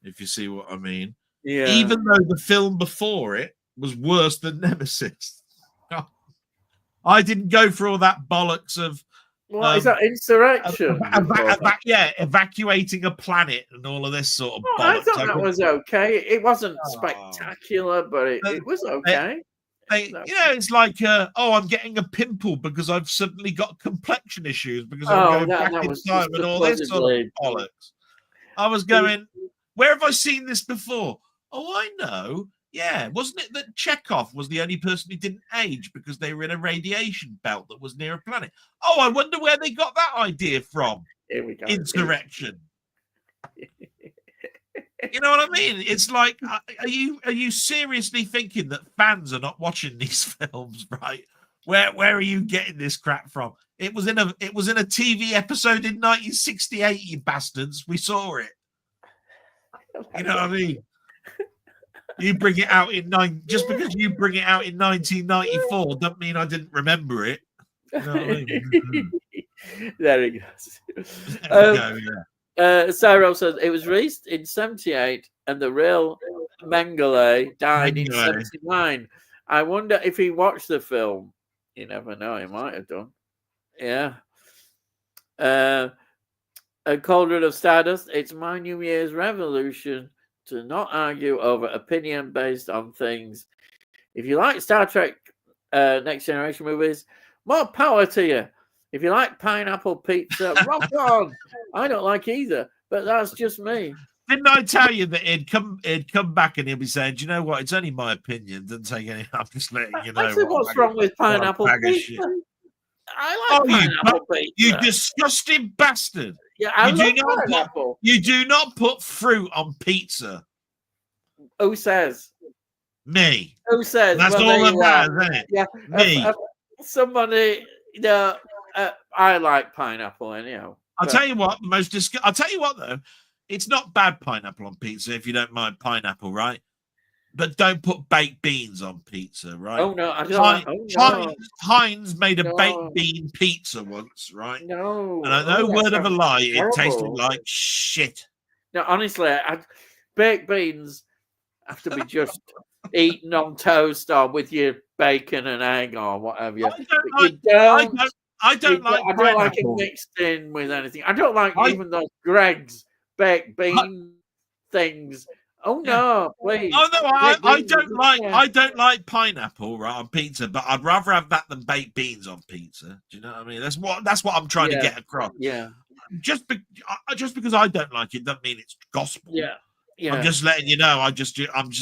if you see what I mean. Yeah. Even though the film before it was worse than Nemesis. I didn't go for all that bollocks of what is that insurrection? Evacuating a planet and all of this sort of bollocks. I thought that was okay. It wasn't spectacular, but it was okay. It's like, I'm getting a pimple because I've suddenly got complexion issues because I'm going back in time and all this sort of bollocks. I was going, where have I seen this before? Oh, I know. Yeah, wasn't it that Chekhov was the only person who didn't age because they were in a radiation belt that was near a planet? Oh, I wonder where they got that idea from. Here we go. Insurrection. You know what I mean? It's like, are you seriously thinking that fans are not watching these films, right? Where are you getting this crap from? It was in a TV episode in 1968, you bastards. We saw it. You know what I mean? You bring it out in just because you bring it out in 1994 doesn't mean I didn't remember it. You know what I mean? There he goes. There we go, yeah. Cyril says it was released in 78 and the real Mengele died in Mengele. 79. I wonder if he watched the film. You never know, he might have done. Yeah. A Cauldron of Stardust, it's my New Year's revolution to not argue over opinion based on things. If you like Star Trek Next Generation movies, more power to you. If you like pineapple pizza, rock on. I don't like either, but that's just me. Didn't I tell you that he'd come back and he'll be saying, "Do you know what? It's only my opinion. Doesn't take any. I'm just letting you know." Actually, what's wrong with pineapple pizza? I like pineapple pizza. You disgusting bastard! Yeah, I love pineapple. You do not put fruit on pizza. Who says? Me. Who says? That's all that matters, isn't it? Yeah. Me. Somebody. I like pineapple anyhow. I'll tell you what. I'll tell you what though. It's not bad pineapple on pizza if you don't mind pineapple, right? But don't put baked beans on pizza, right? Oh no, I don't. Heinz made a baked bean pizza once, right? No, and I know word of a lie, it tasted like shit. No, honestly, baked beans have to be just eaten on toast or with your bacon and egg or whatever. I don't like it mixed in with anything. I don't like even those Greg's baked bean things. Oh no, please. Oh no, I don't like pineapple right on pizza, but I'd rather have that than baked beans on pizza. Do you know what I mean? That's what I'm trying to get across. Yeah. Just because I don't like it doesn't mean it's gospel. Yeah. Yeah. I'm just letting you know. I'm just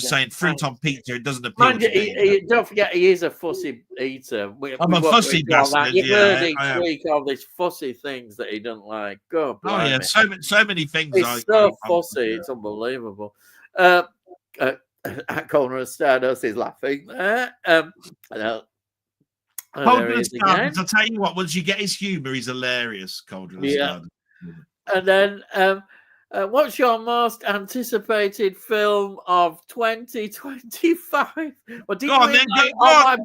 saying fruit on pizza. It doesn't appeal to me. Don't forget, he is a fussy eater. I'm a fussy bastard. You've heard each week all these fussy things that he doesn't like. God, oh yeah, so many things. He's so fussy. It's unbelievable. Corner of Stardust is laughing there. I'll tell you what. Once you get his humour, he's hilarious. Cauldron of Stardust. And then. What's your most anticipated film of 2025? Well, go on then. Go on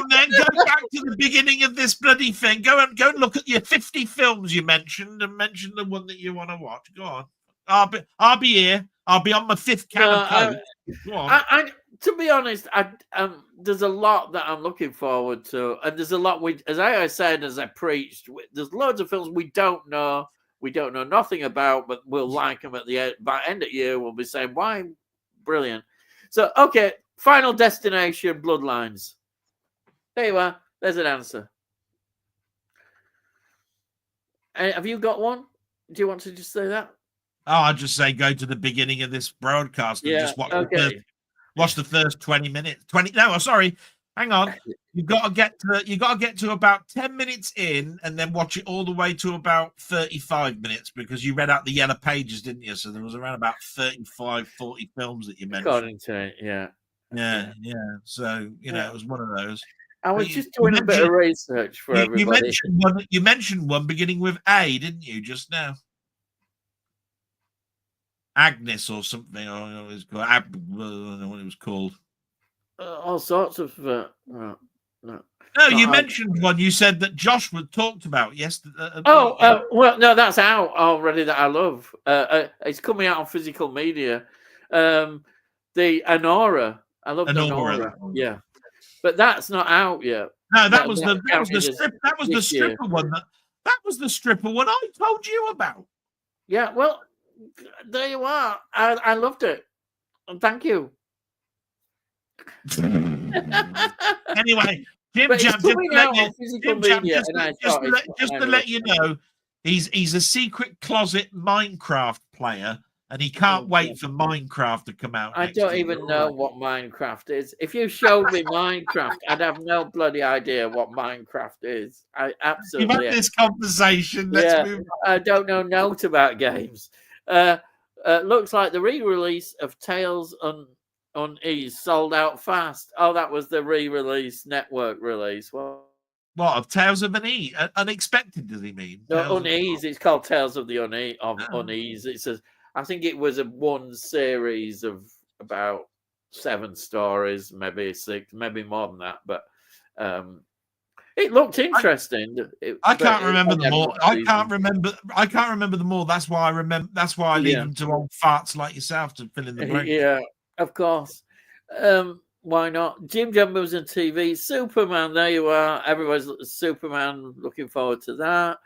then. Go back to the beginning of this bloody thing. Go and look at your 50 films you mentioned and mention the one that you want to watch. Go on. I'll be here. I'll be on my 5th can of Coke. Go on. To be honest, there's a lot that I'm looking forward to, and there's a lot as I said, as I preached, there's loads of films we don't know. We don't know nothing about, but we'll like them at the end. By end of year, we'll be saying, "Why, brilliant!" So, okay, Final Destination: Bloodlines. There you are. There's an answer. Have you got one? Do you want to just say that? Oh, I'll just say go to the beginning of this broadcast and just watch the first 20 minutes. Hang on. You got to get to about 10 minutes in and then watch it all the way to about 35 minutes because you read out the yellow pages, didn't you? So there was around about 35, 40 films that you mentioned. According to it, yeah. So, it was one of those. I was just doing a bit of research for everybody. You mentioned one beginning with A, didn't you, just now? Agnes or something. I don't know what it was called. All sorts of no. No, you mentioned one. You said that Joshua talked about yesterday. Well, no, that's out already. That I love. It's coming out on physical media. The Anora. I love Anora. Yeah, but that's not out yet. No, that was the stripper one. That was the stripper one I told you about. Yeah, well, there you are. I loved it. Thank you. Anyway, Jim Jam, just to let you know, he's a secret closet Minecraft player, and he can't wait for Minecraft to come out. I don't even know what Minecraft is. If you showed me Minecraft, I'd have no bloody idea what Minecraft is. I absolutely. You've had this conversation. Let's move on. I don't know note about games. Looks like the re-release of Tales Unease sold out fast. Oh, that was the re-release network release. What of Tales of Unease? Unexpected, does he mean? No, Unease. It's called Tales of the Unease. Unease. I think it was one series of about 7 stories, maybe 6, maybe more than that. But it looked interesting. I can't remember them them all. I can't remember them all. That's why I remember. That's why I leave them to old farts like yourself to fill in the blanks. Yeah, of course. Why not? Jim Jumbo's on TV. Superman, there you are. Everybody's Superman. Looking forward to that.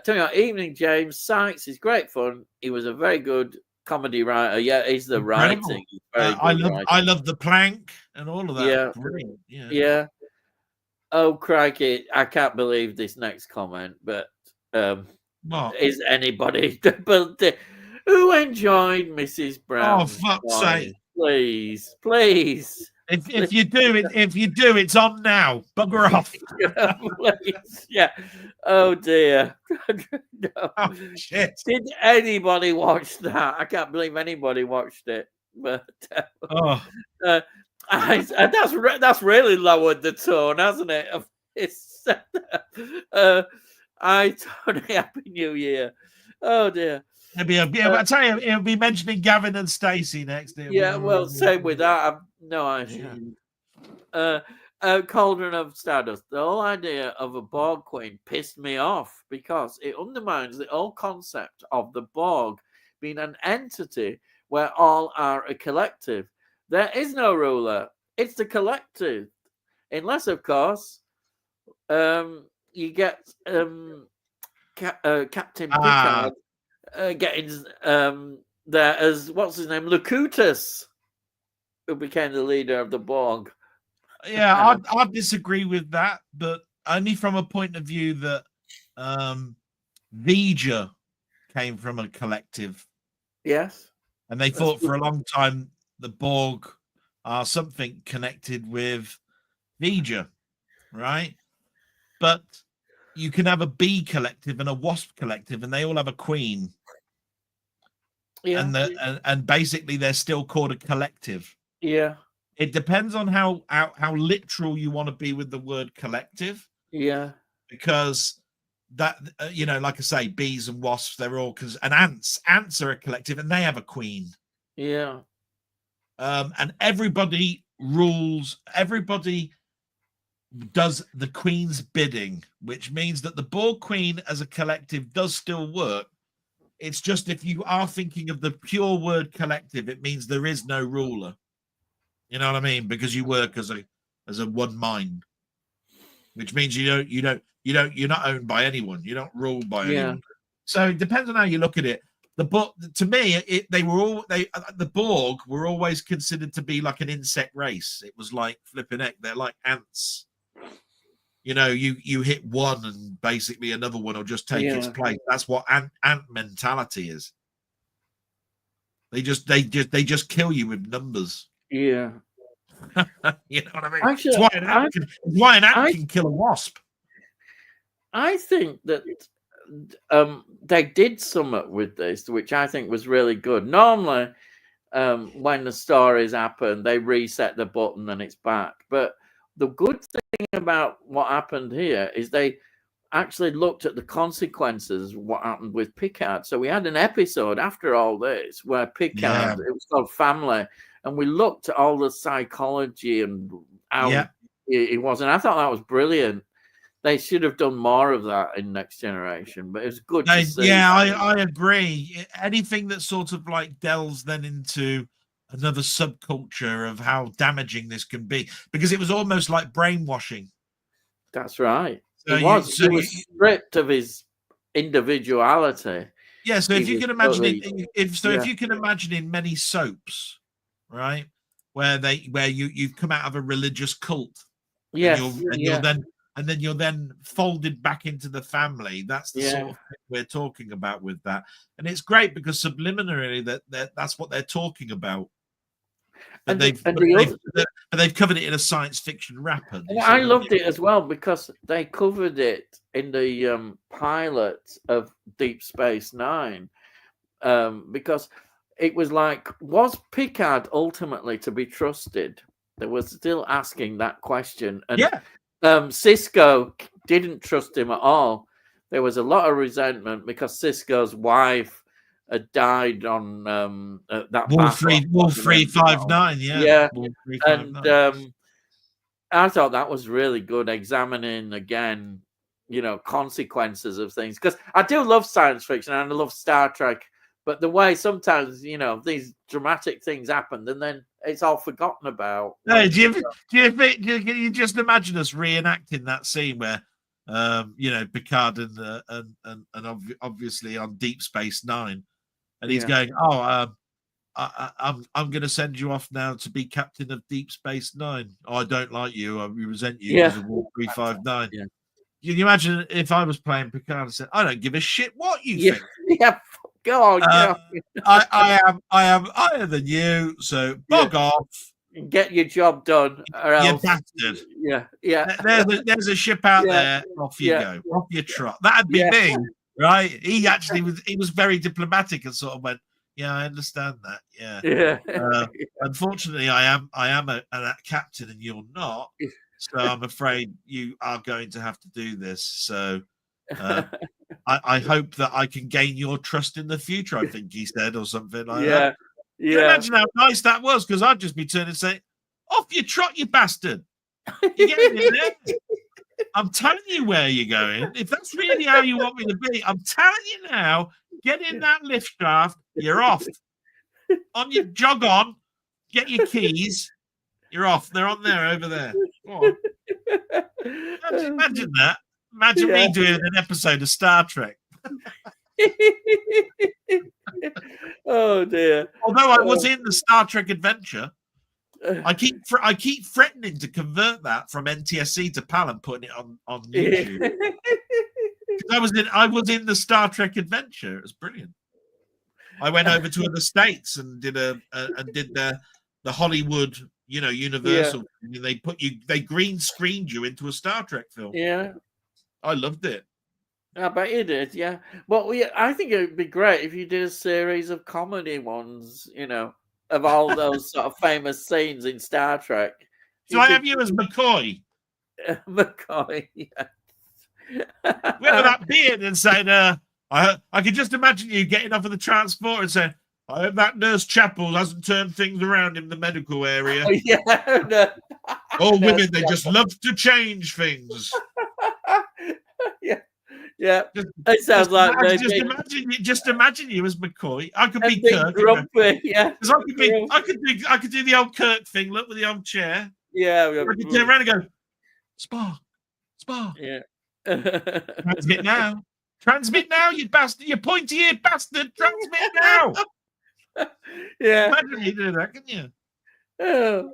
Telling you, Evening James Sykes is great fun. He was a very good comedy writer. Yeah, he's the writing. He's very good I love the plank and all of that. Yeah, brilliant. Yeah. Oh crikey! I can't believe this next comment. But is anybody who enjoyed Mrs. Brown? Oh, fuck's sake! Please. If you do, it's on now. Bugger off. Please. Yeah. Oh dear. No. Oh, shit. Did anybody watch that? I can't believe anybody watched it. But that's really lowered the tone, hasn't it? It's Tony, Happy New Year. Oh dear. I tell you, it'll be mentioning Gavin and Stacey next. Well, same with that. I've no idea. Cauldron of Stardust. The whole idea of a Borg queen pissed me off because it undermines the whole concept of the Borg being an entity where all are a collective. There is no ruler. It's the collective. Unless, of course, you get Captain Picard getting there as, what's his name, Locutus, who became the leader of the Borg. Yeah, I disagree with that, but only from a point of view that V'Ger came from a collective. Yes. And they thought for a long time the Borg are something connected with V'Ger, right? But you can have a bee collective and a wasp collective, and they all have a queen. Yeah. And basically they're still called a collective. Yeah. It depends on how literal you want to be with the word collective. Yeah. Because that, like I say, bees and wasps, they're all, and ants are a collective and they have a queen. Yeah. And everybody does the queen's bidding, which means that the Borg queen as a collective does still work. It's just, if you are thinking of the pure word collective, it means there is no ruler. You know what I mean? Because you work as a one mind, which means you're not owned by anyone. You don't rule by anyone. So it depends on how you look at it. To me, the Borg were always considered to be like an insect race. It was like flipping heck. They're like ants. You hit one and basically another one will just take its place. That's what ant mentality is. They just kill you with numbers. Yeah. You know what I mean? Actually, why an ant can kill a wasp. I think that they did something with this, which I think was really good. Normally, when the stories happen, they reset the button and it's back. But the good thing about what happened here is they actually looked at the consequences of what happened with Picard. So we had an episode after all this where Picard, it was called Family, and we looked at all the psychology and how it was. And I thought that was brilliant. They should have done more of that in Next Generation, but it was good to see. Yeah, I agree. Anything that sort of like delves then into another subculture of how damaging this can be, because it was almost like brainwashing. That's right. He was stripped of his individuality. Yeah, so if you can imagine if you can imagine in many soaps, right, where you've come out of a religious cult, and then you're then folded back into the family. That's the sort of thing we're talking about with that, and it's great because subliminally that's what they're talking about. And they've covered it in a science fiction wrapper. I loved it as well because they covered it in the pilot of Deep Space Nine, because it was like, was Picard ultimately to be trusted? They were still asking that question, and Cisco didn't trust him at all. There was a lot of resentment because Cisco's wife had died on that Wolf battle. 359, Yeah, Wolf and 359. I thought that was really good, examining again, consequences of things. Because I do love science fiction and I love Star Trek, but the way sometimes these dramatic things happen and then it's all forgotten about. No, can you just imagine us reenacting that scene where, Picard and obviously on Deep Space Nine, and he's going, I'm going to send you off now to be captain of Deep Space Nine. Oh, I don't like you. I resent you because of War 359. Yeah. Can you imagine if I was playing Picard and said, I don't give a shit what you think. Yeah, go on. I am higher than you, so bog off. Get your job done, or else. You bastard. Yeah. There's a ship out there. Off you go. Off your trot. That'd be me, right? He actually was very diplomatic and sort of went, yeah, I understand that. Yeah. Unfortunately, I am a captain and you're not. So I'm afraid you are going to have to do this. So I hope that I can gain your trust in the future, I think he said, or something like that. Can you imagine how nice that was? Because I'd just be turning and saying, off your trot, you bastard. You're getting in there. I'm telling you where you're going. If that's really how you want me to be, I'm telling you now, get in that lift shaft, you're off. On your jog on, get your keys, you're off. They're on there, over there. Go on. Imagine that. Imagine me doing an episode of Star Trek. Oh dear. Although I was in the Star Trek Adventure, I keep threatening to convert that from NTSC to PAL and putting it on YouTube. I was in the Star Trek Adventure. It was brilliant. I went over to the States and did the Hollywood, Universal. Yeah. They green screened you into a Star Trek film. Yeah, I loved it. I bet you did. Yeah, well, I think it would be great if you did a series of comedy ones. Of all those sort of famous scenes in Star Trek. So I have you as McCoy. McCoy, yeah. With that beard and saying, I could just imagine you getting off of the transport and saying, I hope that Nurse Chapel hasn't turned things around in the medical area. Oh, yeah. No. All women, they just love to change things. Yeah. It sounds like just imagine you as McCoy. I could be Kirk. Grumpy, yeah. I could do the old Kirk thing, look, with the old chair. Yeah. I could turn around and go, Spock. Yeah. Transmit now, you bastard, you pointy-eared bastard. Transmit now. Yeah. Imagine you do that, can you? Oh,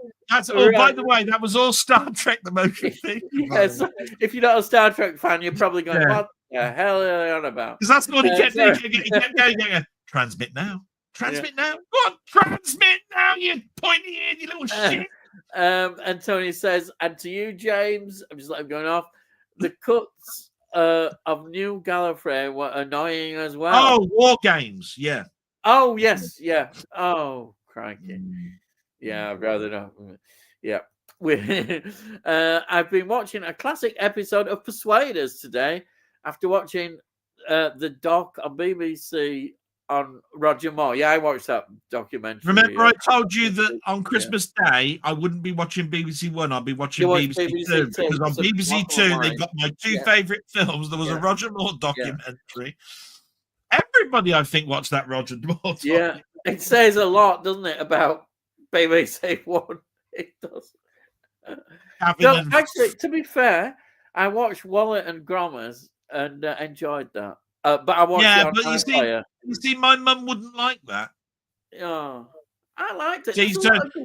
by the way, that was all Star Trek the motion thing. Yes. If you're not a Star Trek fan, you're probably going, what the hell are they on about? Because that's what he kept doing. He kept going, transmit now. Transmit now. Go on, transmit now, you pointy-eared, you little shit. And Tony says, and to you, James, I'm just letting him going off, the cuts of New Gallifrey were annoying as well. Oh, War Games, yeah. Oh, yes, yeah. Oh, crikey. Yeah, I'd rather not. Yeah. I've been watching a classic episode of Persuaders today after watching the doc on BBC on Roger Moore. Yeah, I watched that documentary. Remember, I told you that on Christmas Day, I wouldn't be watching BBC One, I'd be watching BBC Two. Because on BBC Two, they got my two favourite films. There was a Roger Moore documentary. Everybody, I think, watched that Roger Moore documentary. Yeah, it says a lot, doesn't it, about BBC One? It does. So, actually, to be fair, I watched Wallet and Grommers and enjoyed that. But I watched it on but you see, my mum wouldn't like that. Oh, I liked it.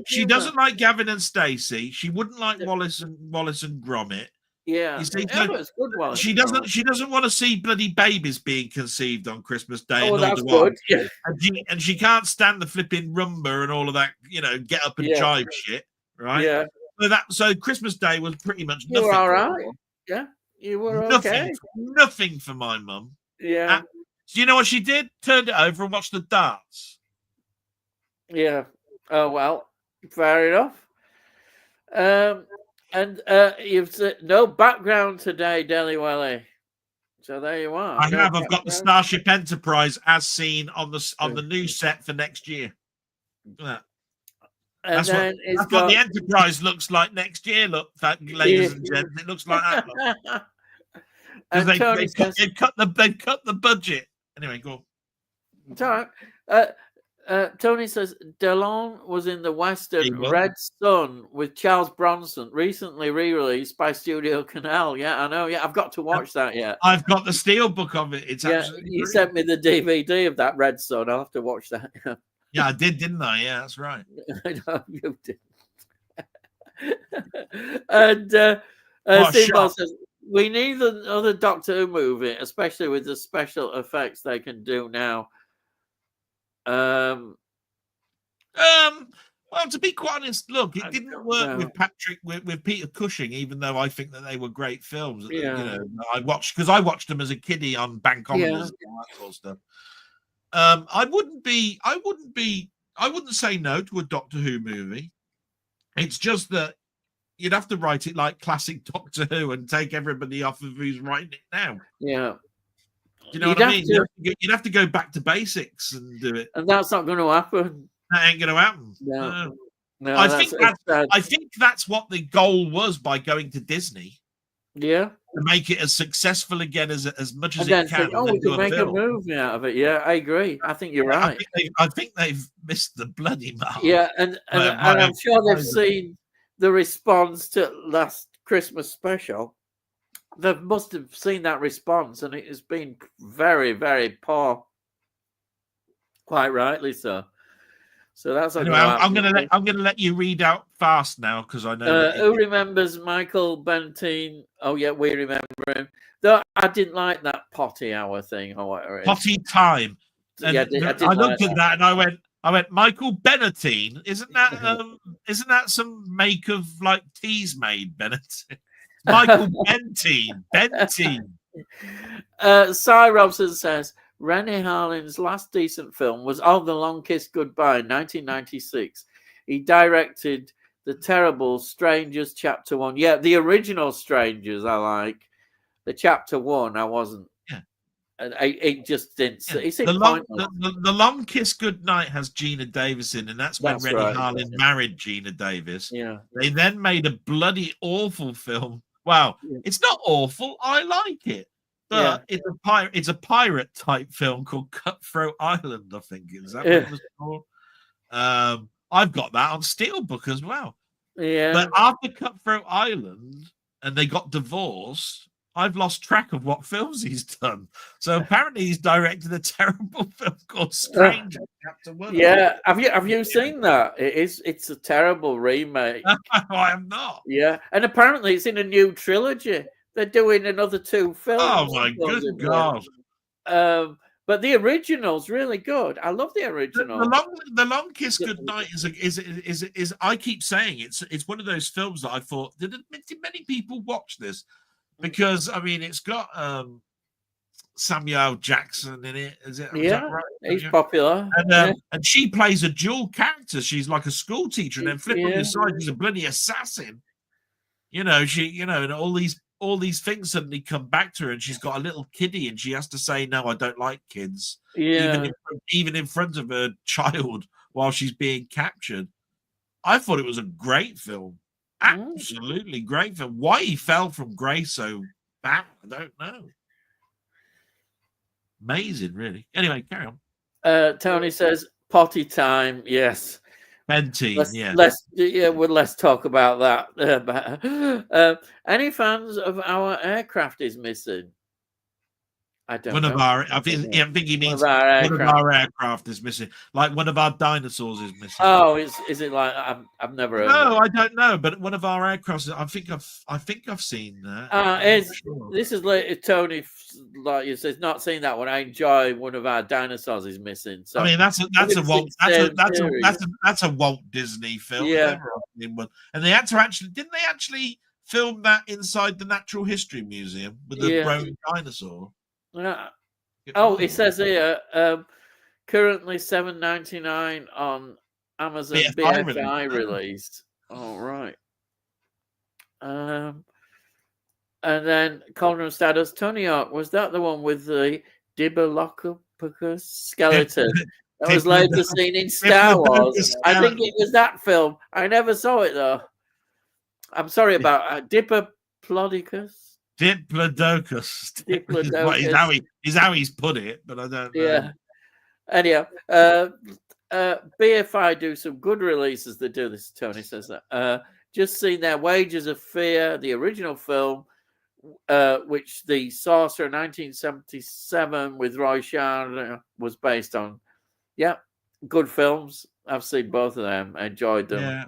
She doesn't like Gavin and Stacey. She wouldn't like Wallace and Gromit. Yeah, you see, it's good. She doesn't want to see bloody babies being conceived on Christmas Day. Oh, that's good. Yeah. And she can't stand the flipping rumba and all of that, get up and jive shit, right? Yeah. So Christmas Day was pretty much nothing. You were all right. Yeah, you were okay. Nothing for my mum. Yeah. Do you know what she did? Turned it over and watched the darts. Yeah. Oh well, fair enough. And you've said no background today, Delboy. So there you are. I have. I've got the Starship Enterprise as seen on the new set for next year. Yeah. And that's what the Enterprise looks like next year. Look, ladies and gents, it looks like that. Because they've cut the budget. Anyway, go. It's all right. Tony says Delon was in the Western Red Sun with Charles Bronson, recently re-released by Studio Canal. Yeah, I know. Yeah, I've got to watch that yet. I've got the steelbook of it. It's absolutely you brilliant. sent me the DVD of that Red Sun. I'll have to watch that. Yeah, I did, didn't I? Yeah, that's right. I know you did. And Steve says we need another Doctor Who movie, especially with the special effects they can do now. Well, to be quite honest, look, it didn't work with Peter Cushing, even though I think that they were great films. Yeah. You know, I watched them as a kiddie on bank holidays and all that sort of stuff. I wouldn't say no to a Doctor Who movie. It's just that you'd have to write it like classic Doctor Who and take everybody off of who's writing it now. Yeah. Do you know what I mean? You'd have to go back to basics and do it. And that's not going to happen. That ain't going to happen. No. I think that's what the goal was by going to Disney. Yeah. To make it as successful again as much as it can. We can make a movie out of it. Yeah, I agree. I think you're right. I think they've missed the bloody mark. Yeah, and I'm sure they've seen the response to last Christmas special. They must have seen that response, and it has been very, very poor. Quite rightly so. So that's anyway, I'm gonna let you read out fast now because I know. Who remembers Michael Bentine? Oh yeah, we remember him. Though I didn't like that potty hour thing or whatever. It is. Potty time. And yeah, I looked at that and I went, Michael Bennetine. Isn't that some make of like teas made, Bennetine? Michael Bentine. Cy Robson says Rennie Harlin's last decent film was The Long Kiss Goodbye, 1996. He directed the terrible Strangers Chapter 1. Yeah, the original Strangers I like. The Chapter 1 I wasn't. Yeah. It just didn't. Yeah. The Long Kiss Goodnight has Gina Davis in, and that's when Rennie Harlin married Gina Davis. Yeah. They then made a bloody awful film. Well, it's not awful. I like it. But it's a pirate type film called Cutthroat Island, I think. Is that what it was called? I've got that on Steelbook as well. Yeah. But after Cutthroat Island and they got divorced, I've lost track of what films he's done. So apparently he's directed a terrible film called Stranger Chapter 1. Yeah. Have you seen that? It's a terrible remake. I have not. Yeah. And apparently it's in a new trilogy. They're doing another 2 films. Oh my good God! But the original's really good. I love the original. The Long Kiss Goodnight is I keep saying it's one of those films that I thought did many people watch this because I mean it's got Samuel Jackson in it. Is that right? He's popular. And she plays a dual character. She's like a school teacher, and then flip on the side, she's a bloody assassin. You know, and all these things suddenly come back to her, and she's got a little kiddie, and she has to say, "No, I don't like kids," even in front of her child while she's being captured. I thought it was a great film, absolutely great film. Why he fell from grace so bad, I don't know. Amazing, really. Anyway, carry on. Tony says, "Potty time." Yes. Bentine, let's talk about that. Any fans of our aircraft is missing? I don't know. I think he means one of our aircraft is missing. Like one of our dinosaurs is missing. Oh, is it like I've never heard No, I don't know, but one of our aircrafts, I think I've seen that. This is like Tony, like you said, not seen that one. I enjoy one of our dinosaurs is missing. So I mean that's a Walt Disney film. Yeah. And they had to didn't they actually film that inside the Natural History Museum with the growing dinosaur? It says here currently $7.99 on Amazon BFI released. All right. And then Cauldron Stardust, Tony Hawk, was that the one with the Diplodocus skeleton that was later seen in Star Wars? I think it was that film. I never saw it though. I'm sorry about Diplodocus. Diplodocus. Diplodocus. Is how he's put it, but I don't know. Yeah. Anyhow, BFI do some good releases that do this. Tony says that. Just seen their Wages of Fear, the original film, which the Sorcerer 1977 with Roy Scheider was based on. Yeah, good films. I've seen both of them. I enjoyed them. Yeah.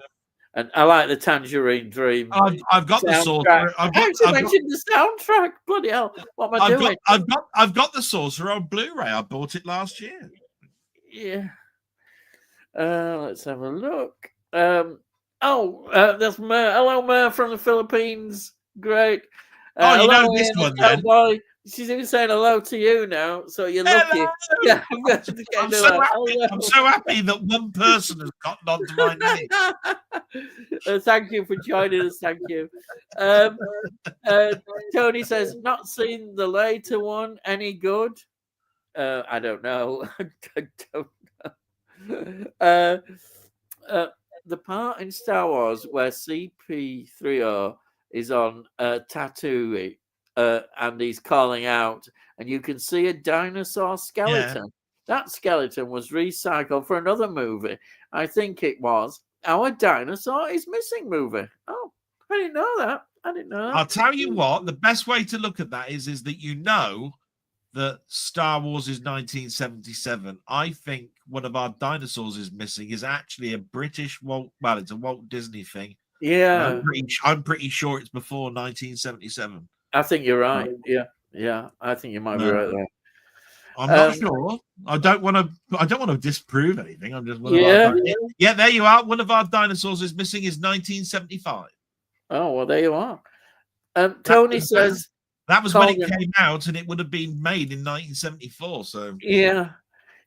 And I like the Tangerine Dream. I've got the Sorcerer. I mentioned the soundtrack. Bloody hell! What am I doing? I've got the Sorcerer on Blu-ray. I bought it last year. Yeah. Let's have a look. That's Mer. Hello, Mer from the Philippines. Great. You know this one then. Boy. She's even saying hello to you now, so you're lucky. Yeah, I'm so happy that one person has gotten onto my name. Thank you for joining us. Thank you. Tony says, not seen the later one. Any good? I don't know. I don't know. The part in Star Wars where CP3O is on Tatooine, and he's calling out, and you can see a dinosaur skeleton. Yeah. That skeleton was recycled for another movie. I think it was Our Dinosaur is Missing movie. Oh, I didn't know that. I'll tell you what, the best way to look at that is that you know that Star Wars is 1977. I think one of our dinosaurs is missing is actually a British it's a Walt Disney thing. Yeah. I'm pretty sure it's before 1977. I think you're right. Yeah. I think you might be right there. I'm not sure. I don't want to disprove anything. I'm just there you are. One of our dinosaurs is missing is 1975. Oh well, there you are. Tony says that was when it came out, and it would have been made in 1974. So yeah,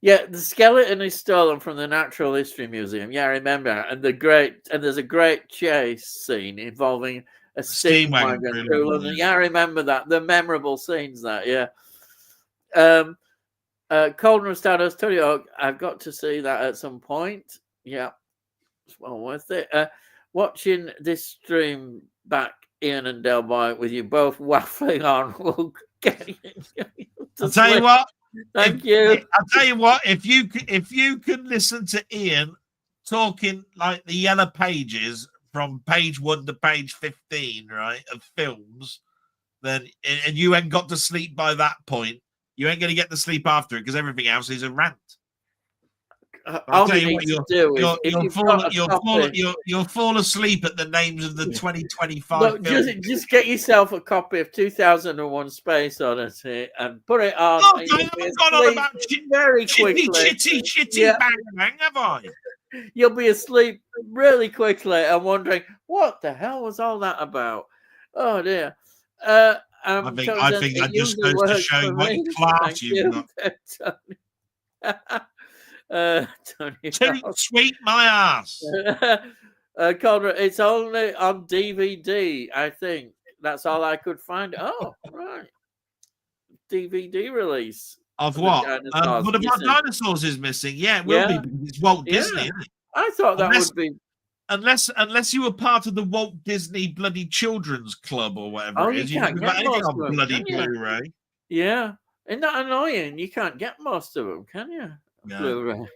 the skeleton is stolen from the Natural History Museum. Yeah, I remember. And there's a great chase scene involving a steam wagon. Yeah, I remember that. The memorable scenes that. Yeah. Cauldron Stardust, Tony Hawk, I've got to see that at some point. Yeah, it's well worth it. Watching this stream back, Ian and Delboy, with you both waffling on, will get you. I'll tell you what. Thank you. I'll tell you what. If you can listen to Ian talking like the yellow pages from page 1 to page 15, right, of films, then and you ain't got to sleep by that point. You ain't going to get to sleep after it because everything else is a rant. All you need to do is you'll fall asleep at the names of the 2025 Look, just get yourself a copy of 2001 Space Odyssey and put it on. Oh, I haven't gone on about very quickly. Chitty, bang, bang, have I? You'll be asleep really quickly and wondering, what the hell was all that about? Oh, dear. I think that just goes to show what class you've got. Tony, sweet my ass. Connor, it's only on DVD, I think. That's all I could find. Oh, right. DVD release. Of what? One of our dinosaurs is missing. Yeah, it will be. It's Walt Disney, isn't it? I thought that would be. Unless you were part of the Walt Disney bloody Children's Club or whatever it is. You can't get anything on bloody Blu-ray. Yeah. Isn't that annoying? You can't get most of them, can you? No. Blu-ray.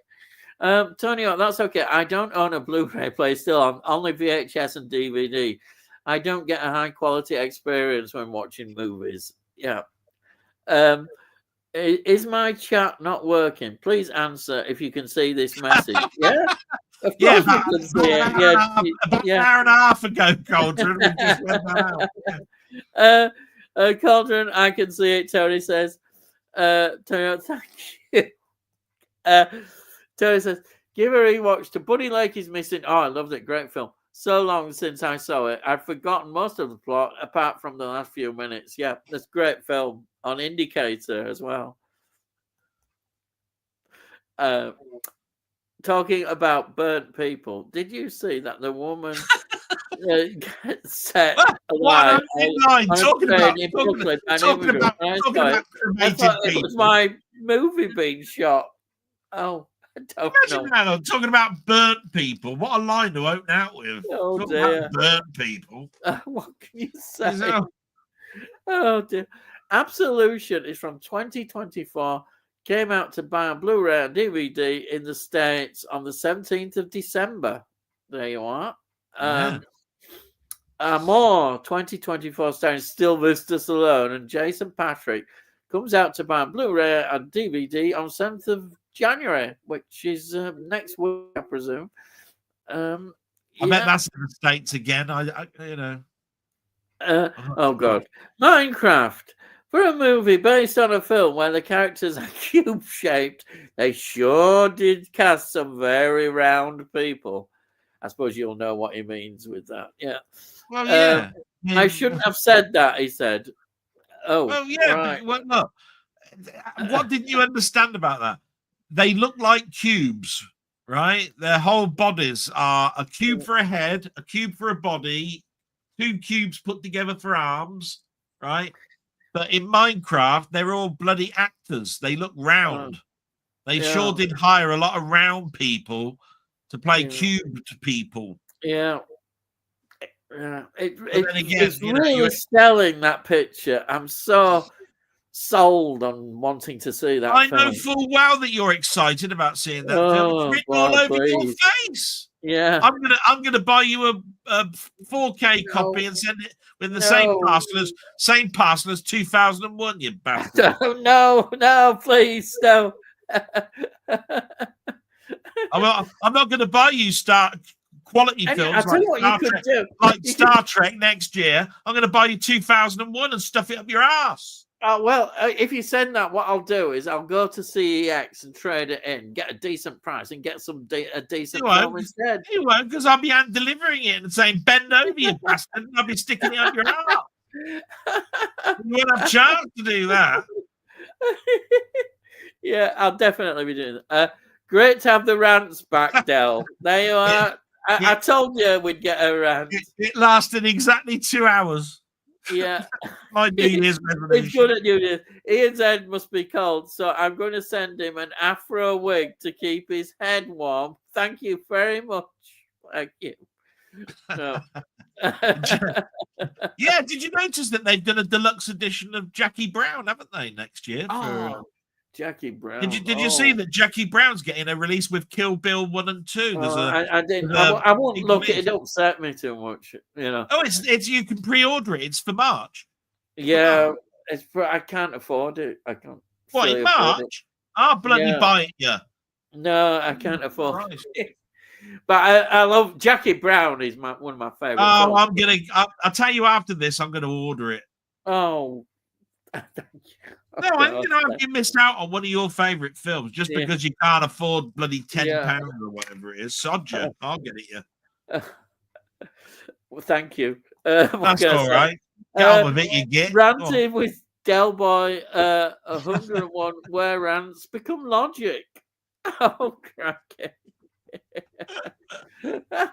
Tony, that's okay. I don't own a Blu-ray player still. I'm only VHS and DVD. I don't get a high-quality experience when watching movies. Yeah. Is my chat not working? Please answer if you can see this message. Yeah? Of course we can see it. About an hour and a half ago, Cauldron. We just went that out. Cauldron, I can see it, Tony says. Tony, thank you. Tony says, give a rewatch to Bunny Lake is Missing. Oh, I loved it. Great film. So long since I saw it. I've forgotten most of the plot apart from the last few minutes. Yeah, that's a great film on Indicator as well. Talking about burnt people, did you see that the woman get set What an alive opening line! on a Talking train about in Brooklyn. And talking about I cremated thought it people. was my movie being shot. Oh, I don't know. Imagine that, I'm talking about burnt people. What a line to open out with. Oh Talking dear. about burnt people. What can you say? Is that- Oh dear. Absolution is from 2024. Came out to buy on Blu-ray and DVD in the States on the 17th of December. There you are. Yeah. More 2024 starring Sylvester Stallone and Jason Patrick comes out to buy on Blu-ray and DVD on 7th of January, which is next week, I presume. I bet that's in the States again. Oh God, Minecraft. For a movie based on a film where the characters are cube-shaped, they sure did cast some very round people. I suppose you'll know what he means with that. Yeah. Well, yeah. I shouldn't have said that, he said. Oh, well, yeah. right. But, look, what didn't you understand about that? They look like cubes, right? Their whole bodies are a cube for a head, a cube for a body, 2 cubes put together for arms, right? But in Minecraft, they're all bloody actors. They look round. They sure did hire a lot of round people to play cubed people. Yeah. It's really selling that picture. I'm so sold on wanting to see that. I film. know full well that you're excited about seeing that film. It's written all over your face. Yeah. I'm gonna buy you a 4K copy and send it with the same parcel as 2001. You bastard! No, please, no. I'm not going to buy you quality films I'll tell you what you could do. Like Star Trek next year. I'm going to buy you 2001 and stuff it up your ass. Well, if you send that, what I'll do is I'll go to CEX and trade it in, get a decent price, and get a decent film instead. You won't, because I'll be hand delivering it and saying, "Bend over, you bastard," and I'll be sticking it up your ass. You won't have a chance to do that. Yeah, I'll definitely be doing that. Great to have the rants back, Del. There you are. I told you we'd get a rant. It lasted exactly 2 hours. Yeah. My New Year's resolution. He's good at New Year's. Ian's head must be cold, so I'm going to send him an afro wig to keep his head warm. Thank you very much. Thank you. No. Yeah, did you notice that they've done a deluxe edition of Jackie Brown, haven't they, next year? Jackie Brown. Did you see that Jackie Brown's getting a release with Kill Bill 1 and 2? I didn't. I won't look. It upset me too much, you know. Oh, it's you can pre-order it. It's for March. Yeah, I can't afford it. I can't. What, in March? I'll bloody buy it, yeah. No, I can't afford it. But I love Jackie Brown. Is one of my favorite. Oh, I'll tell you after this. I'm gonna order it. Oh. No, you missed out on one of your favorite films just because you can't afford bloody £10 or whatever it is. Sod you. I'll get it you. Well, thank you. That's all right. Get on with it, you get. Ranting with Delboy, 101 where rants become logic. Oh, cracking.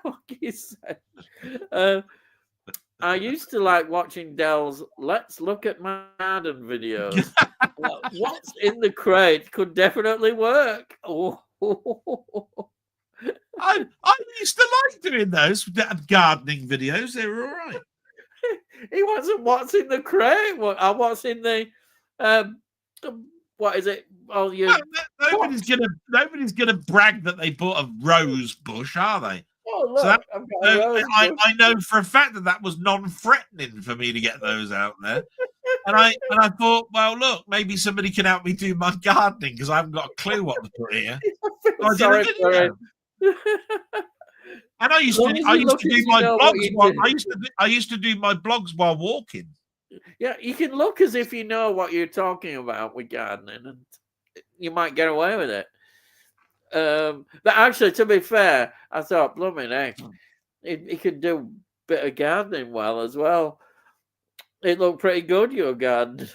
What can you say? I used to like watching Del's Let's Look at Madden videos. What's in the crate could definitely work. I used to like doing those gardening videos. They were all right. He wasn't what's in the crate. What's in the what is it? Oh, nobody's gonna brag that they bought a rose bush, are they? Oh, look, so I know for a fact that was non-threatening for me to get those out there. And I thought, well, look, maybe somebody can help me do my gardening because I haven't got a clue what to put here. Sorry for it. And I used to do my blogs. I used to do my blogs while walking. Yeah, you can look as if you know what you're talking about with gardening, and you might get away with it. But actually, to be fair, I thought, blooming heck, he could do a bit of gardening well as well. It looked pretty good, your garden.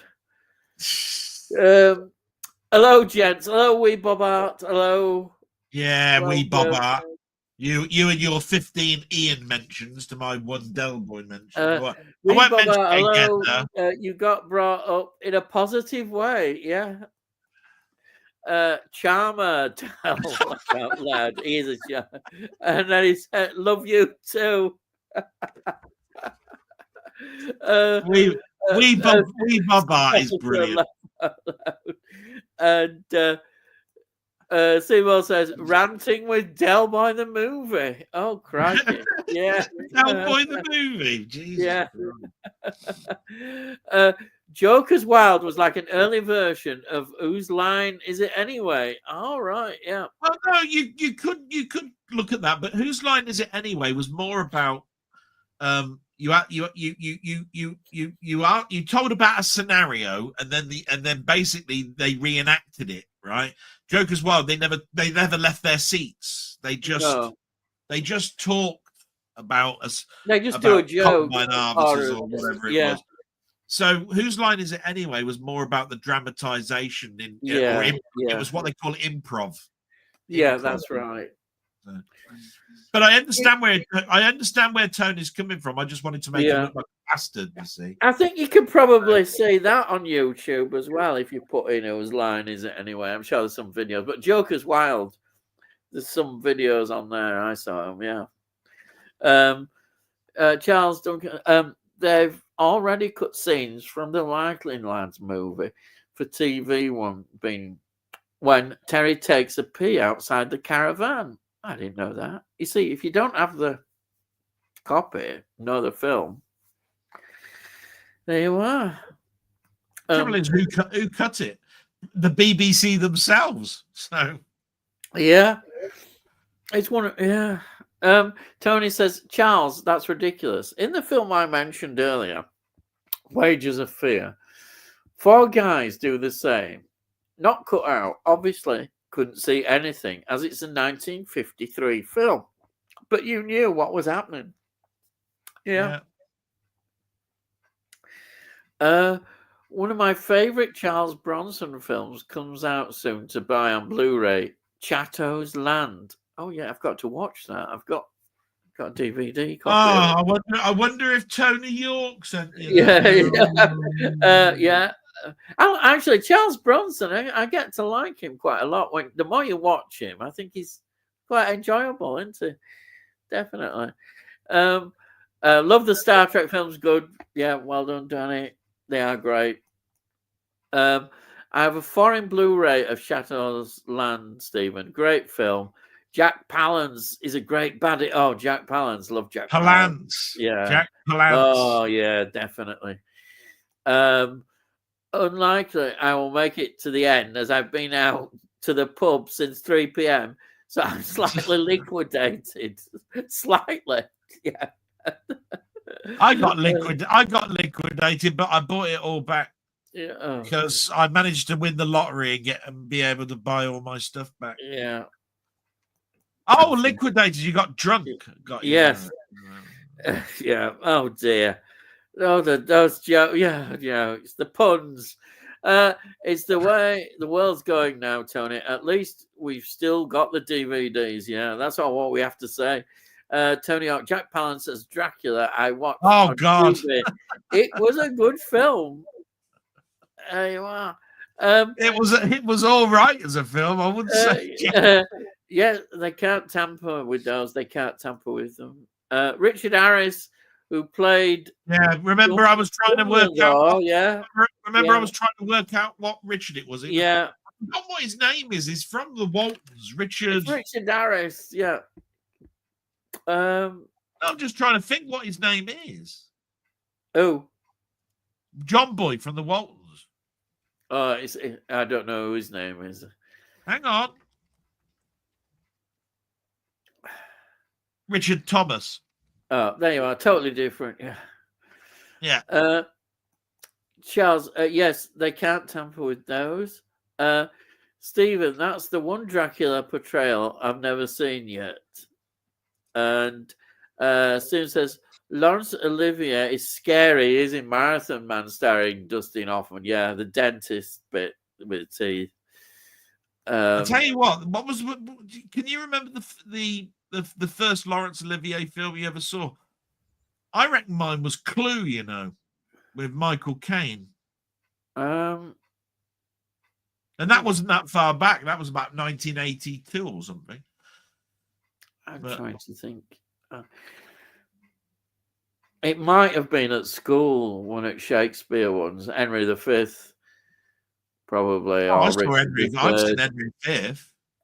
Hello, gents. Hello, wee Bob Art. Hello. Yeah, wee Bob Art. You and your 15 Ian mentions to my one Delboy mention. I won't Read mention it again. hello, you got brought up in a positive way, yeah. Charmer, tell out loud. He is a charmer. And then he said, "Love you too." We Baba is brilliant. And Seymour says, "Ranting with Delboy the movie." Oh, crikey. Yeah. Delboy the movie. Jesus. Yeah. Joker's Wild was like an early version of Whose Line Is It Anyway? All right, yeah. Well, no, you could look at that, but Whose Line Is It Anyway was more about you told about a scenario and then basically they reenacted it, right? Joker's Wild, they never left their seats. They just talked about us. They just do a joke or whatever it was. So Whose Line Is It Anyway was more about the dramatization it was what they call improv. Yeah, that's right. But I understand where Tony's coming from. I just wanted to make him look like a bastard, you see. I think you could probably see that on YouTube as well if you put in Whose Line Is It Anyway. I'm sure there's some videos. But Joker's Wild, there's some videos on there. I saw them, yeah. Charles Duncan, they've already cut scenes from the Likely Lads movie for TV one being when Terry takes a pee outside the caravan. I didn't know that. You see, if you don't have the copy, know the film, there you are. Trouble is, who cut it? The BBC themselves. So, yeah, it's one. Yeah. Tony says, Charles, that's ridiculous. In the film I mentioned earlier, Wages of Fear, 4 guys do the same. Not cut out, obviously. Couldn't see anything as it's a 1953 film, but you knew what was happening. Yeah. One of my favorite Charles Bronson films comes out soon to buy on Blu-ray, Chatto's Land. Oh yeah, I've got to watch that. I've got a DVD copy. I wonder if Tony York sent you that. Yeah. Actually, Charles Bronson, I get to like him quite a lot. The more you watch him, I think he's quite enjoyable, isn't he? Definitely. Love the Star Trek films. Good. Yeah, well done, Danny. They are great. I have a foreign Blu-ray of Chateau's Land, Stephen. Great film. Jack Palance is a great baddie. Oh, Jack Palance. Love Jack Palance. Yeah. Jack Palance. Oh, yeah, definitely. Unlikely I will make it to the end as I've been out to the pub since 3 p.m. So I'm slightly liquidated. Slightly. Yeah. I got liquidated, but I bought it all back. Yeah. Because I managed to win the lottery and be able to buy all my stuff back. Yeah. Oh, liquidated. You got drunk. Yes. Yeah. Oh dear. Oh, those jokes. Yeah. It's the puns. It's the way the world's going now, Tony. At least we've still got the DVDs. Yeah, that's all what we have to say. Tony, Jack Palance as Dracula. I watched. Oh God, it was a good film. There you are. It was all right as a film. I wouldn't say. Yeah, they can't tamper with those. They can't tamper with them. Richard Harris, who played. Yeah, remember I was trying to work out. Yeah. Remember I was trying to work out what Richard it was. Yeah. I forgot what his name is. He's from the Waltons. Richard Harris. Yeah. I'm just trying to think what his name is. Oh. John Boy from the Waltons. I don't know who his name is. Hang on. Richard Thomas. Oh, there you are. Totally different. Yeah. Yeah. Charles, yes, they can't tamper with those. Stephen, that's the one Dracula portrayal I've never seen yet. And Stephen says, Laurence Olivier is scary, isn't Marathon Man starring Dustin Hoffman? Yeah, the dentist bit with teeth. I'll tell you what was. Can you remember the the first Laurence Olivier film you ever saw? I reckon mine was Clue, you know, with Michael Caine. Um, And that wasn't that far back. That was about 1982 or something. I'm trying to think. It might have been at school, one at Shakespeare ones, Henry V, probably, I or saw Richard Henry. I've seen III,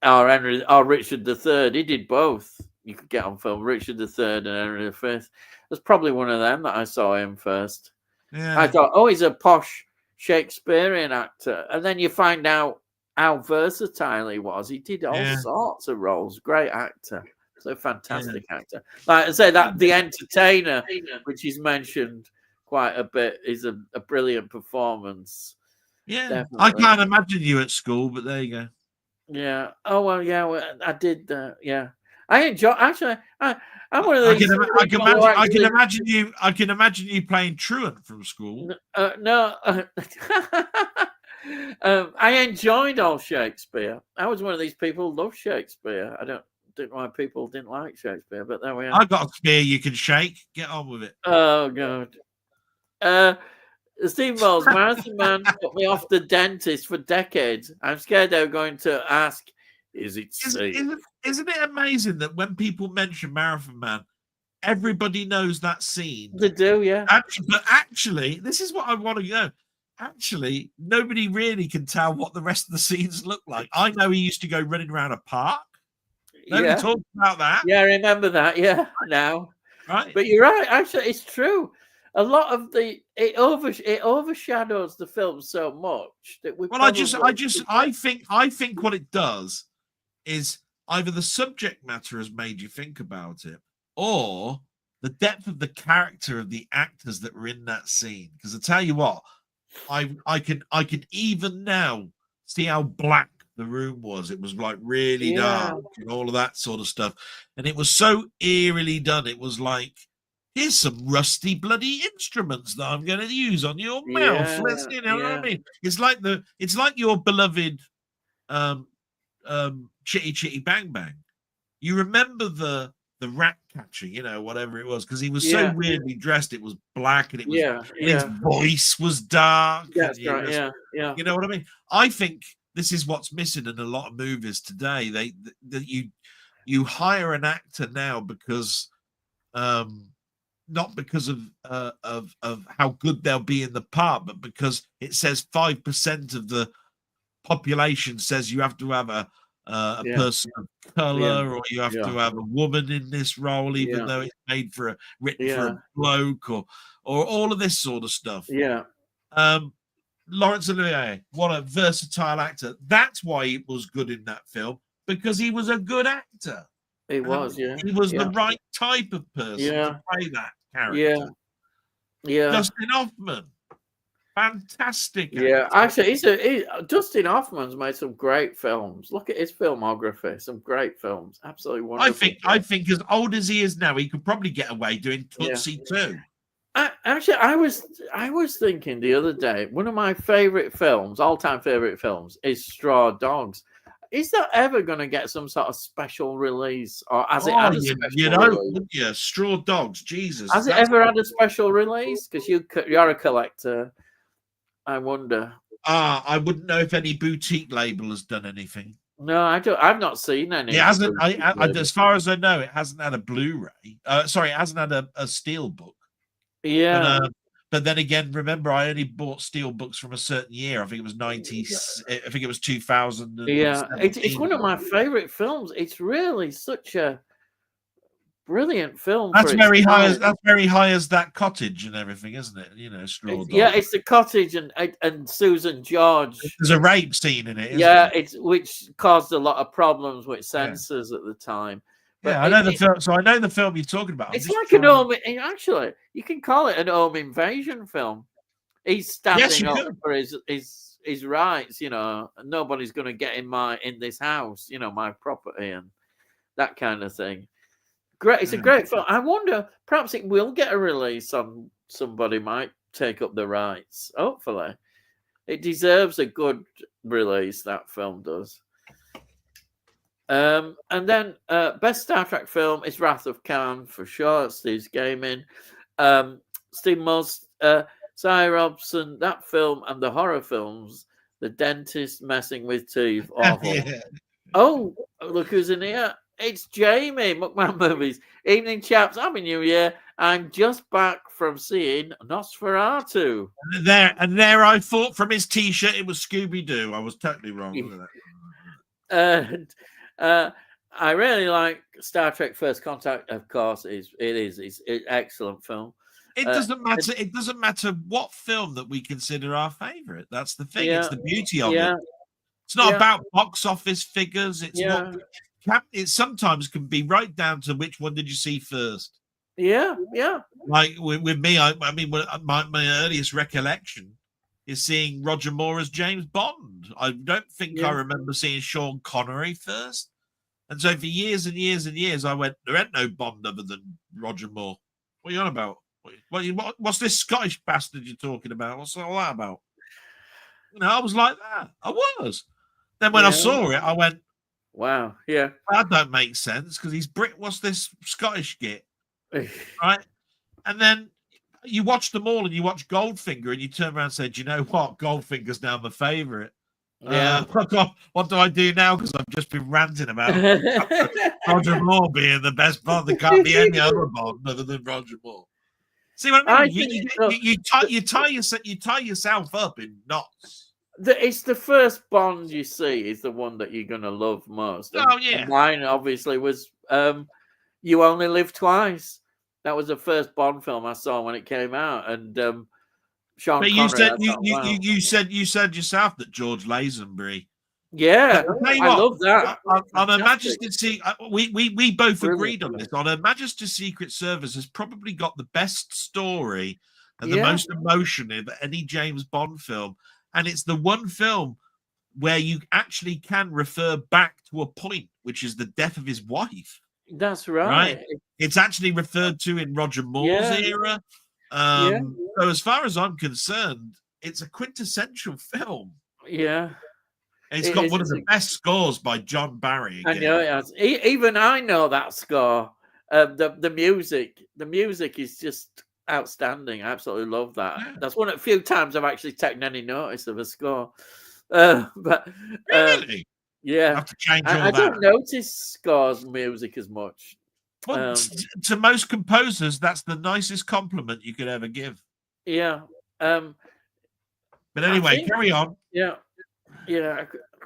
Henry V. or Richard III. He did both. You could get on film, Richard III and Henry V. There's probably one of them that I saw him first. Yeah. I thought, oh, he's a posh Shakespearean actor. And then you find out how versatile he was. He did all sorts of roles. Great actor. So fantastic actor. Like I say, that The Entertainer, which is mentioned quite a bit, is a brilliant performance. Yeah. Definitely. I can't imagine you at school, but there you go. Yeah. Oh, well, yeah. Well, I did. Yeah. I enjoy. Actually, I'm one of these. I can imagine you playing truant from school. No. I enjoyed all Shakespeare. I was one of these people who loved Shakespeare. I don't know why people didn't like Shakespeare, but there we are. I got a spear you can shake. Get on with it. Oh God. Steve Bowles, Marathon Man put me off the dentist for decades. I'm scared they're going to ask, is it safe? Isn't it amazing that when people mention Marathon Man, everybody knows that scene? They do, yeah. But actually, this is what I want to know. Actually, nobody really can tell what the rest of the scenes look like. I know he used to go running around a park. Nobody talks about that. Yeah, I remember that. Yeah, now. Right. But you're right. Actually, it's true. A lot of it overshadows the film so much that we. Well, I think what it does is either the subject matter has made you think about it, or the depth of the character of the actors that were in that scene. Because I tell you what, I can even now see how black the room was. It was like really dark and all of that sort of stuff, and it was so eerily done. It was like, here's some rusty bloody instruments that I'm going to use on your mouth. You know what I mean? It's like your beloved Chitty Chitty Bang Bang. You remember the rat catcher, you know, whatever it was, because he was so weirdly dressed. It was black, and it was and his voice was dark. That's right. Yeah. You know what I mean? I think this is what's missing in a lot of movies today. That you hire an actor now because not because of how good they'll be in the part, but because it says 5% of the population says you have to have a person of color, or you have to have a woman in this role, even though it's written for a bloke, or all of this sort of stuff. Yeah. Laurence Olivier, what a versatile actor. That's why he was good in that film, because he was a good actor. He was, He was the right type of person to play that character. Yeah. Dustin Hoffman, fantastic actor. Yeah, actually, Dustin Hoffman's made some great films. Look at his filmography; some great films, absolutely wonderful. I think as old as he is now, he could probably get away doing Tootsie too. I was thinking the other day, one of my favorite films, all-time favorite films, is Straw Dogs. Is that ever going to get some sort of special release, or has it had a special release? Straw Dogs, Jesus. Has it ever had a special release? Because you're a collector. I wonder. I wouldn't know if any boutique label has done anything. No, I don't. I've not seen any. It hasn't. As far as I know, it hasn't had a Blu-ray. Sorry, it hasn't had a steel book. Yeah. But then again, remember, I only bought steel books from a certain year. I think it was 90. I think it was 2000. Yeah, it's one of my favorite films. It's really such a brilliant film. That's very high. That's very high as That Cottage and everything, isn't it? You know, Straw Dogs. Yeah, it's The Cottage and Susan George. There's a rape scene in it. It's which caused a lot of problems with censors at the time. But I know the film. So I know the film you're talking about. It's like an home. Actually, you can call it an home invasion film. He's standing up for his rights. You know, nobody's going to get in this house. You know, my property and that kind of thing. Great. It's a great film. I wonder, perhaps it will get a release on. Somebody might take up the rights. Hopefully, it deserves a good release. That film does. And then best Star Trek film is Wrath of Khan for sure. Steve's gaming. Steve Moss, Cy Robson, that film and the horror films. The dentist messing with teeth, awful. Yeah. Oh, look who's in here. It's Jamie, Muckman Movies. Evening, chaps. Happy New Year. I'm just back from seeing Nosferatu. And there I thought from his T-shirt it was Scooby-Doo. I was totally wrong. Look at that. And I really like Star Trek First Contact, of course. It's an excellent film. It doesn't matter. It doesn't matter what film that we consider our favorite. That's the thing. It's the beauty of it. It's not about box office figures. It's what it sometimes can be right down to which one did you see first. Yeah. Like with me, I mean, my earliest recollection is seeing Roger Moore as James Bond. I don't think I remember seeing Sean Connery first. And so for years and years and years, I went, there ain't no Bond other than Roger Moore. What are you on about? What's this Scottish bastard you're talking about? What's all that about? You know, I was like that. I was. Then when I saw it, I went, wow, yeah. That don't make sense because he's Brit. What's this Scottish git? Right? And then you watch them all and you watch Goldfinger and you turn around and say, do you know what? Goldfinger's now my favourite. Yeah. What do I do now? Because I've just been ranting about Roger Moore being the best Bond. There can't be any other Bond other than Roger Moore. See what I mean? You tie yourself up in knots. It's the first Bond you see is the one that you're gonna love most. And mine obviously was You Only Live Twice. That was the first Bond film I saw when it came out, and Sean but Connery. You said yourself that George Lazenby. Yeah, I love that. On Her Majesty's Secret, we both agreed on this. On Her Majesty's Secret Service has probably got the best story and the most emotion of any James Bond film, and it's the one film where you actually can refer back to a point, which is the death of his wife. That's right. It's actually referred to in Roger Moore's era. So as far as I'm concerned, it's a quintessential film. Yeah. It's got one of the best scores by John Barry. Again. I know it has. Even I know that score. The music is just outstanding. I absolutely love that. Yeah. That's one of the few times I've actually taken any notice of a score. But really, yeah, I have to change all I that. don't notice scores music as much. Well, to most composers, that's the nicest compliment you could ever give. Yeah. But anyway, carry on. Yeah.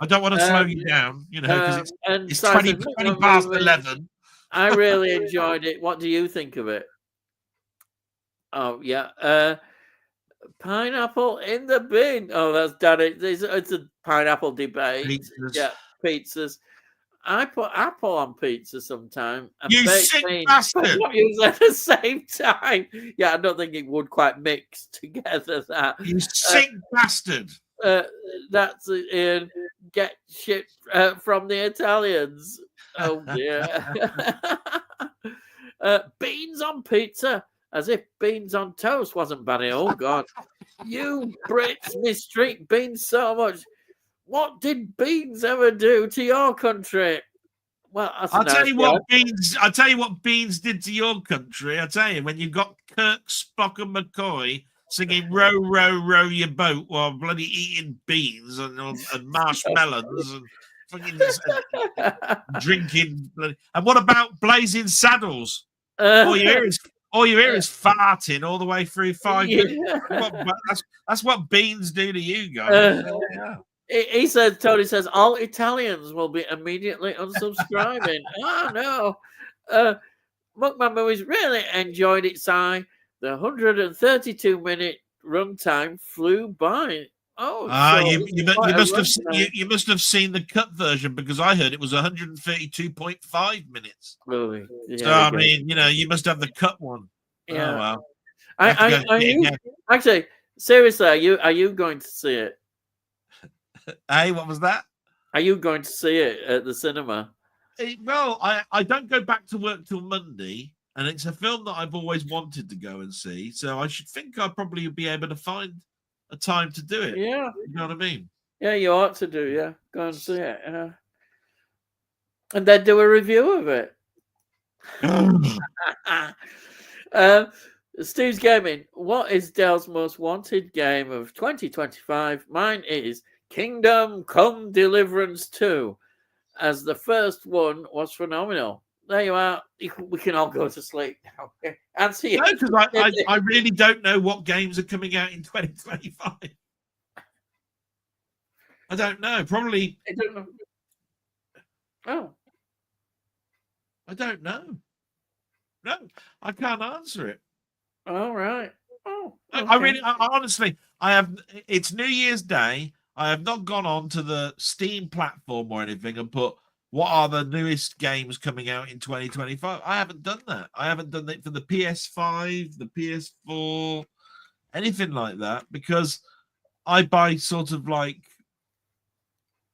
I don't want to slow you down, you know, because it's 20 past 11. I really enjoyed it. What do you think of it? Oh, yeah. Pineapple in the bin. Oh, that's done it. It's a pineapple debate. Pizzas. Yeah, pizzas. I put apple on pizza sometime. You sick bastard! Not use at the same time. Yeah, I don't think it would quite mix together. That you sick bastard. That's in get shit from the Italians. Oh dear. Beans on pizza, as if beans on toast wasn't bad. Oh God, you Brits mistreat beans so much. What did beans ever do to your country? Well, I'll tell you what beans did to your country. I'll tell you, when you got Kirk, Spock, and McCoy singing "Row, row, row your boat" while bloody eating beans and marshmallows and fucking drinking. And what about Blazing Saddles? All you hear is farting all the way through 5 minutes. That's what beans do to you guys. He says, Tony says, all Italians will be immediately unsubscribing. Oh, no. Muckman Movies really enjoyed it, Si. The 132-minute runtime flew by. Oh, you must have seen the cut version because I heard it was 132.5 minutes. Really? Yeah, so I mean, you know, you must have the cut one. Yeah. Oh, well. Actually, seriously, are you going to see it? Hey, what was that? Are you going to see it at the cinema? Well, I don't go back to work till Monday, and it's a film that I've always wanted to go and see. So I should think I probably be able to find a time to do it. Yeah. You know what I mean? Yeah, you ought to do. Yeah. Go and see it. and then do a review of it. Steve's Gaming. What is Dell's most wanted game of 2025? Mine is Kingdom Come Deliverance 2, as the first one was phenomenal. There you are. We can all go to sleep now. Answer you. No, because I really don't know what games are coming out in 2025. I don't know. Probably. I don't know. Oh. I don't know. No, I can't answer it. All right. Oh, okay. I honestly, I have. It's New Year's Day. I have not gone on to the Steam platform or anything and put what are the newest games coming out in 2025. I haven't done that. I haven't done it for the PS5, the PS4, anything like that, because I buy sort of like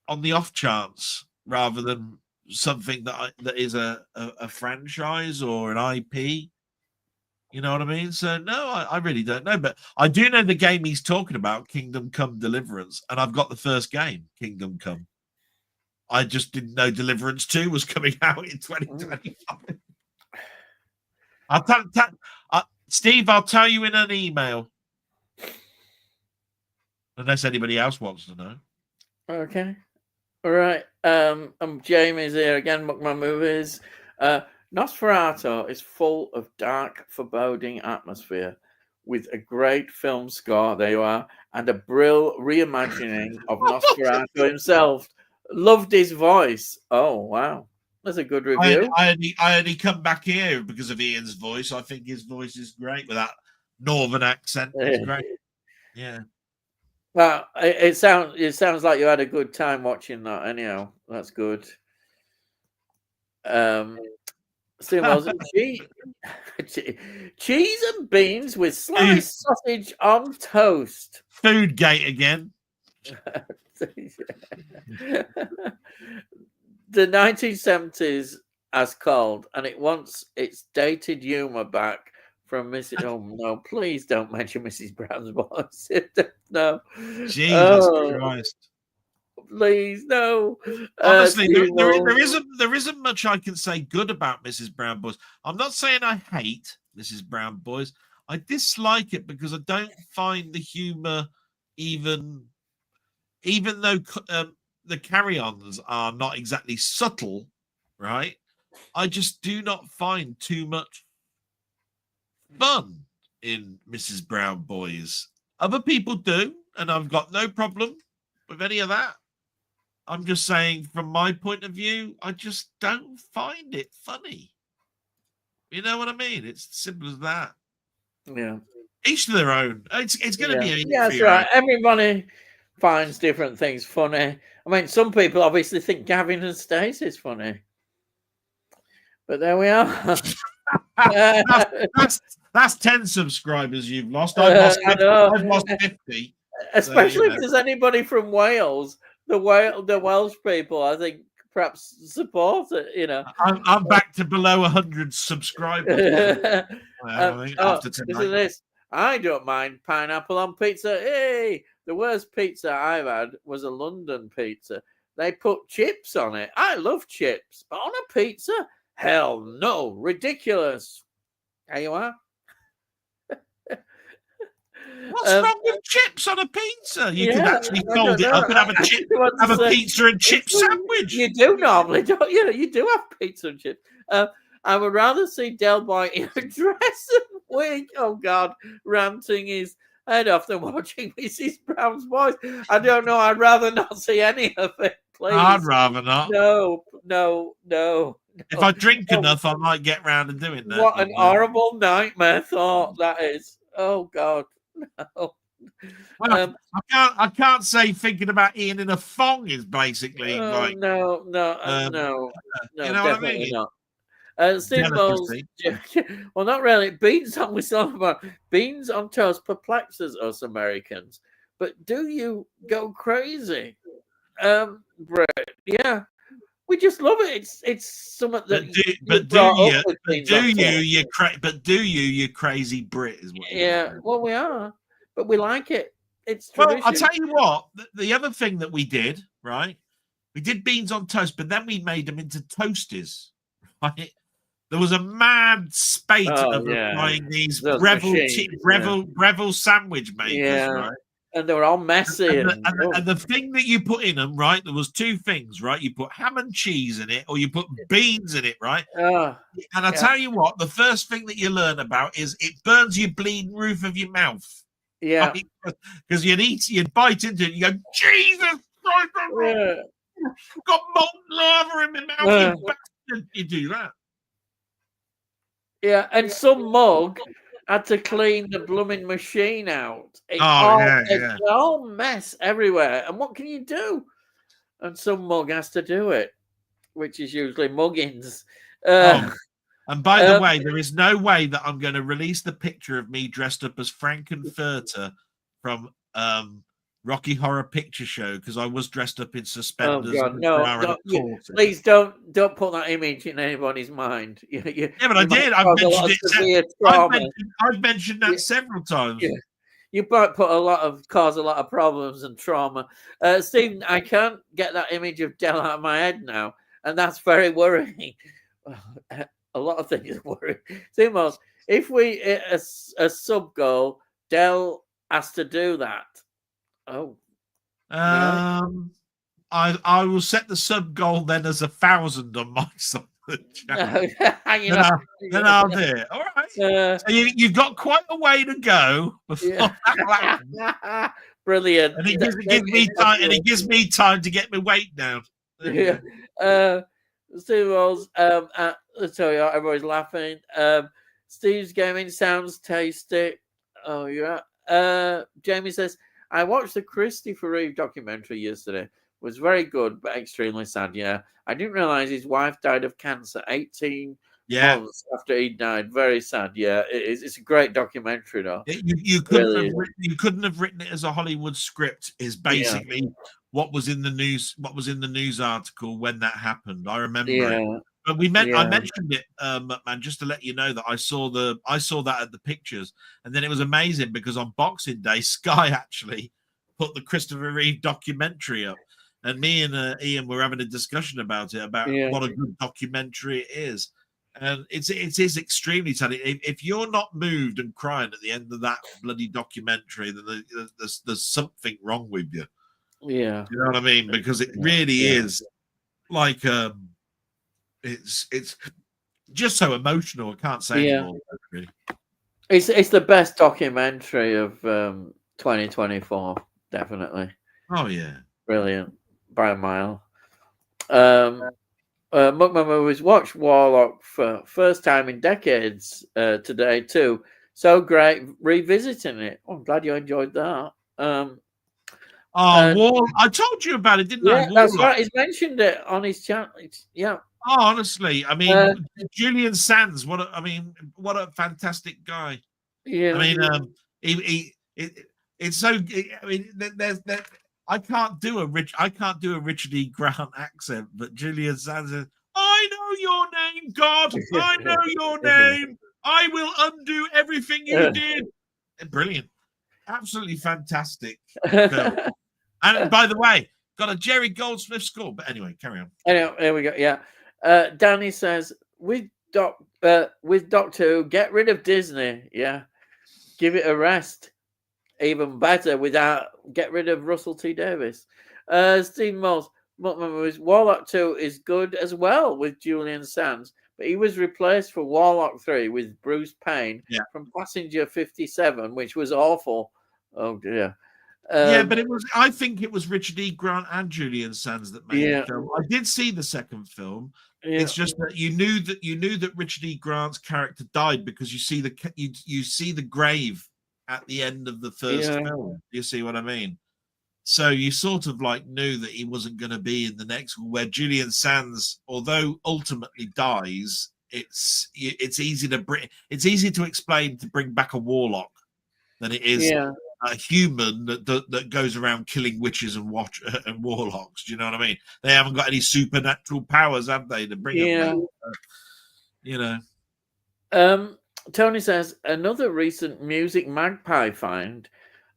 on the off chance rather than something that is a franchise or an IP. You know what I mean? So no, I really don't know, but I do know the game he's talking about, Kingdom Come Deliverance, and I've got the first game, Kingdom Come. I just didn't know Deliverance 2 was coming out in 2025. Steve, I'll tell you in an email, unless anybody else wants to know. Okay. All right. I'm Jamie's here again. Book my movies. Nosferatu is full of dark, foreboding atmosphere with a great film score. There you are, and a brill reimagining of Nosferatu himself. Loved his voice. Oh wow, that's a good review. I only come back here because of Ian's voice. I think his voice is great with that northern accent. It's great. Yeah. Well, it sounds like you had a good time watching that. Anyhow, that's good. Cheese and beans with sliced sausage on toast. Food gate again. The 1970s as called, and it wants its dated humour back from Mrs. Oh no, please don't mention Mrs. Brown's voice. No. Jesus Christ. Please, no. Honestly, there isn't much I can say good about Mrs. Brown Boys. I'm not saying I hate Mrs. Brown Boys. I dislike it because I don't find the humor even though the carry-ons are not exactly subtle, right? I just do not find too much fun in Mrs. Brown Boys. Other people do, and I've got no problem with any of that. I'm just saying, from my point of view, I just don't find it funny. You know what I mean? It's as simple as that. Yeah. Each to their own. It's going to be. Yeah, that's right. Everybody finds different things funny. I mean, some people obviously think Gavin and Stacey is funny, but there we are. that's 10 subscribers you've lost. I've lost 50. Especially if there's anybody from Wales. The Welsh people, I think, perhaps support it. You know, I'm back to below 100 subscribers. After tonight. Listen to this. I don't mind pineapple on pizza. Hey, the worst pizza I've had was a London pizza. They put chips on it. I love chips, but on a pizza, hell no, ridiculous. There you are. What's wrong with chips on a pizza? You could actually fold it up and have a pizza and chip sandwich. You do normally, don't you? You do have pizza and chips. I would rather see Delboy in a dress and wig. Oh God, ranting his head off than watching Mrs. Brown's Boys. I don't know. I'd rather not see any of it. Please. I'd rather not. No. If I drink enough, I might get round to doing that. What an horrible nightmare thought that is. Oh God. No. Well, I can't say thinking about Ian in a thong is basically like no, you know definitely what I mean? Not. Steve Bowles, well, not really. Beans on we talk about beans on toast perplexes us Americans, but do you go crazy, Brett? Yeah, we just love it. It's something that. Do you crazy Brit is what? Well, we are, but we like it. It's well. I'll tell you what. The other thing that we did, right? We did beans on toast, but then we made them into toasties. Right? There was a mad spate of buying these Breville sandwich makers, right? And they were all messy. And the thing that you put in them, right? There was two things, right? You put ham and cheese in it, or you put beans in it, right? And I tell you what, the first thing that you learn about is it burns your bleeding roof of your mouth. Yeah, because you'd bite into it, and you go, Jesus Christ, I've got molten lava in my mouth, you bastard! You do that. Yeah, and some mug had to clean the blooming machine out. It's all mess everywhere. And what can you do? And some mug has to do it, which is usually muggins. And by the way, there is no way that I'm going to release the picture of me dressed up as Frankenfurter from Rocky Horror Picture Show, because I was dressed up in suspenders. Oh God, no! Please don't put that image in anybody's mind. But I did. I've mentioned that several times. Yeah. You might cause a lot of problems and trauma. Stephen, I can't get that image of Del out of my head now, and that's very worrying. A lot of things are worrying. Stephen, if we hit a sub goal, Del has to do that. I will set the sub goal then as 1,000 on my side of the channel. Then I'll do it. All right. So you've got quite a way to go before that happens. Brilliant. And it gives me time to get my weight down. Yeah. Steve Rolls, sorry, everybody's laughing. Steve's gaming sounds tasty. Oh yeah. Jamie says, I watched the Christopher Reeve documentary yesterday. It was very good, but extremely sad. Yeah, I didn't realize his wife died of cancer 18 months after he died. Very sad. Yeah, it's a great documentary, though. You couldn't have written it as a Hollywood script. Is basically what was in the news. What was in the news article when that happened. I remember it. But I mentioned it, man, just to let you know that I saw that at the pictures, and then it was amazing because on Boxing Day, Sky actually put the Christopher Reeve documentary up, and me and Ian were having a discussion about it, about what a good documentary it is, and it is extremely telling. If you're not moved and crying at the end of that bloody documentary, then there's something wrong with you. Yeah, you know what I mean? Because it really is like it's just so emotional. I can't say anymore. Really. It's the best documentary of 2024, definitely. Oh yeah, brilliant by a mile. Muckman Movies watched Warlock for first time in decades today too. So great revisiting it. I'm glad you enjoyed that. I told you about it, didn't I? Yeah, that's right. He's mentioned it on his channel. Oh, honestly, I mean, Julian Sands. What a fantastic guy. Yeah. I mean, it's so. I mean, there's I can't do a Richard E. Grant accent, but Julian Sands says, "I know your name, God. I know your name. I will undo everything you did." Brilliant, absolutely fantastic. And by the way, got a Jerry Goldsmith score. But anyway, carry on. Anyway, there we go. Yeah. Danny says, with Doctor Who, get rid of Disney. Yeah. Give it a rest. Even better get rid of Russell T. Davis. Steve Moss, Warlock 2 is good as well with Julian Sands, but he was replaced for Warlock 3 with Bruce Payne from Passenger 57, which was awful. Oh dear. But I think it was Richard E. Grant and Julian Sands that made the film. I did see the second film. It's just that you knew that Richard E. Grant's character died because you see the grave at the end of the first film. You see what I mean? So you sort of like knew that he wasn't going to be in the next one. Where Julian Sands, although ultimately dies, it's easy to explain to bring back a warlock than it is a human that goes around killing witches and warlocks. Do you know what I mean? They haven't got any supernatural powers, have they, to bring them back? You know. Tony says, another recent Music Magpie find.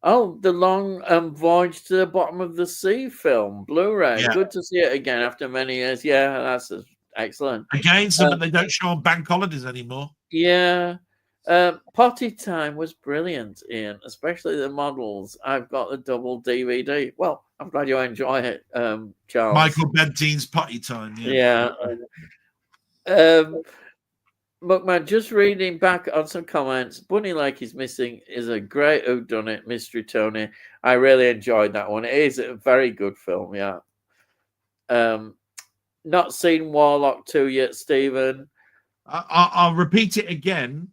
Oh, the long Voyage to the Bottom of the Sea film, Blu-ray. Yeah. Good to see it again after many years. Yeah, that's excellent. Again, something they don't show on bank holidays anymore. Yeah. Potty Time was brilliant, Ian, especially the models. I've got the double DVD. Well, I'm glad you enjoy it, Charles. Michael Bentine's Potty Time. Yeah. Muckman, just reading back on some comments, Bunny Lake is Missing is a great whodunit mystery, Tony. I really enjoyed that one. It is a very good film, yeah. Not seen Warlock 2 yet, Stephen. I'll repeat it again.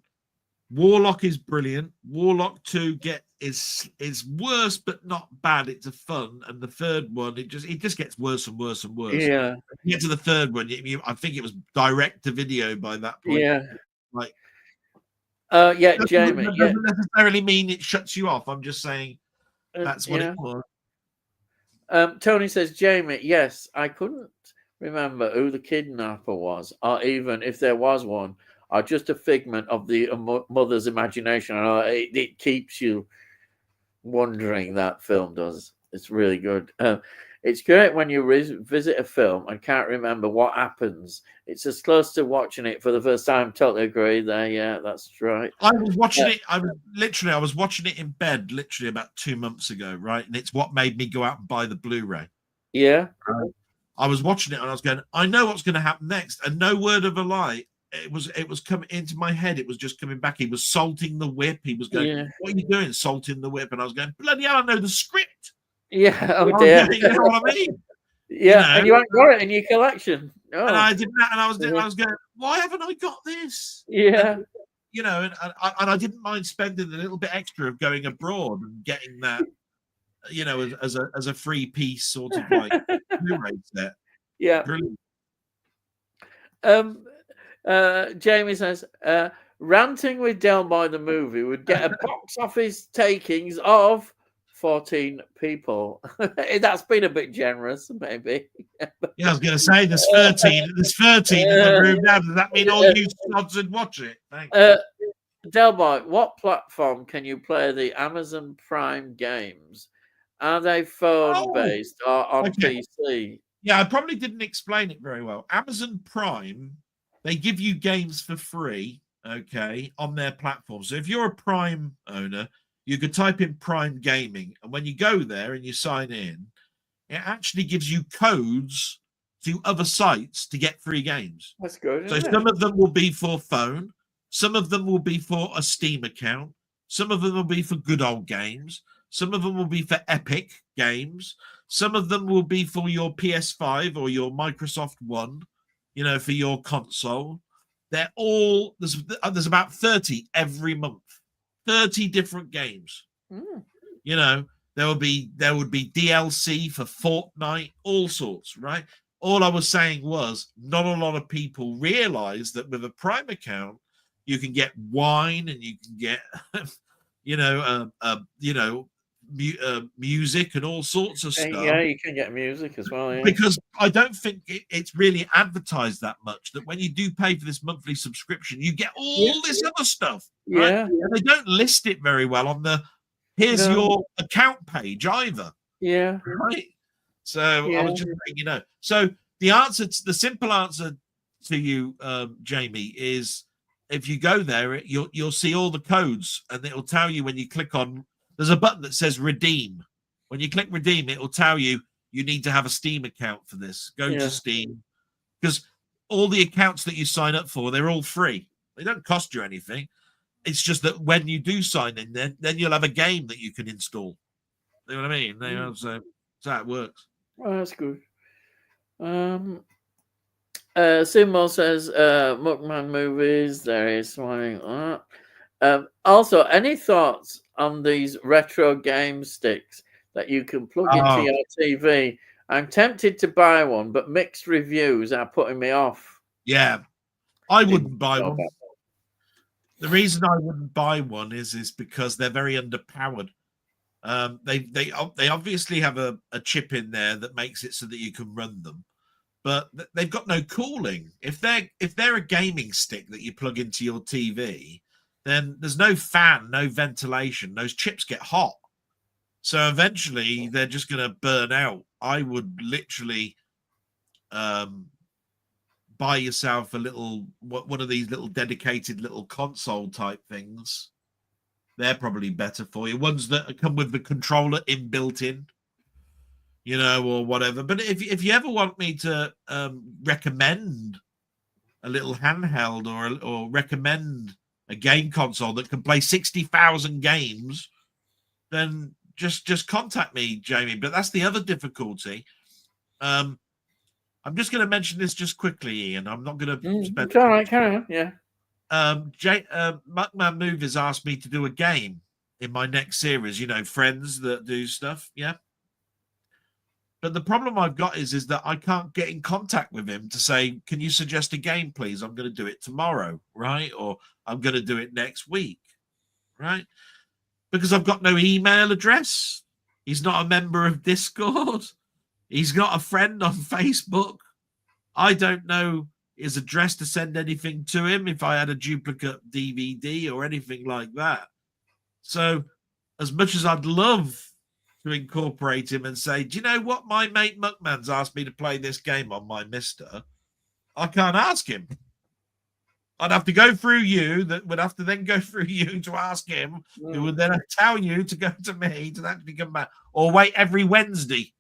Warlock is brilliant. Warlock 2 is worse but not bad. It's a fun, and the third one it just gets worse and worse and worse. Yeah. You get to the third one, I think it was direct to video by that point. Yeah. Like, yeah, Jamie. That doesn't necessarily mean it shuts you off. I'm just saying that's what it was. Tony says, Jamie, yes, I couldn't remember who the kidnapper was, or even if there was one, or just a figment of the mother's imagination. It keeps you wondering, that film does. It's really good. It's great when you visit a film and can't remember what happens. It's as close to watching it for the first time. Totally agree there. Yeah, that's right. I was watching it. I was watching it in bed literally about 2 months ago, right? And it's what made me go out and buy the Blu-ray. Yeah. I was watching it and I was going, I know what's going to happen next. And no word of a lie. It was coming into my head. It was just coming back. He was salting the whip. He was going, What are you doing? Salting the whip. And I was going, bloody hell, I know the script. Yeah, oh dear. You know what I mean? Yeah, and you haven't got it in your collection. Oh. And I didn't, and I was going, why haven't I got this? Yeah. And, and I didn't mind spending a little bit extra of going abroad and getting that, as a free piece sort of like Blu-ray set. Yeah. Brilliant. Jamie says, ranting with Delboy the movie would get a box office takings of 14 people. That's been a bit generous, maybe. Yeah, I was going to say there's 13. There's 13 in the room now. Does that mean all you sods would watch it? Thanks. Delboy, what platform can you play the Amazon Prime games? Are they phone-based or on PC? Yeah, I probably didn't explain it very well. Amazon Prime, they give you games for free, on their platform. So if you're a Prime owner, you could type in Prime Gaming, and when you go there and you sign in, it actually gives you codes to other sites to get free games. That's good. So some of them will be for phone, some of them will be for a Steam account, some of them will be for Good Old Games, some of them will be for Epic Games, some of them will be for your PS5 or your Microsoft One, for your console. They're all there's about 30 every month. 30 different games. There would be DLC for Fortnite, all sorts, right? All I was saying was not a lot of people realize that with a Prime account you can get wine and you can get music and all sorts of stuff. Yeah, you can get music as well. Yeah. Because I don't think it's really advertised that much, that when you do pay for this monthly subscription, you get all this other stuff. Right? Yeah. And they don't list it very well on the your account page either. Yeah. Right. So I was just letting So the simple answer to you, Jamie, is if you go there, you'll see all the codes, and it'll tell you when you click on. There's a button that says redeem. When you click redeem, it will tell you need to have a Steam account for this. Go to Steam, because all the accounts that you sign up for, they're all free. They don't cost you anything. It's just that when you do sign in, then you'll have a game that you can install. You know what I mean? So that's how it works. Well, that's good. Simo says, Muckman movies. There is something. Also, any thoughts on these retro game sticks that you can plug into your TV? I'm tempted to buy one, but mixed reviews are putting me off. Yeah, I wouldn't buy one. The reason I wouldn't buy one is because they're very underpowered. They obviously have a chip in there that makes it so that you can run them, but they've got no cooling. If they're a gaming stick that you plug into your TV, then there's no fan, no ventilation. Those chips get hot. So eventually they're just going to burn out. I would literally buy yourself a little one of these little dedicated little console type things. They're probably better for you. Ones that come with the controller inbuilt in, or whatever. But if you ever want me to recommend a little handheld or recommend a game console that can play 60,000 games, then just contact me, Jamie. But that's the other difficulty. I'm just going to mention this just quickly, Ian. I'm not going to spend. It's all right, carry on. Yeah. Muckman Movies asked me to do a game in my next series. Friends that do stuff. Yeah. But the problem I've got is that I can't get in contact with him to say, "Can you suggest a game, please? I'm going to do it tomorrow, right? Or I'm going to do it next week, right?" Because I've got no email address. He's not a member of Discord. He's not a friend on Facebook. I don't know his address to send anything to him if I had a duplicate DVD or anything like that. So as much as I'd love to incorporate him and say, "Do you know what? My mate Muckman's asked me to play this game on my Mister," I can't ask him. I'd have to go through you. That would have to then go through you to ask him, who would then tell you to go to me to actually come back, or wait every Wednesday.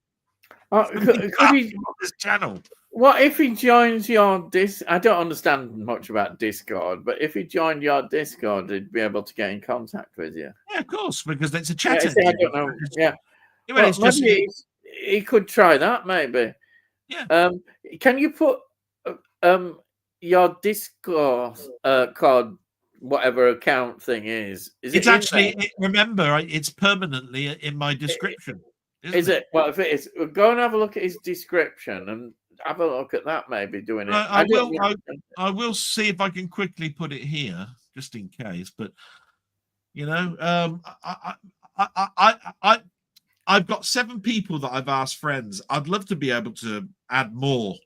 Could he, on this channel. What if he joins your I don't understand much about Discord, but if he joined your Discord, he'd be able to get in contact with you. Yeah, of course, because it's a chat. I don't know. Yeah, well, it's just he could try that maybe. Yeah. Can you put your Discord card, whatever account thing is? It's actually remember, it's permanently in my description. Is it? Well, if it is, go and have a look at his description and have a look at that. Maybe doing it. I will see if I can quickly put it here, just in case. But I've got 7 people that I've asked friends. I'd love to be able to add more.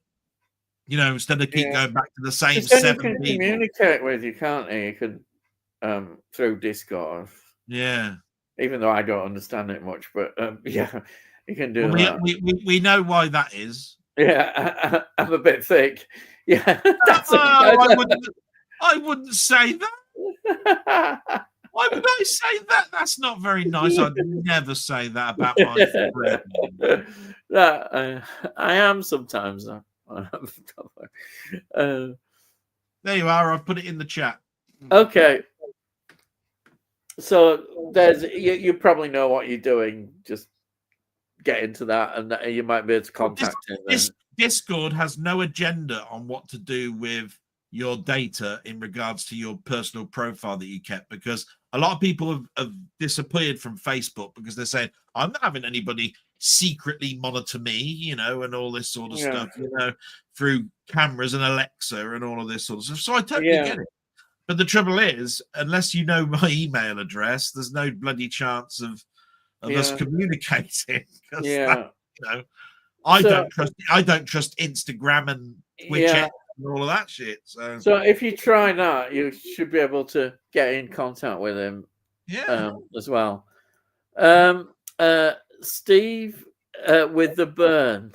Instead of keep going back to the same 7 you can people. Communicate with you, can't you? You can through Discord. Yeah. Even though I don't understand it much, but yeah, you can do that. We know why that is. Yeah, I'm a bit thick. Yeah, I wouldn't say that. Why would I say that? That's not very nice. I'd never say that about my friend. I am sometimes. There you are. I've put it in the chat. Okay. So there's you probably know what you're doing. Just get into that, and you might be able to contact him. Discord has no agenda on what to do with your data in regards to your personal profile that you kept, because a lot of people have disappeared from Facebook because they're saying, "I'm not having anybody secretly monitor me," and all this sort of stuff, through cameras and Alexa and all of this sort of stuff. So I totally get it. But the trouble is, unless you know my email address, there's no bloody chance of us communicating. I don't trust Instagram and Twitch and all of that shit. So if you try that, you should be able to get in contact with him. As well. Steve with the burn.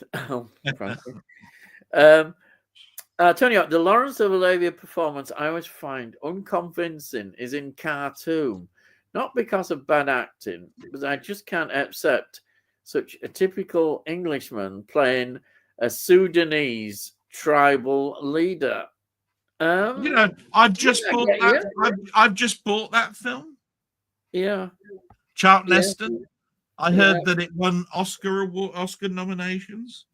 Tony, the Lawrence of Arabia performance I always find unconvincing is in cartoon, not because of bad acting, but I just can't accept such a typical Englishman playing a Sudanese tribal leader. I've just bought that. I've just bought that film. Yeah, Charlton Heston. I heard that it won Oscar nominations.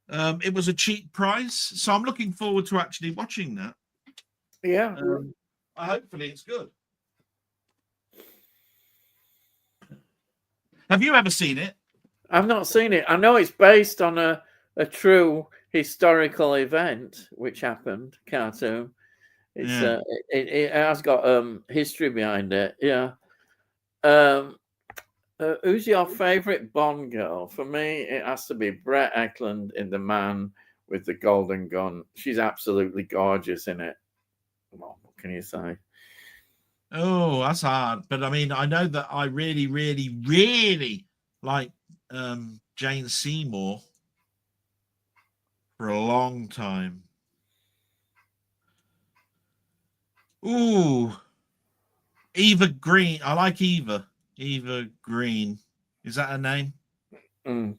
It was a cheap price, so I'm looking forward to actually watching that. Yeah. Hopefully it's good. Have you ever seen it? I've not seen it. I know it's based on a true historical event which happened, cartoon. It's it has got history behind it. Yeah. Who's your favorite Bond girl? For me, it has to be Brett Eklund in The Man with the Golden Gun. She's absolutely gorgeous in it. Well, what can you say? Oh, that's hard. But I mean, I know that I really, really, really like Jane Seymour for a long time. Ooh, Eva Green. I like Eva. Eva Green. Is that her name? Mm.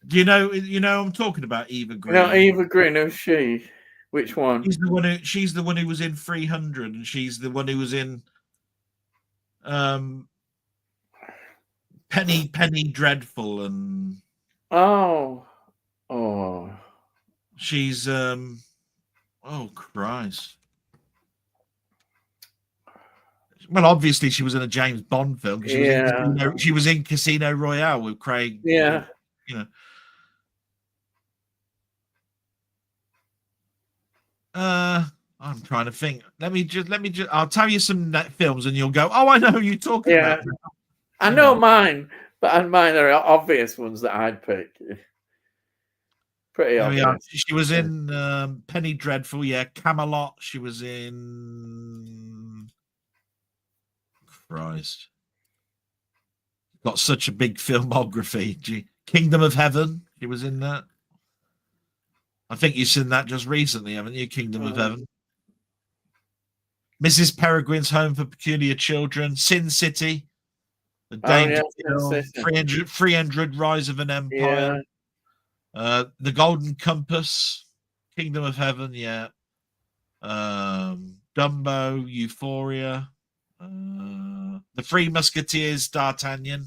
Do you know? You know, I'm talking about Eva No, Green. Eva Green. Who's she? Which one? She's the one who. She's the one who was in 300, and she's the one who was in um Penny Dreadful, and Oh, oh, she's oh Christ. Well, obviously she was in a James Bond film because yeah, she was in Casino Royale with Craig. yeah. You know. I'm trying to think. Let me just. I'll tell you some films, and you'll go, "Oh, I know who you're talking Yeah, about." I Hang know on. mine, but mine are obvious ones that I'd pick. Pretty There we are. obvious. She was in Penny Dreadful. Yeah, Camelot. She was in. Christ, got such a big filmography. Kingdom of Heaven. She was in that. I think you've seen that just recently, haven't you? Kingdom of Heaven. Mrs. Peregrine's Home for Peculiar Children, Sin City, The Oh Danger yeah, Zone, 300 Rise of an Empire, yeah, The Golden Compass, Kingdom of Heaven, yeah, Dumbo, Euphoria, The Three Musketeers, D'Artagnan,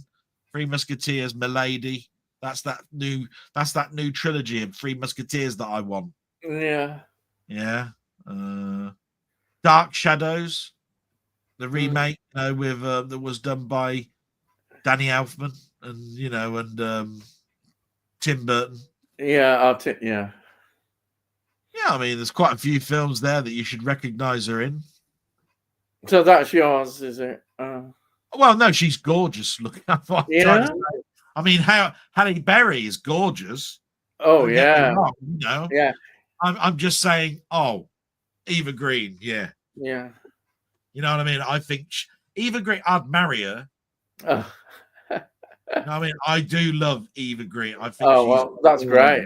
Three Musketeers, Milady. That's that new trilogy of Three Musketeers that I want. yeah. Yeah. Dark Shadows, the Mm. remake, with that was done by Danny Elfman and Tim Burton. Yeah, yeah. Yeah, I mean, there's quite a few films there that you should recognise her in. So that's yours, is it? Well, no, she's gorgeous. Look at what I'm trying to Yeah. say. I mean, how Halle Berry is gorgeous. Oh Don't get me yeah, wrong, yeah, I'm just saying. Oh, Eva Green, yeah. yeah. You know what I mean? I think Eva Green. I'd marry her. Oh, You know what I mean? I do love Eva Green. I think oh she's. well, that's great.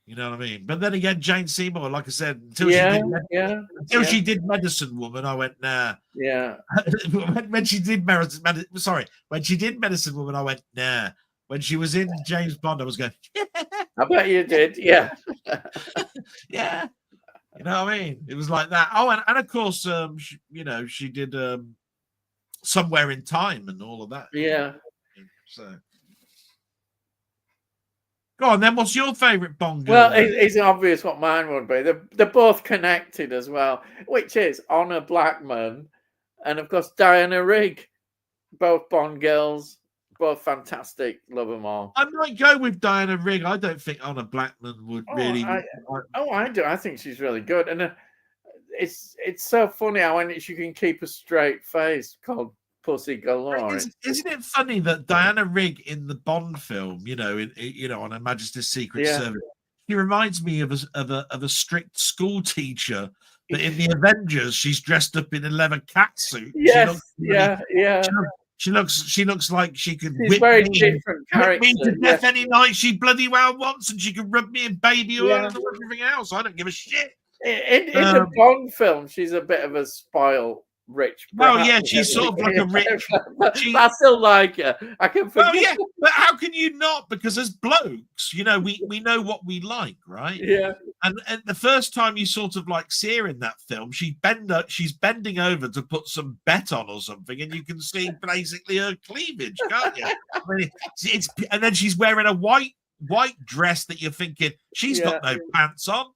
You know what I mean? But then again, Jane Seymour, like I said, until Yeah, yeah, she did Medicine Woman, I went, nah. yeah. when she did Medicine Woman, I went, nah. When she was in James Bond, I was going, I bet you did. Yeah, yeah. You know what I mean? It was like that. Oh, and of course, she did Somewhere in Time and all of that. yeah. So. Go on, then. What's your favourite Bond girl? Well, it's obvious what mine would be. They're both connected as well, which is Honor Blackman and, of course, Diana Rigg. Both Bond girls, both fantastic. Love them all. I might go with Diana Rigg. I don't think Honor Blackman would really. I do. I think she's really good, and it's so funny how she can keep a straight face called Pussy Galore. Isn't it funny that Diana Rigg in the Bond film, on Her Majesty's Secret Service, she reminds me of a strict school teacher. But in the Avengers, she's dressed up in a leather catsuit. Yes, She looks like she could whip me to death any night she bloody well wants, and she could rub me in baby oil and everything else. I don't give a shit. In the Bond film, she's a bit of a spoiled rich. Well, yeah, she's sort of like a rich. But I still like her. I can forgive. Well, yeah, but how can you not? Because as blokes, we know what we like, right? Yeah. And the first time you sort of like see her in that film, she's bending over to put some bet on or something, and you can see basically her cleavage, can't you? I mean, and then she's wearing a white dress that you're thinking she's got no pants on.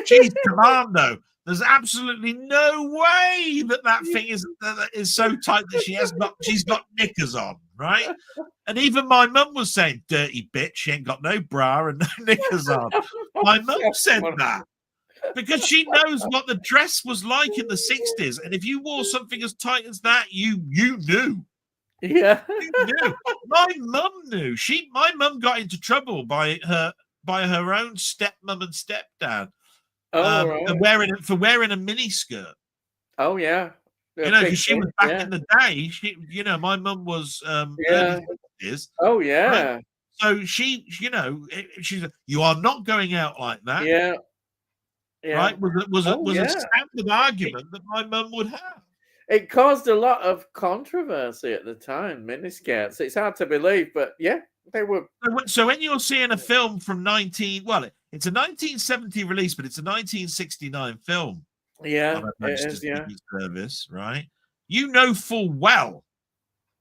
She's commando. There's absolutely no way that thing is so tight that she's got knickers on, right? And even my mum was saying, "Dirty bitch, she ain't got no bra and no knickers on." My mum said that because she knows what the dress was like in the 60s, and if you wore something as tight as that, you knew. Yeah, you knew. My mum knew. My mum got into trouble by her own stepmom and stepdad. Oh, right. for wearing a mini skirt. Oh, yeah. Because she was back in the day. My mum was Yeah. early 60s, Oh, right? yeah. So she's you are not going out like that, Yeah. Yeah. right? Was Oh, a yeah. standard argument that my mum would have. It caused a lot of controversy at the time, miniskirts. It's hard to believe, but yeah, they were. So when you're seeing a film from it's a 1970 release, but it's a 1969 film on Yeah, Her it Majesty's is. Yeah. Secret Service, right? You know full well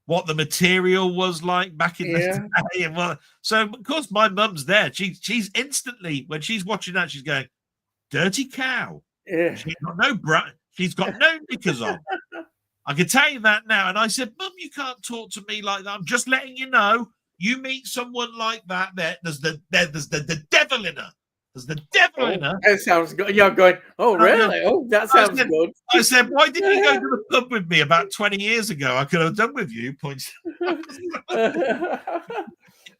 what the material was like back in the Yeah. day. And so of course my mum's there. She's instantly, when she's watching that, she's going, dirty cow. Yeah. She's got no knickers on. I can tell you that now. And I said, Mum, you can't talk to me like that. I'm just letting you know. You meet someone like that, there's the devil in her. There's the devil in her. That sounds good. You're going, oh, really? Oh, that sounds good. I said, why didn't you go to the pub with me about 20 years ago? I could have done with you. Points. My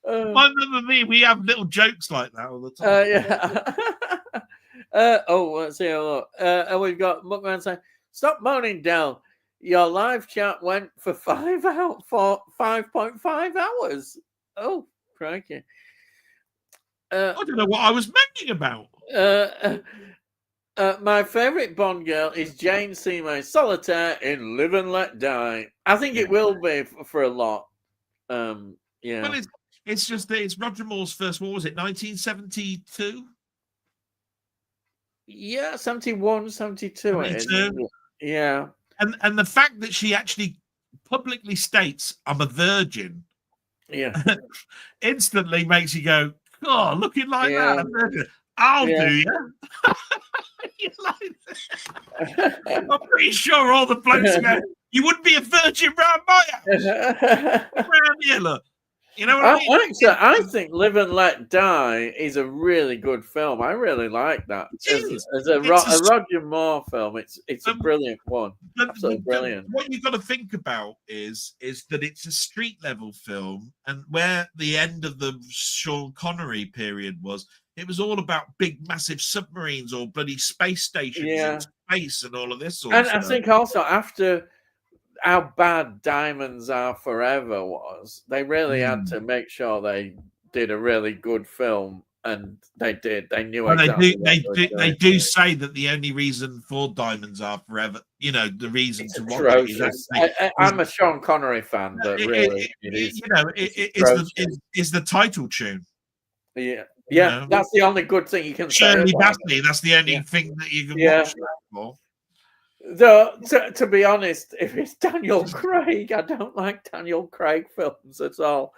mum and me, we have little jokes like that all the time. Yeah. Let's see. And we've got Muckman saying, stop moaning, Del. Your live chat went for 5.5 hours. Oh, crikey. I don't know what I was moaning about. My favourite Bond girl is Jane Seymour Solitaire in Live and Let Die. I think it will be for a lot. Yeah. Well, it's just that it's Roger Moore's first. What was it? 1972. Yeah, 71, 72. It is. Yeah. And the fact that she actually publicly states, I'm a virgin, instantly makes you go, oh, looking like that, a virgin. I'll do you. I'm pretty sure all the blokes go, you wouldn't be a virgin round my house. Round here, look. You know what I mean? Actually, I think Live and Let Die is a really good film. I really like that. As a Roger Moore film, it's a brilliant one. Absolutely brilliant. What you've got to think about is that it's a street level film, and where the end of the Sean Connery period was, it was all about big, massive submarines or bloody space stations in space and all of this sort of stuff. I think also after how bad Diamonds Are Forever was, they really had to make sure they did a really good film, and they did. They knew exactly. They do say that the only reason for Diamonds Are Forever, the reason to watch it is I'm a Sean Connery fan, but really, is the title tune. Yeah, that's the only good thing you can say. Shirley Bassey, that's the only thing that you can watch that for. Though, to be honest, if it's Daniel Craig, I don't like Daniel Craig films at all.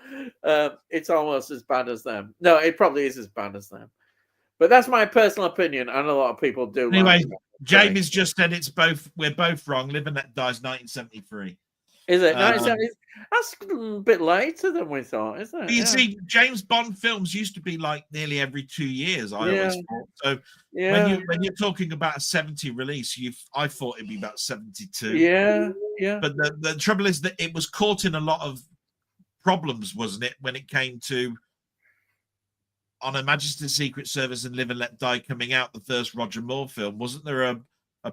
It's almost as bad as them. No, it probably is as bad as them. But that's my personal opinion, and a lot of people do. Anyway, Jamie's just said we're both wrong. Live and Let Die's 1973. Is it? That's a bit later than we thought, isn't it? You see, James Bond films used to be like nearly every 2 years. I always thought. So when you're talking about a 70 release, I thought it'd be about 72. Yeah. But the trouble is that it was caught in a lot of problems, wasn't it, when it came to On Her Majesty's Secret Service and Live and Let Die coming out, the first Roger Moore film? Wasn't there a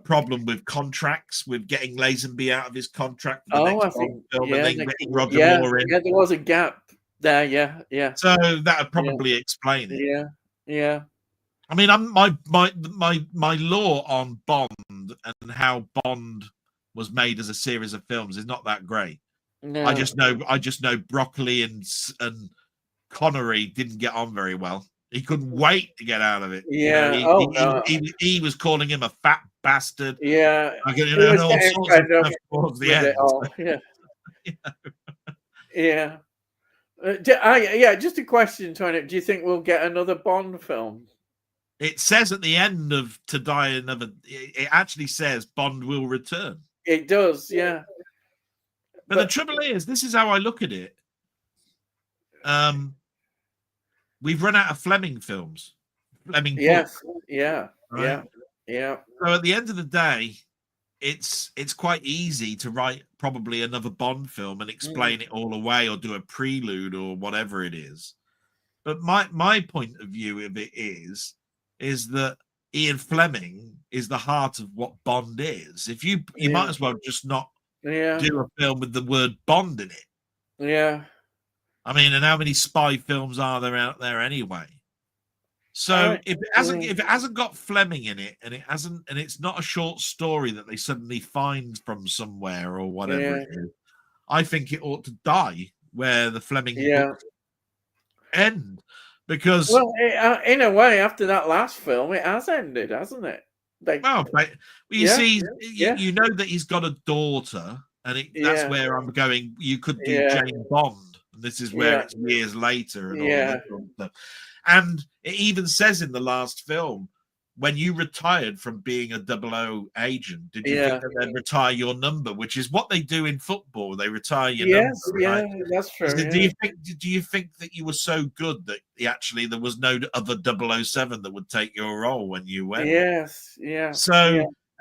problem with contracts, with getting Lazenby out of his contract for the next film, and then getting Roger Moore in? Yeah, there was a gap there. Yeah. So that would probably explain it. Yeah. I mean, my law on Bond and how Bond was made as a series of films is not that great. No. I just know Broccoli and Connery didn't get on very well. He couldn't wait to get out of it. Yeah. He was calling him a fat bastard. Yeah. Towards the end. Yeah. Just a question, Tony. Do you think we'll get another Bond film? It says at the end of To Die Another, it actually says Bond will return. It does, yeah. But the trouble is, this is how I look at it. We've run out of Fleming films. Fleming books. Yeah. So at the end of the day, it's quite easy to write probably another Bond film and explain it all away, or do a prelude or whatever it is. But my point of view of it is that Ian Fleming is the heart of what Bond is. If you might as well just not do a film with the word Bond in it. Yeah. I mean, and how many spy films are there out there anyway? So if it hasn't got Fleming in it, and it's not a short story that they suddenly find from somewhere or whatever it is, I think it ought to die where the Fleming books end. Because in a way, after that last film, it has ended, hasn't it? You see, you know that he's got a daughter, and that's where I'm going. You could do Jane Bond, and this is where it's years later and all that sort of stuff. And it even says in the last film, when you retired from being a 00 agent, did you think that they'd retire your number? Which is what they do in football. They retire your number. Right? That's true. Do you think that you were so good that there was no other 007 that would take your role when you went?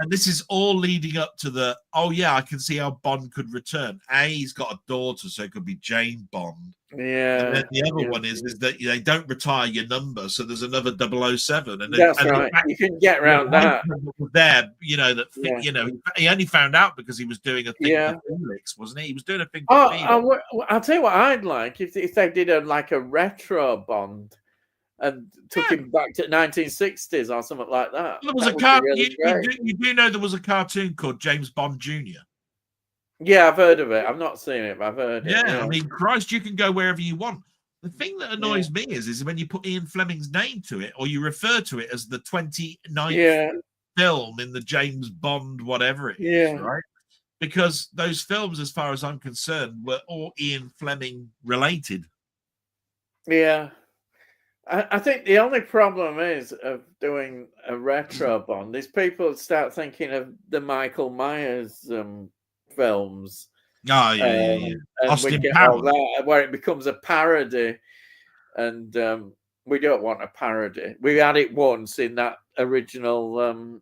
And this is all leading up to I can see how Bond could return. He's got a daughter, so it could be Jane Bond. And then the other one is that they don't retire your number, so there's another 007. And that's right. You can get around that. There, he only found out because he was doing a thing for Felix, wasn't he? He was doing a thing for Felix. I'll tell you what I'd like if they did a retro Bond and took him back to 1960s or something like that. There was you do know there was a cartoon called James Bond Jr. Yeah, I've heard of it. I've not seen it, but I've heard it. Yeah, I mean, Christ, you can go wherever you want. The thing that annoys me is when you put Ian Fleming's name to it, or you refer to it as the 29th film in the James Bond, whatever it is, right? Because those films, as far as I'm concerned, were all Ian Fleming related. Yeah. I think the only problem of doing a retro Bond is people start thinking of the Michael Myers films. And Austin Powers, where it becomes a parody, and we don't want a parody. We had it once in that original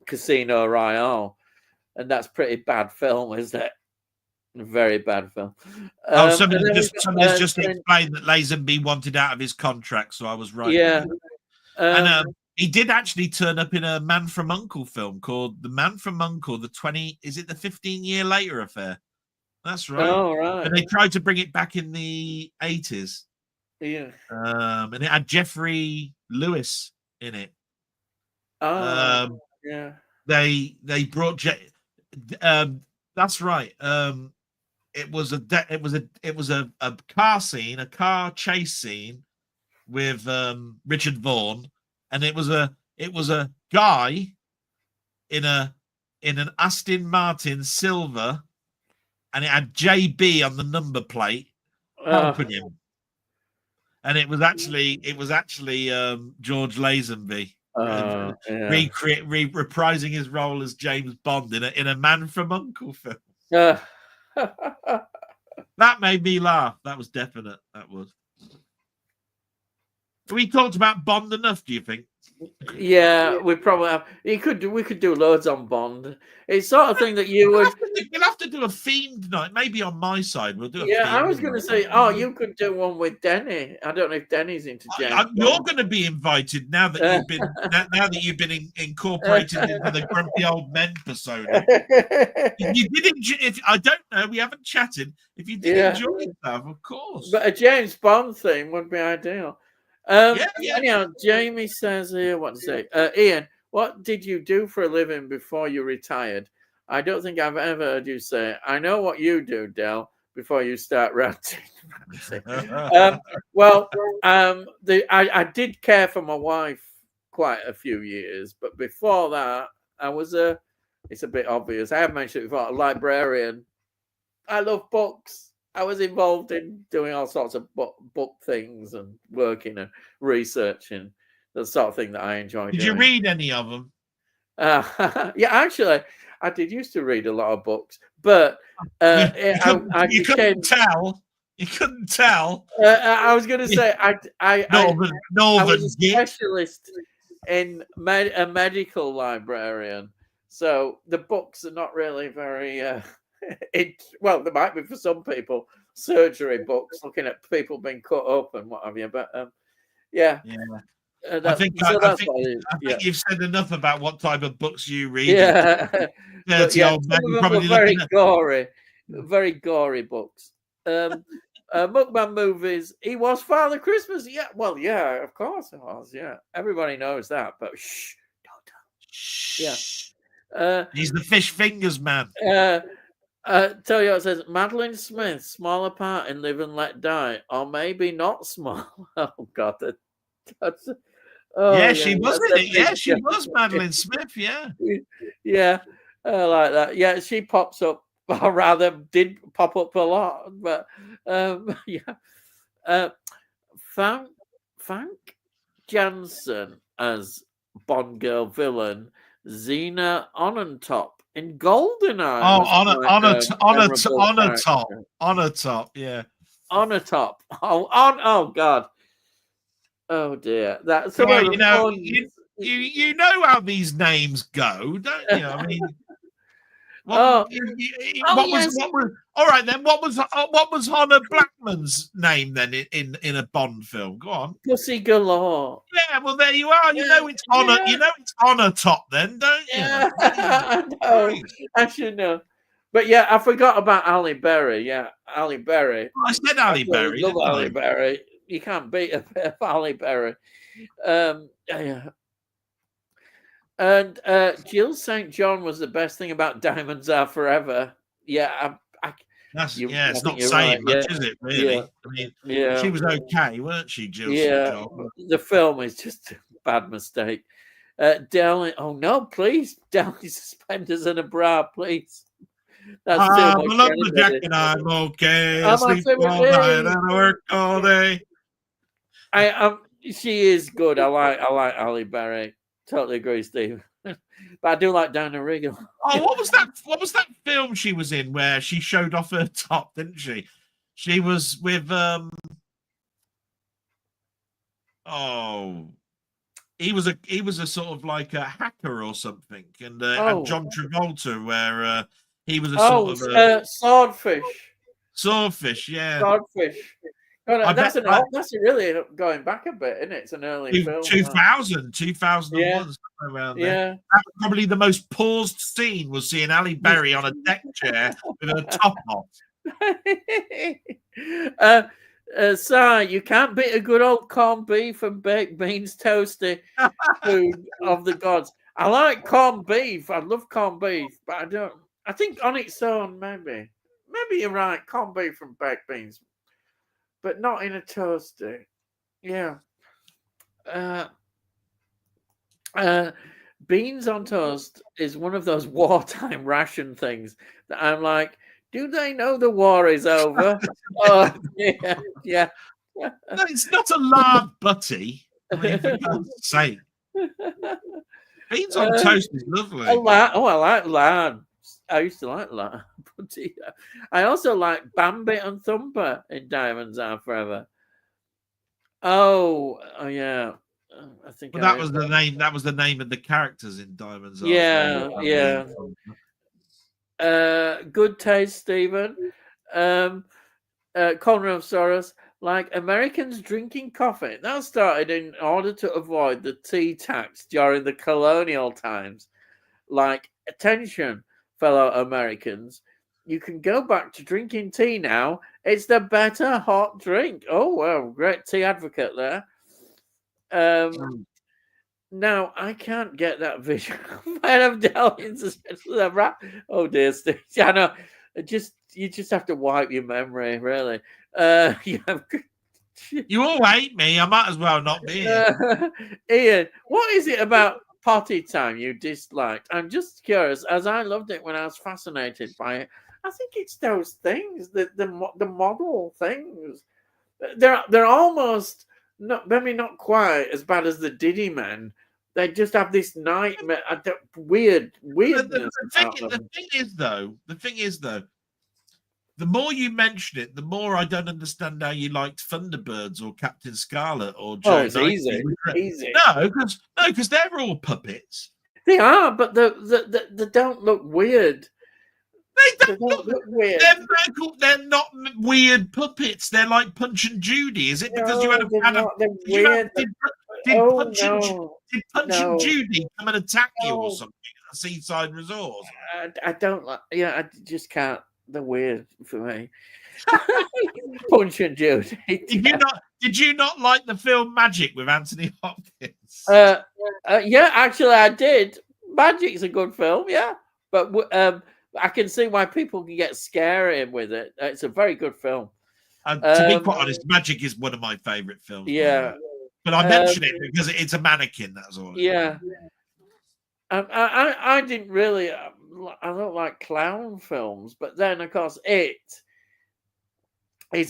Casino Royale, and that's pretty bad film, isn't it? A very bad film. Somebody's just explained that Lazenby wanted out of his contract, so I was right. Yeah. And he did actually turn up in a Man from U.N.C.L.E. film called The Man from U.N.C.L.E., the 15 year later affair? That's right. Oh, right. And they tried to bring it back in the 80s. Yeah. And it had Jeffrey Lewis in it. Oh, yeah. They brought that's right. It was a car scene, a car chase scene with Richard Vaughan, and it was a guy in an Aston Martin silver, and it had JB on the number plate helping him, and it was actually George Lazenby reprising his role as James Bond in a Man from U.N.C.L.E. film. That made me laugh. That was definite. That was. We talked about Bond enough, do you think? Yeah, we probably have. We could do loads on Bond. It's sort of thing that you would. You'll have to do a themed night. Maybe on my side, we'll do. I was going to say, you could do one with Denny. I don't know if Denny's into James. You're going to be invited now that you've been incorporated into the grumpy old men persona. You did if I don't know, we haven't chatted. If you did enjoy yourself, of course. But a James Bond theme would be ideal. Anyhow, Jamie says here, what to say? Ian, what did you do for a living before you retired? I don't think I've ever heard you say, I know what you do, Del, before you start ranting. I did care for my wife quite a few years, but before that, I was it's a bit obvious. I have mentioned it before, a librarian. I love books. I was involved in doing all sorts of book things and working and researching, the sort of thing that I enjoyed. Did you read any of them? Actually, I did used to read a lot of books, but you couldn't tell. You couldn't tell. I was going to say I was a specialist in a medical librarian, so the books are not really very. Well, there might be for some people surgery books, looking at people being cut up and what have you, but I think that's what it is. I think you've said enough about what type of books you read. Yeah, but yeah, old men, some of them probably were very looking at... very gory books. Mukbang movies. He was Father Christmas. Yeah, well, yeah, of course it was. Yeah, everybody knows that. But shh, don't Shh. Yeah. He's the fish fingers man. Tell you what, it says Madeline Smith, smaller part in Live and Let Die, or maybe not small. Oh God, that's Yeah, she was in it. Yeah, she was Madeline Smith. Yeah, yeah, I like that. Yeah, she pops up, or rather, did pop up a lot. But yeah, Frank Jansen as Bond girl villain Xena Onentop in GoldenEye. Oh, on a top, yeah, on a top. Oh God. Oh dear. That's some well, of the you know how these names go, don't you? I mean, what was all right then? What was Honor Blackman's name then in a Bond film? Go on. Pussy Galore. Yeah, well there you are. You know it's Honor. Yeah. You know it's Honor Top then, don't you? Yeah, I know. I should know. But yeah, I forgot about Ali Berry. Yeah, Ali Berry. I said Ali Berry. Love Ali Berry. You can't beat a bit of Ali Berry. Yeah. And Jill St. John was the best thing about Diamonds Are Forever. Yeah, it's not saying much, is it? Really? Yeah. I mean, yeah, she was okay, weren't she, Jill? Yeah, the film is just a bad mistake. Dowling, oh no, please, Dowling suspenders and a bra, please. That's too much. I love the jacket. I'm okay. I sleep all night and I work all day. She is good. I like Ali Berry. Totally agree, Steve. But I do like Diana Riggle. Oh, what was that? What was that film she was in where she showed off her top? Didn't she? She was with he was a sort of like a hacker or something, and John Travolta, where he was a sort of swordfish. Swordfish, yeah. Swordfish. No, that's really going back a bit, isn't it? It's an early film. 2001, around there. Yeah. That was probably the most paused scene was seeing Ali Berry on a deck chair with her top off. Si, you can't beat a good old corned beef and baked beans toasty food of the gods. I like corned beef. I love corned beef, but I don't. I think on its own, maybe you're right. Corned beef and baked beans. But not in a toaster. Yeah. Beans on toast is one of those wartime ration things that I'm like, do they know the war is over? Oh, yeah. No, it's not a lard butty. I mean, for God's sake. Beans on toast is lovely. I like lard. I used to like lard. I also like Bambi and Thumper in Diamonds Are Forever. Oh yeah. I think that was the name. That was the name of the characters in Diamonds Are Forever. Yeah. Good taste, Stephen. Conrad of Soros. Like Americans drinking coffee. That started in order to avoid the tea tax during the colonial times. Like, attention, fellow Americans, you can go back to drinking tea now. It's the better hot drink. Oh, well, great tea advocate there. Now, I can't get that vision of Dalians, especially that rap. Oh, dear, Steve. I know. You just have to wipe your memory, really. You all hate me. I might as well not be here. Ian, what is it about Potty Time you disliked? I'm just curious, as I loved it when I was fascinated by it. I think it's those things, the model things. They're almost maybe not quite as bad as the Diddy Men. They just have this nightmare, weirdness. The thing is though, the more you mention it, the more I don't understand how you liked Thunderbirds or Captain Scarlet or Joe. It's easy. No, because they're all puppets. They are, but they don't look weird. They They don't don't look. look weird. They're not weird puppets. They're like Punch and Judy. Is it because you had No, a they're fan of? not. They're Did you have, weird. did Oh Punch and no, did Punch and no, Judy come and attack you or no. something at a seaside resort? Or something? I don't like. Yeah, I just can't. They're weird for me. Punch and Judy. Did you not like the film Magic with Anthony Hopkins? Yeah, actually, I did. Magic's a good film, yeah, but I can see why people can get scary with it. It's a very good film. To be quite honest, Magic is one of my favourite films. Yeah, but I mention it because it's a mannequin. That's all. Yeah, I didn't really. I don't like clown films, but then of course it's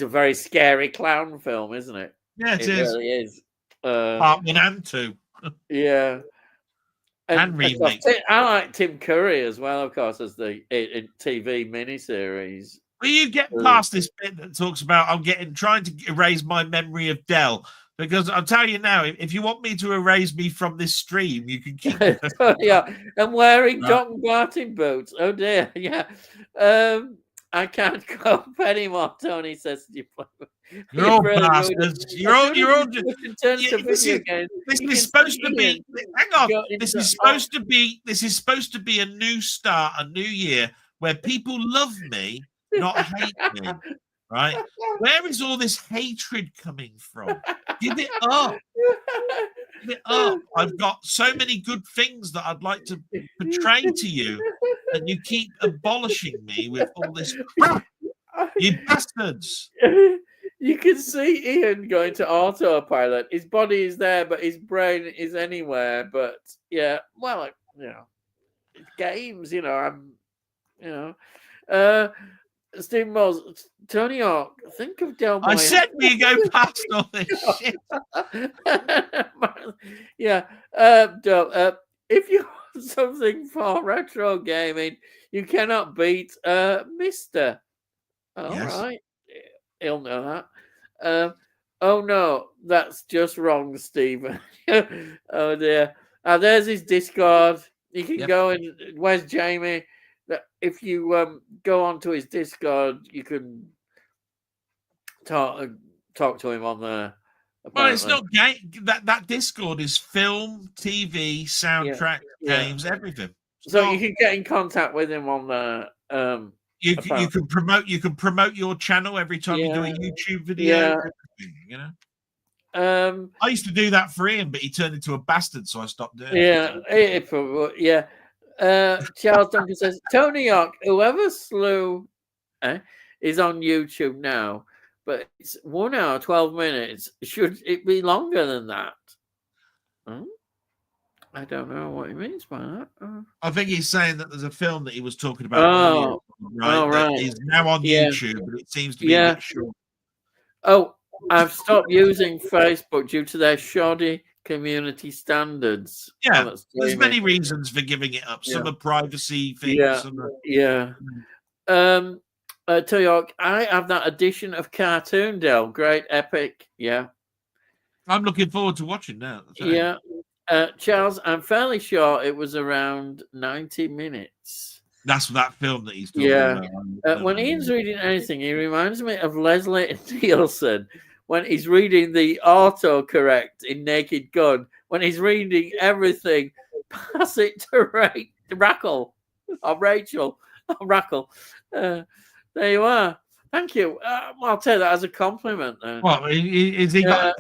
a very scary clown film, isn't it? Yeah, it is. Really is. Part 1 and 2. Yeah. And remake. I like Tim Curry as well, of course, as the TV miniseries. Will you get past this bit that talks about trying to erase my memory of Del? Because I'll tell you now, if you want me to erase me from this stream, you can keep. Yeah, and wearing Doc Martin boots. Oh dear, yeah. I can't cope anymore. Tony says you're all really bastards. You're all just. This is supposed to be. Hang on. This is supposed to be a new start, a new year where people love me, not hate me. Right? Where is all this hatred coming from? Give it up. Give it up. I've got so many good things that I'd like to portray to you, and you keep abolishing me with all this crap. You bastards. You can see Ian going to autopilot. His body is there, but his brain is anywhere. But yeah, well, it's games, Steve Moss, Tony Hawk, think of Delboy. I said we go past all this shit. Yeah. If you want something for retro gaming, you cannot beat Mister. All right. He'll know that. Oh no, that's just wrong, Stephen. Oh dear. There's his Discord. You can go in. Where's Jamie? If you go onto his Discord, you can talk to him on there. Well, it's not game. That Discord is film, TV, soundtrack, games, everything. So you can get in contact with him on there. You can promote your channel every time you do a YouTube video. I used to do that for Ian, but he turned into a bastard, so I stopped doing it. Charles Duncan says Tony Hawk, whoever slew is on YouTube now, but it's 1 hour 12 minutes. Should it be longer than that? I don't know what he means by that. I think he's saying that there's a film that he was talking about. That is now on YouTube, but it seems to be a bit short. Oh, I've stopped using Facebook due to their shoddy community standards. Yeah, there's many reasons for giving it up. Some are privacy things. Tony Hawk, I have that edition of Cartoon Del. Great epic. Yeah. I'm looking forward to watching that. Yeah. Charles, I'm fairly sure it was around 90 minutes. That's that film that he's talking about. When Ian's reading anything, he reminds me of Leslie Nielsen when he's reading the autocorrect in Naked Gun. When he's reading everything, pass it to Rackle or Rachel or Rackle. There you are. Thank you. I'll take that as a compliment. Then. What is he got?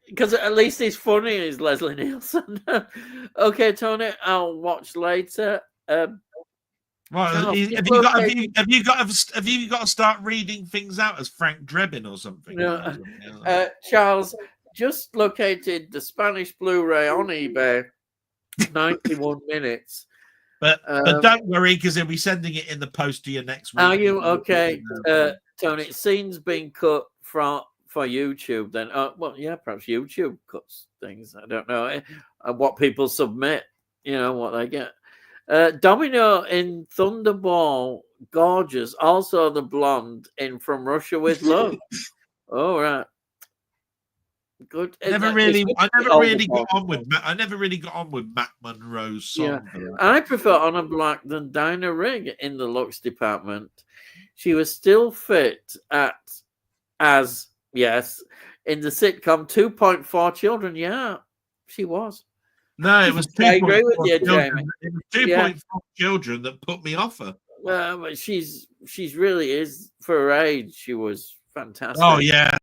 Because at least he's funny, is Leslie Nielsen. Okay, Tony, I'll watch later. Well, have you got to start reading things out as Frank Drebin or something? Charles just located the Spanish Blu-ray on eBay. 91 minutes. But don't worry, because he'll be sending it in the post to you next week. Are you okay, Tony? Scenes being cut for YouTube. Then, perhaps YouTube cuts things. I don't know what people submit. What they get. Domino in Thunderball, gorgeous. Also, the blonde in From Russia with Love. All right. Good. I never really got on with Matt Monroe's song. Yeah, I prefer Honor Black than Dinah Rigg in the looks department. She was still fit as in the sitcom 2.4 Children. Yeah, she was. No, it was 2.4 I agree with you, children. Jamie. It was 2.4 children that put me off her. But she's really is for her age. She was fantastic. Oh yeah,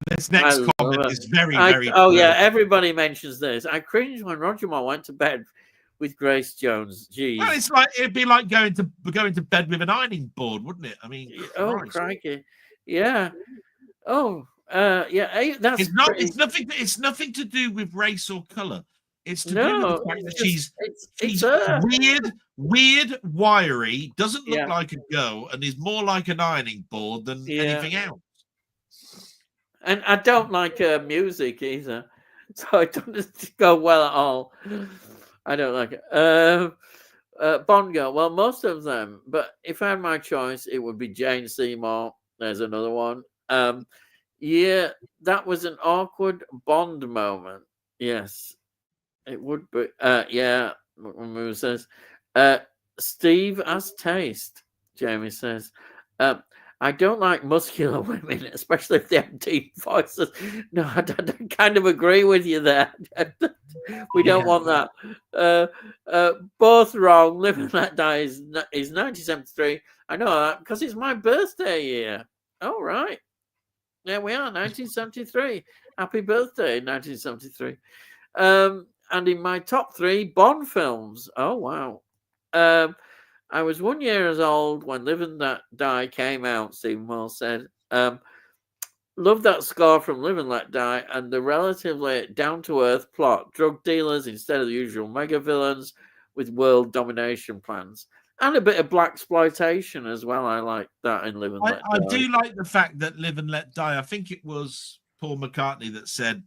this next comment is very. Oh yeah, everybody mentions this. I cringe when Roger Moore went to bed with Grace Jones. Jeez. Well, it's like it'd be like going to bed with an ironing board, wouldn't it? I mean, oh crikey, yeah. Oh, yeah. That's it's nothing to do with race or color. It's to do with the fact that she's weird, wiry, doesn't look like a girl, and is more like an ironing board than anything else. And I don't like her music either, so it doesn't go well at all. I don't like it. Bond girl, well, most of them, but if I had my choice, it would be Jane Seymour. There's another one. Yeah, that was an awkward Bond moment. Yes, it would be. Yeah, Moo says. Steve has taste, Jamie says. I don't like muscular women, especially if they have deep voices. No, I kind of agree with you there. We don't want that. Both wrong. Live and Let Die is 1973. I know that because it's my birthday year. All right. There we are, 1973. Happy birthday, 1973. And in my top 3 Bond films. Oh, wow. I was 1 year old when Live and Let Die came out, Stephen Wells said. Love that score from Live and Let Die and the relatively down-to-earth plot. Drug dealers instead of the usual mega villains with world domination plans. And a bit of blaxploitation as well. I like that in Live and Let Die. I do like the fact that Live and Let Die, I think it was Paul McCartney that said,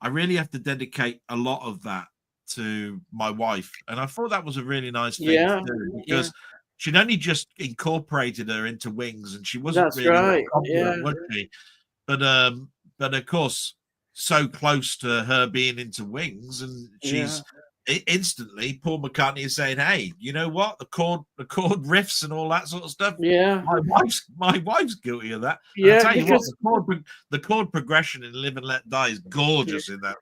I really have to dedicate a lot of that to my wife. And I thought that was a really nice thing to do because she'd only just incorporated her into Wings and she wasn't was she? But of course, so close to her being into Wings, and she's instantly Paul McCartney is saying, hey, you know what? The chord riffs and all that sort of stuff. Yeah. My wife's guilty of that. Yeah. I'll tell you what, the chord progression in Live and Let Die is gorgeous in that.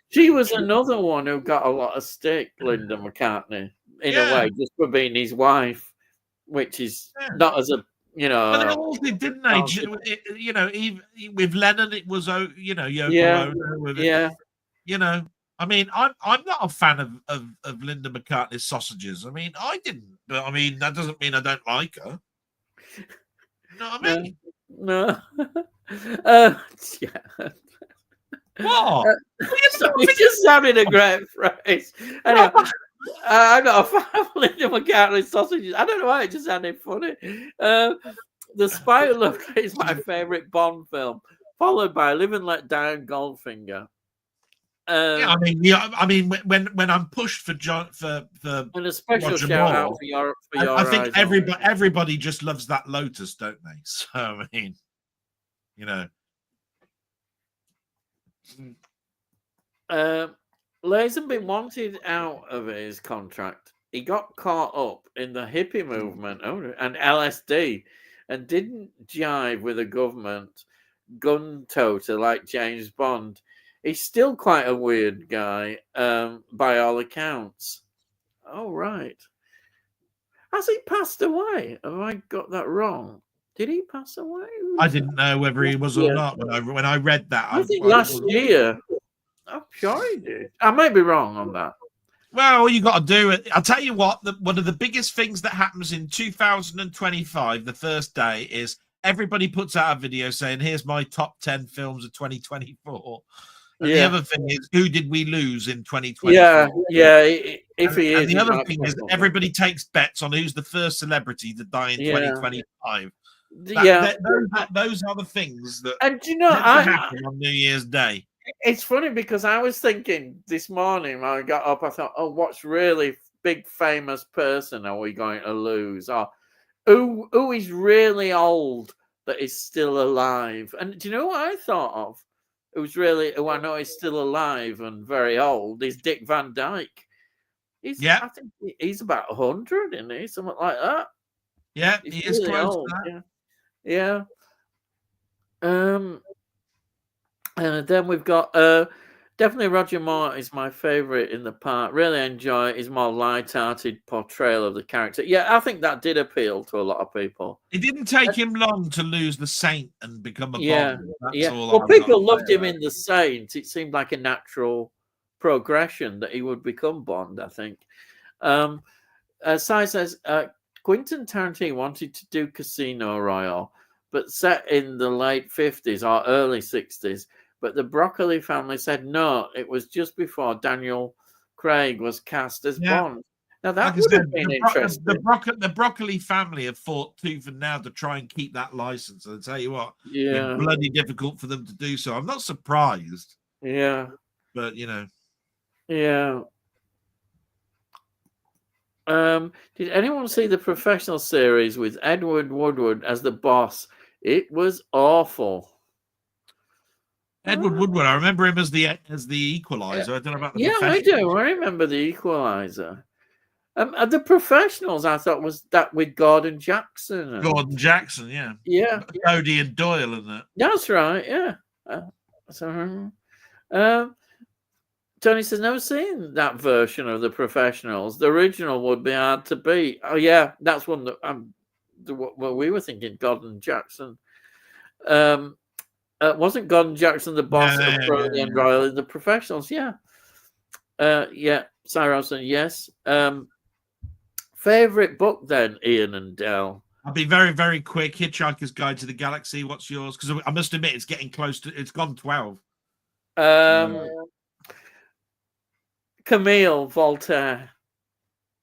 She was another one who got a lot of stick, Linda McCartney, in a way, just for being his wife, which is not as a, But they all did, didn't they? Even with Lennon, it was, Yoko Ono with it. I mean, I'm not a fan of Linda McCartney's sausages. I mean, I didn't, but I mean, that doesn't mean I don't like her. You know what I mean? No. What? It just sounded a great phrase. Anyway, I'm not a fan of Linda McCartney's sausages. I don't know why, it just sounded funny. The Spy Who Loved Me is my favourite Bond film, followed by Live and Let Die and Goldfinger. I mean, when I'm pushed for and a special shout out for your I think everybody just loves that Lotus, don't they? So I mean, Lazenby wanted out of his contract. He got caught up in the hippie movement and LSD and didn't jive with a government gun toter like James Bond. He's still quite a weird guy, by all accounts. Oh, right. Has he passed away? Have I got that wrong? Did he pass away? I didn't know whether he was or not when I read that. I think last year. I'm sure he did. I may be wrong on that. Well, all you got to do, I'll tell you what, one of the biggest things that happens in 2025, the first day, is everybody puts out a video saying, here's my top 10 films of 2024. And the other thing is, who did we lose in 2024? Yeah. If he is, and the other thing is, everybody takes bets on who's the first celebrity to die in 2025. Those are the things that happen on New Year's Day. It's funny because I was thinking this morning when I got up, I thought, oh, what's really big famous person are we going to lose? Or who is really old that is still alive? And do you know what I thought of? who I know is still alive and very old, is Dick Van Dyke. Yeah. I think he's about 100, isn't he? Something like that. Yeah, He's he is really close to old. that. Yeah. Then we've got definitely Roger Moore is my favourite in the part. Really enjoy his more light-hearted portrayal of the character. Yeah, I think that did appeal to a lot of people. It didn't take him long to lose the Saint and become a Bond. That's all Well, I've people got loved him in The Saint. It seemed like a natural progression that he would become Bond, I think. Sai says Quentin Tarantino wanted to do Casino Royale, but set in the late 50s or early 60s. But the Broccoli family said no, it was just before Daniel Craig was cast as Bond. Now, that would have been interesting. The Broccoli family have fought tooth and nail to try and keep that license. And I tell you what, it's been bloody difficult for them to do so. I'm not surprised. Yeah. But, you know. Yeah. Did anyone see the Professional series with Edward Woodward as the boss? It was awful. Edward Woodward, I remember him as the Equalizer. I don't know about the Professionals. I do. I remember the Equalizer. The Professionals, I thought, was that with Gordon Jackson. Gordon Jackson, yeah. Yeah. Odie and Doyle in that. That's right, yeah. Tony says, never seen that version of the Professionals. The original would be hard to beat. Oh, yeah, that's one that what we were thinking, Gordon Jackson. Wasn't Gordon Jackson the boss of Brody and Royal in the Professionals? Yeah. Cyrus, yes. Favorite book then, Ian and Del? I'll be very, very quick. Hitchhiker's Guide to the Galaxy. What's yours? Because I must admit, it's getting close to. It's gone 12. Camille Voltaire.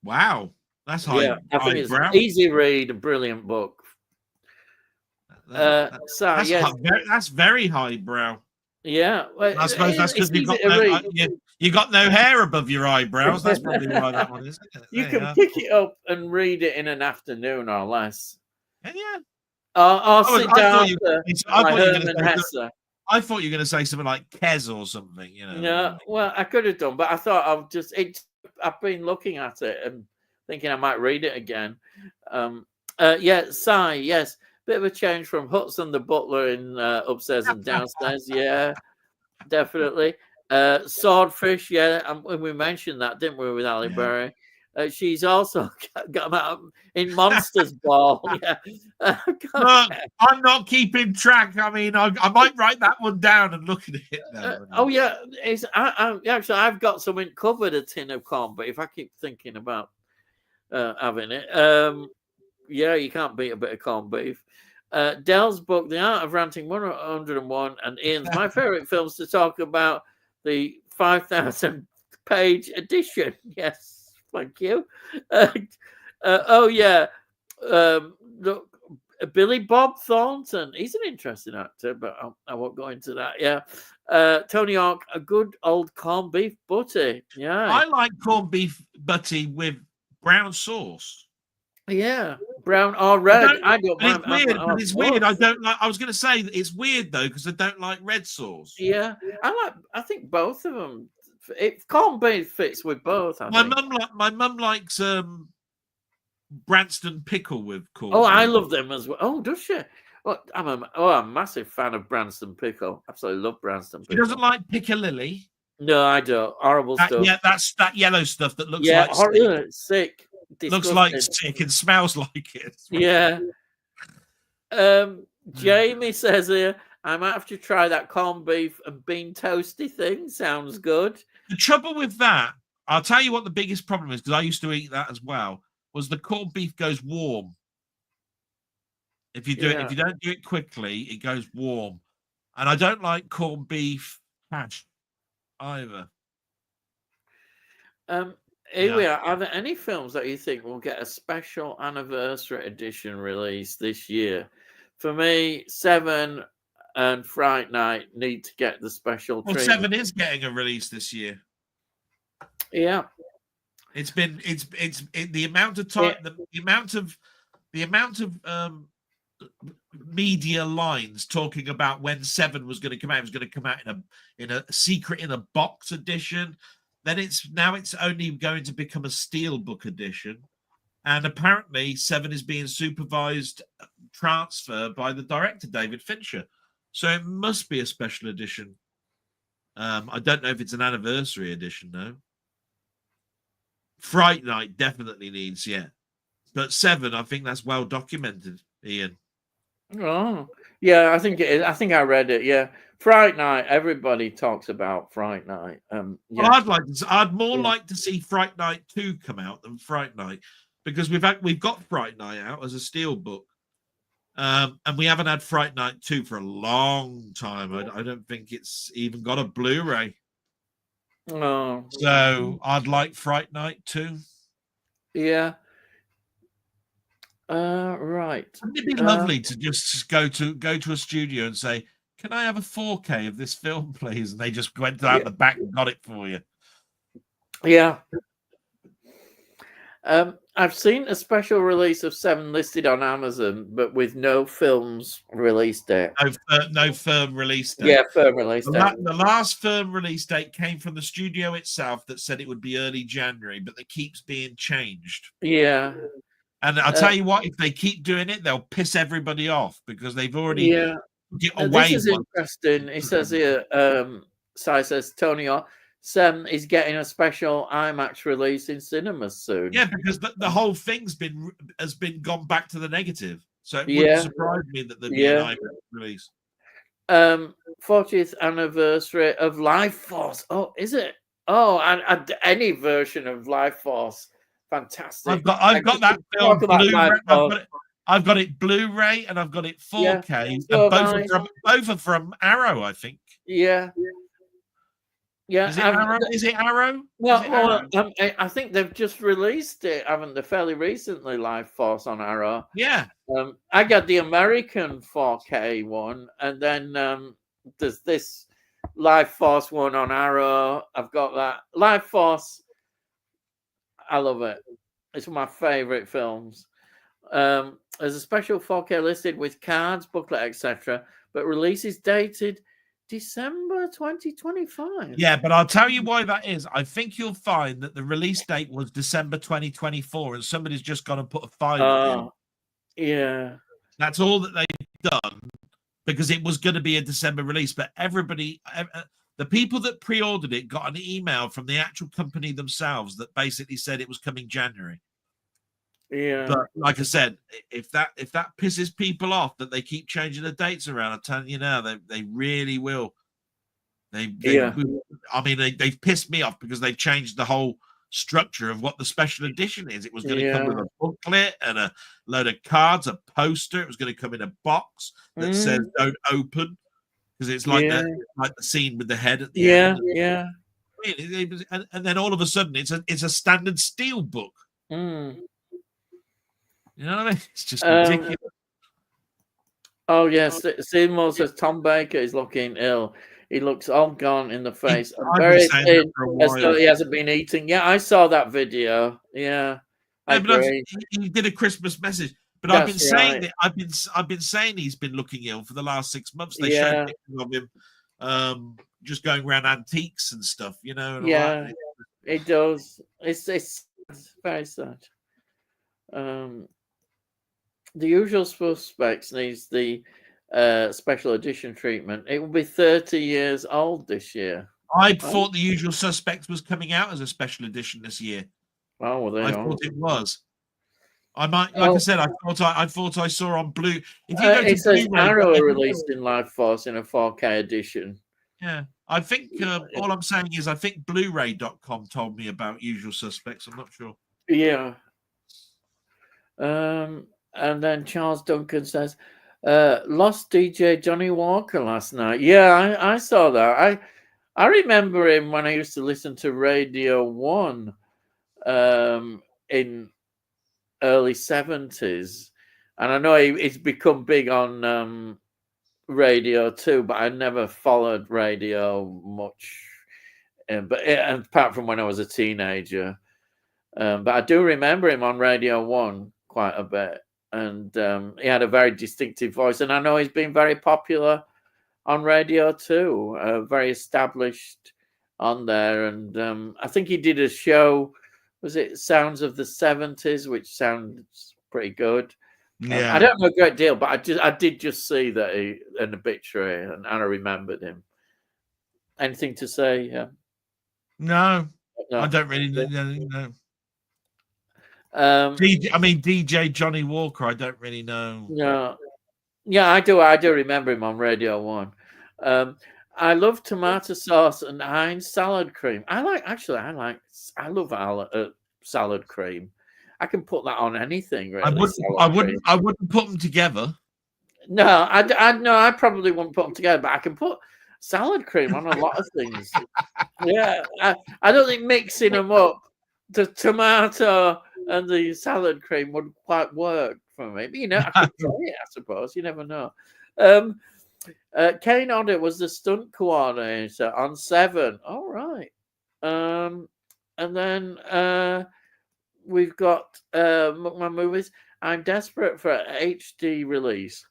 Wow, that's high. Yeah, I think it's an easy read, a brilliant book. That's very highbrow. Yeah, well, I suppose that's because you got no hair above your eyebrows. That's probably why that one is. You can pick it up and read it in an afternoon or less. Yeah. Or sit down. I thought you were going to say something like Kez or something. You know. No, well, I could have done, but I thought I've been looking at it and thinking I might read it again. Yes. Bit of a change from Hudson the butler in Upstairs and Downstairs. Yeah, definitely. Swordfish, we mentioned that, didn't we, with Ali Berry? She's also got out in Monsters Ball. Yeah. Look, I'm not keeping track. I mean, I might write that one down and look at it now. Actually, I've got something covered, a tin of corned beef. I keep thinking about having it. You can't beat a bit of corned beef. Del's book, The Art of Ranting 101, and Ian's my favorite films to talk about, the 5,000-page edition. Yes, thank you. Look, Billy Bob Thornton. He's an interesting actor, but I won't go into that. Yeah. Tony Hawk, a good old corned beef butty. Yeah. I like corned beef butty with brown sauce. Yeah, brown or red. I don't mind. It's weird. I don't like. I was going to say that it's weird though because I don't like red sauce. Yeah, I think both of them. Corned beef fits with both. My mum likes Branston pickle with corned. Oh, I love them as well. Oh, does she? Well, I'm a massive fan of Branston pickle. Absolutely love Branston pickle. She doesn't like piccalilli. No, I don't. Horrible stuff. Yeah, that's that yellow stuff that looks like sick. Disgusting. Looks like sick and smells like it. Yeah. Jamie says here, I might have to try that corned beef and bean toasty thing. Sounds good. The trouble with that, I'll tell you what the biggest problem is, because I used to eat that as well, was the corned beef goes warm. If you don't do it quickly, it goes warm. And I don't like corned beef hash either. Here we are. Are there any films that you think will get a special anniversary edition release this year? For me, Seven and Fright Night need to get the special treatment. Seven is getting a release this year. Yeah. It's the amount of time, the amount of media lines talking about when 7 was going to come out. It was going to come out in a secret in a box edition. Then it's only going to become a steelbook edition, and apparently 7 is being supervised transfer by the director David Fincher. So it must be a special edition. I don't know if it's an anniversary edition though. Fright Night definitely needs, but 7, I think that's well documented, Ian. Oh, yeah, I think it is. I think I read it. Yeah, Fright Night. Everybody talks about Fright Night. Yeah. Well, I'd more like to see Fright Night 2 come out than Fright Night, because we've got Fright Night out as a steelbook, and we haven't had Fright Night 2 for a long time. I don't think it's even got a Blu-ray. Oh, so I'd like Fright Night 2. Yeah. Right. Wouldn't it be lovely to just go to a studio and say, "Can I have a 4K of this film, please?" And they just went out the back and got it for you. Yeah. I've seen a special release of 7 listed on Amazon, but with no film's release date. No firm release date. Yeah, firm release date. The last firm release date came from the studio itself that said it would be early January, but it keeps being changed. Yeah. And I'll tell you what, if they keep doing it, they'll piss everybody off because they've already get away. This is interesting. It says here, Sai says, Tony, 7 is getting a special IMAX release in cinemas soon. Yeah, because the whole thing's has been gone back to the negative. So it wouldn't surprise me that there'd be an IMAX release. 40th anniversary of Life Force. Oh, is it? Oh, and any version of Life Force. Fantastic. I've got that film Blu-ray. I've got it Blu-ray and I've got it 4K. So and both are from Arrow, I think. Yeah. Yeah. Is it Arrow? Well, I think they've just released it, haven't they, fairly recently, Life Force on Arrow. Yeah. I got the American 4K one, and then there's this Life Force one on Arrow. I've got that. Life Force, I love it. It's one of my favorite films. There's a special 4K listed with cards, booklet, etc., but release is dated December 2025. Yeah, but I'll tell you why that is. I think you'll find that the release date was December 2024, and somebody's just gone and put a 5 in. Yeah. That's all that they've done, because it was going to be a December release, but the people that pre-ordered it got an email from the actual company themselves that basically said it was coming January. Yeah. But like I said, if that pisses people off that they keep changing the dates around, I'm telling you now, they really will. I mean, they've pissed me off because they've changed the whole structure of what the special edition is. It was going to come with a booklet and a load of cards, a poster. It was going to come in a box that says "Don't open," because it's like the scene with the head at the end. Yeah. And then all of a sudden, it's a standard steel book. You know what I mean? It's just ridiculous. Oh yes, Seymour says Tom Baker is looking ill. He looks all gone in the face. Very thin, as though he hasn't been eating. Yeah, I saw that video. Yeah, he did a Christmas message, but I've been saying that I've been saying he's been looking ill for the last 6 months. They showed pictures of him, just going around antiques and stuff. You know. And all that. It does. It's very sad. The Usual Suspects needs the special edition treatment. It will be 30 years old this year. I thought The Usual Suspects was coming out as a special edition this year. Oh, well, I thought it was. I might, like I said, I thought I saw on Blue. If you go to it says Blu-ray, Arrow released in Life Force in a 4K edition. Yeah, I think all I'm saying is I think Blu-ray.com told me about Usual Suspects. I'm not sure. Yeah. And then Charles Duncan says, lost DJ Johnny Walker last night. Yeah, I saw that. I remember him when I used to listen to Radio 1 in early 70s. And I know he's become big on Radio 2, but I never followed radio much. And apart from when I was a teenager. But I do remember him on Radio 1 quite a bit. and he had a very distinctive voice. And I know he's been very popular on radio too, very established on there. And I think he did a show, was it Sounds of the 70s, which sounds pretty good. Yeah. I don't know a great deal, but I did just see that an obituary, and I remembered him. Anything to say? Yeah. No, I don't really know. DJ Johnny Walker, I don't really know. No. Yeah, I do remember him on Radio 1. I love tomato sauce and Heinz salad cream. I love salad cream. I can put that on anything, really. I wouldn't put them together. No, I probably wouldn't put them together, but I can put salad cream on a lot of things. Yeah, I don't think mixing them up, the tomato and the salad cream would quite work for me. But, I could try it, I suppose. You never know. Kane Hodder was the stunt coordinator on 7. All right. And then we've got my movies. I'm desperate for an HD release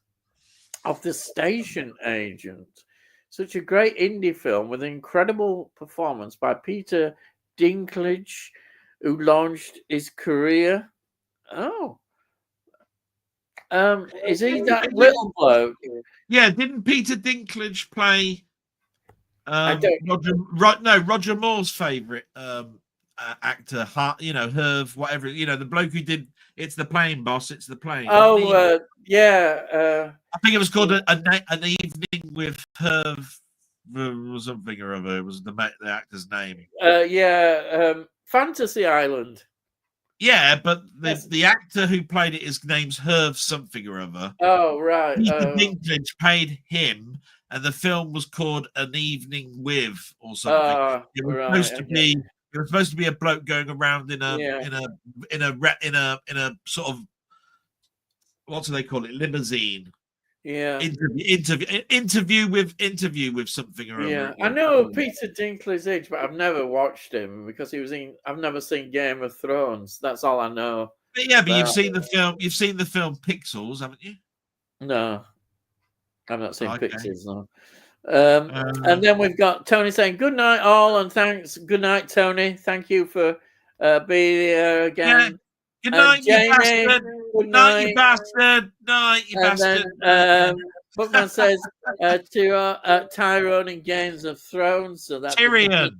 of The Station Agent. Such a great indie film with an incredible performance by Peter Dinklage, who launched his career. Oh. Is he that little bloke? Yeah, didn't Peter Dinklage play Roger Moore's favourite actor, Herv, whatever, the bloke who did It's the Plane, Boss, It's the Plane. Oh, yeah. I think it was called An Evening with Herv something or other. It was the actor's name. Fantasy Island. Yeah, but the actor who played it, his name's Herv something or other. Oh, right. Peter Dinklage played him, and the film was called An Evening with or something. It was supposed to be a bloke going around in a sort of, what do they call it, limousine. Yeah. Interview with something or other. Yeah, I know Peter Dinklage's age, but I've never watched him because I've never seen Game of Thrones. That's all I know. But you've seen the film. You've seen the film Pixels, haven't you? No, I've not seen Pixels. No. And then we've got Tony saying good night all, and thanks. Good night, Tony. Thank you for being here again. Yeah. Good night, Jamie, you bastard. Good night, you bastard. Night, you bastard. Then, Bookman says Tyrone in Games of Thrones. So that's Tyrion.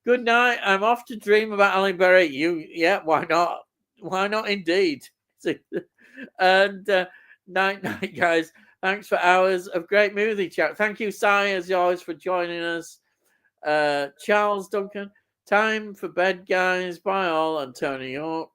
Good night. I'm off to dream about Alan Berry. Why not? Why not indeed? And night, guys. Thanks for hours of great movie chat. Thank you, Si, as always, for joining us. Charles Duncan. Time for bed, guys. Bye all, and Tony York.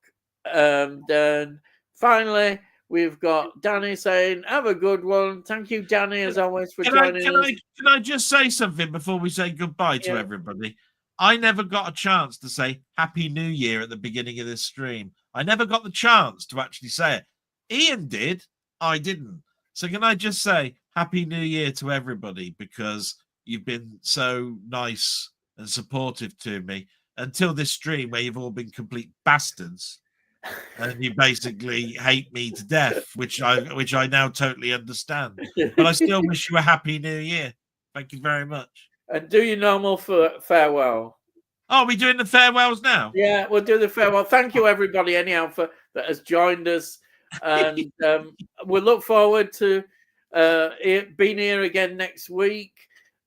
And then finally, we've got Danny saying, have a good one. Thank you, Danny, as always, for joining us. Can I just say something before we say goodbye to everybody? I never got a chance to say Happy New Year at the beginning of this stream. I never got the chance to actually say it. Ian did. I didn't. So can I just say Happy New Year to everybody, because you've been so nice and supportive to me until this stream where you've all been complete bastards and you basically hate me to death, which I now totally understand. But I still wish you a Happy New Year. Thank you very much. And do your normal farewell. Oh, are we doing the farewells now? Yeah, we'll do the farewell. Thank you, everybody, anyhow, that has joined us. And we'll look forward to being here again next week.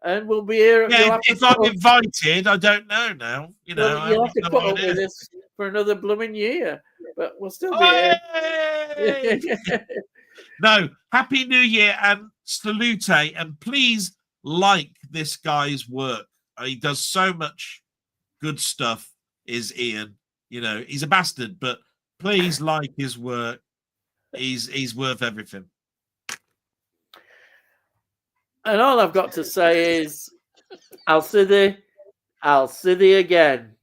And we'll be here. Yeah, if I'm invited, I don't know now. You'll have to put up with this for another blooming year, but we'll still be here. No, Happy New Year and salute, and please like this guy's work. He does so much good stuff. Is Ian? He's a bastard, but please like his work. He's worth everything. And all I've got to say is, I'll see thee again.